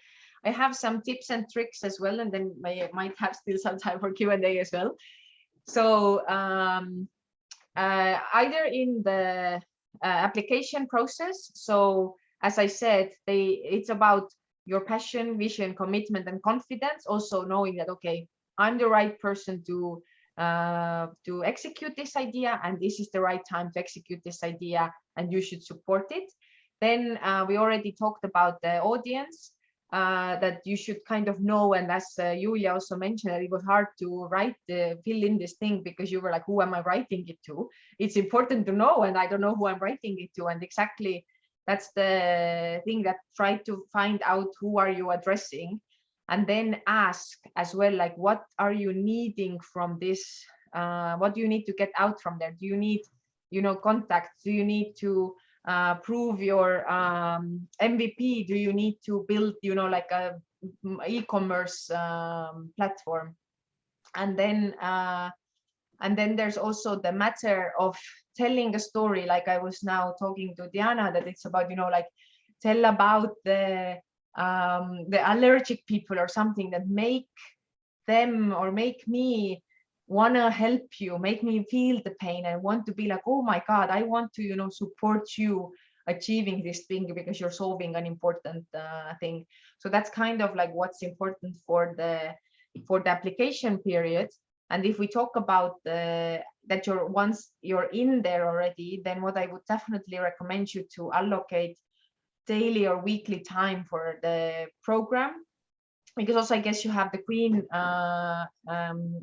I have some tips and tricks as well, and then I might have still some time for Q&A as well. So either in the application process, so as I said, it's about your passion, vision, commitment, and confidence. Also knowing that, okay, I'm the right person to to execute this idea, and this is the right time to execute this idea, and you should support it. Then we already talked about the audience, that you should kind of know, and as Julia also mentioned, that it was hard to fill in this thing because you were like, who am I writing it to? It's important to know, and I don't know who I'm writing it to. And exactly that's the thing, that try to find out who are you addressing, and then ask as well, like, what are you needing from this? What do you need to get out from there? Do you need, contacts? Do you need to prove your MVP? Do you need to build, like a e-commerce platform? And then there's also the matter of telling a story. Like I was now talking to Diana, that it's about, like, tell about the allergic people or something that make them or make me want to help you, make me feel the pain and want to be like, oh my God, I want to, support you achieving this thing because you're solving an important thing. So that's kind of like what's important for the application period. And if we talk about that once you're in there already, then what I would definitely recommend you to allocate daily or weekly time for the program, because also I guess you have the Queen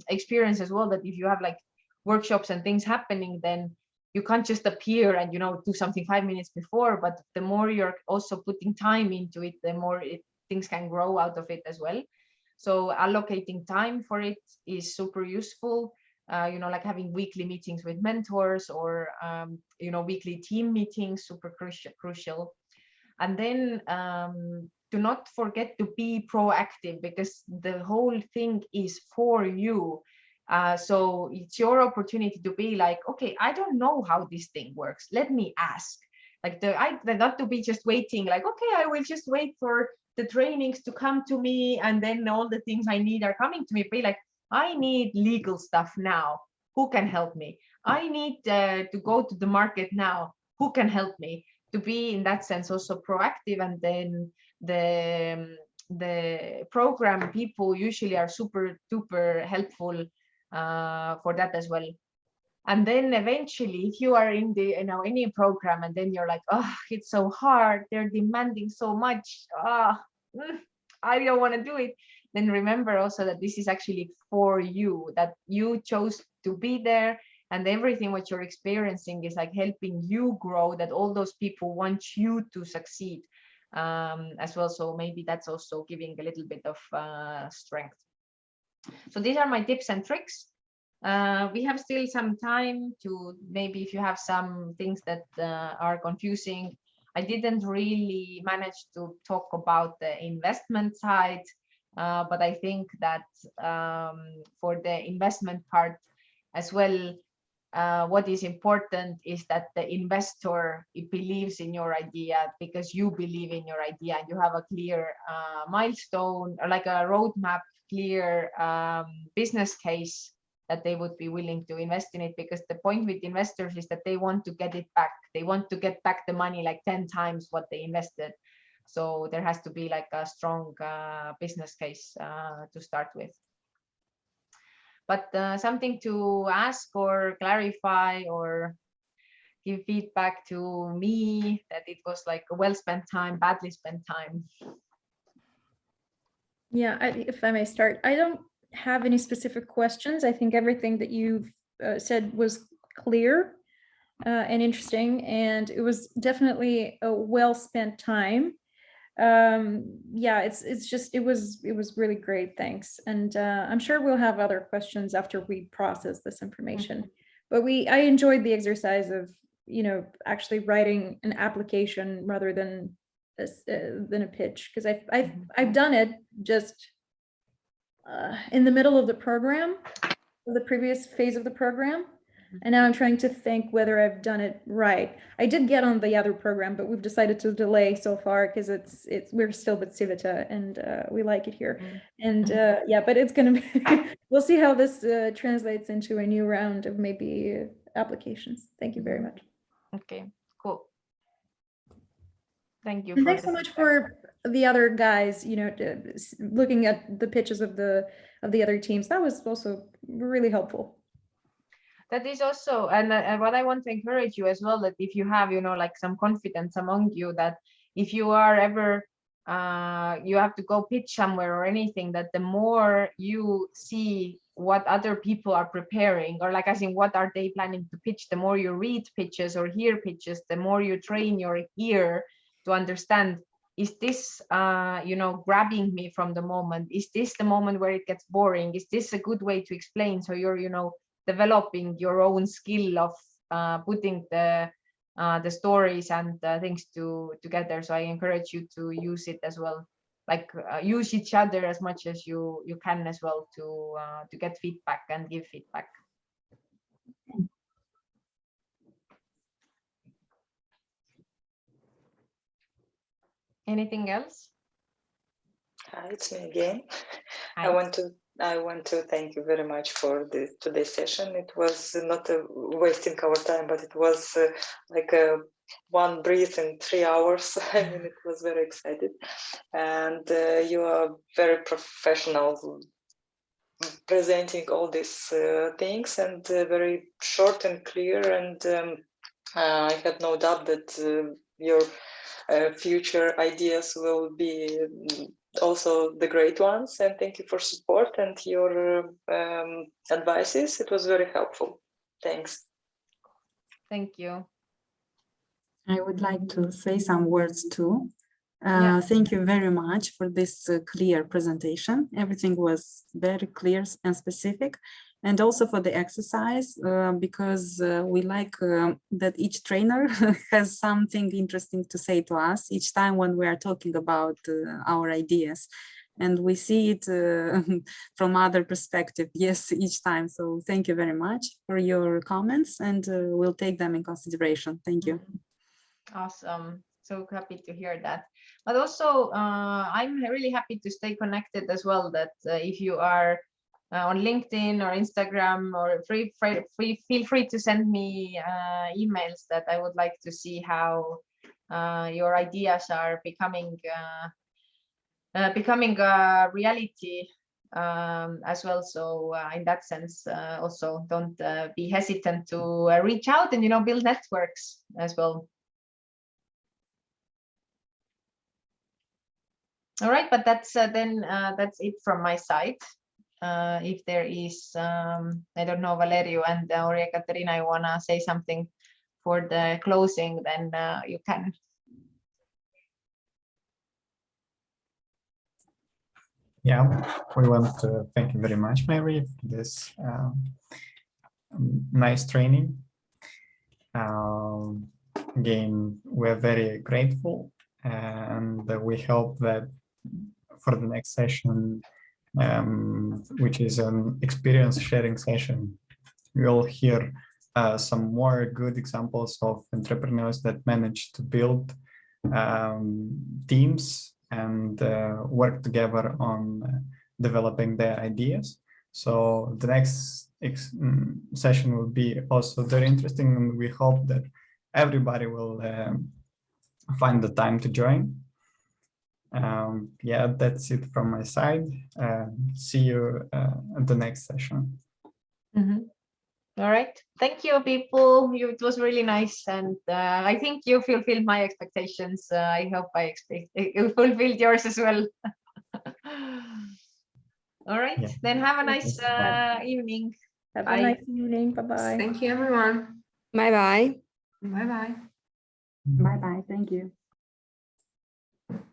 experience as well, that if you have like workshops and things happening, then you can't just appear and do something 5 minutes before, but the more you're also putting time into it, the more things can grow out of it as well. So allocating time for it is super useful. Like having weekly meetings with mentors, or weekly team meetings, super crucial. And then do not forget to be proactive, because the whole thing is for you. So it's your opportunity to be like, okay, I don't know how this thing works. Let me ask. Like not to be just waiting, like, okay, I will just wait for the trainings to come to me, and then all the things I need are coming to me. Be like, I need legal stuff now. Who can help me? I need to go to the market now. Who can help me? To be in that sense also proactive. And then the program people usually are super duper helpful for that as well. And then eventually, if you are in the any program, and then you're like, oh, it's so hard, they're demanding so much, I don't want to do it, then remember also that this is actually for you, that you chose to be there, and everything what you're experiencing is like helping you grow, that all those people want you to succeed as well. So maybe that's also giving a little bit of strength. So these are my tips and tricks. We have still some time to, maybe if you have some things that are confusing. I didn't really manage to talk about the investment side, but I think that for the investment part as well, what is important is that the investor believes in your idea, because you believe in your idea, and you have a clear milestone, or like a roadmap, clear business case that they would be willing to invest in it. Because the point with investors is that they want to get it back. They want to get back the money like 10 times what they invested. So there has to be like a strong business case to start with. But something to ask or clarify or give feedback to me, that it was like a well spent time, badly spent time. Yeah, if I may start, I don't have any specific questions. I think everything that you've said was clear and interesting, and it was definitely a well spent time. Yeah, it was really great. Thanks. And I'm sure we'll have other questions after we process this information. But I enjoyed the exercise of actually writing an application rather than a pitch, because I've done it just in the middle of the program, the previous phase of the program. And now I'm trying to think whether I've done it right. I did get on the other program, but we've decided to delay so far because we're still with Civita, and we like it here. And yeah, but it's gonna be we'll see how this translates into a new round of maybe applications. Thank you very much. Okay, cool. Thank you. And thanks so much for the other guys, looking at the pitches of the other teams. That was also really helpful. That is also, and what I want to encourage you as well, that if you have, like some confidence among you, that if you are ever, you have to go pitch somewhere or anything, that the more you see what other people are preparing, or like as in what are they planning to pitch, the more you read pitches or hear pitches, the more you train your ear to understand, is this grabbing me from the moment? Is this the moment where it gets boring? Is this a good way to explain? So you're developing your own skill of putting the stories and things together. So I encourage you to use it as well, like use each other as much as you can as well, to get feedback and give feedback. Anything else? Hi, it's me again. Hi. I want to thank you very much for today's session. It was not wasting our time, but it was like one breath in 3 hours. I mean, it was very exciting, and you are very professional presenting all these things, and very short and clear. And I had no doubt that your future ideas will be also the great ones. And thank you for support and your advices. It was very helpful. Thanks. Thank you. I would like to say some words too. Yeah. Thank you very much for this clear presentation. Everything was very clear and specific. And also for the exercise, because we like that each trainer has something interesting to say to us each time when we are talking about our ideas. And we see it from other perspective, yes, each time. So thank you very much for your comments, and we'll take them in consideration. Thank you. Awesome. So happy to hear that. But also, I'm really happy to stay connected as well, that if you are on LinkedIn or Instagram, or feel free to send me emails, that I would like to see how your ideas are becoming a reality as well. So in that sense, also don't be hesitant to reach out and build networks as well. All right, but that's that's it from my side. If there is, I don't know, Valerio and or Ekaterina, you wanna say something for the closing, then you can. Yeah, we want to thank you very much, Mayri, for this nice training. Again, we're very grateful, and we hope that for the next session, which is an experience sharing session, we'll hear some more good examples of entrepreneurs that manage to build teams and work together on developing their ideas. So the next session will be also very interesting, and we hope that everybody will find the time to join. Yeah, that's it from my side. See you at the next session. All right, thank you, people. It was really nice, and I think you fulfilled my expectations. I hope you fulfilled yours as well. All right, yeah. Then have a nice evening. Have a nice evening. Bye-bye. Thank you, everyone. Bye-bye. Bye-bye. Bye-bye. Thank you.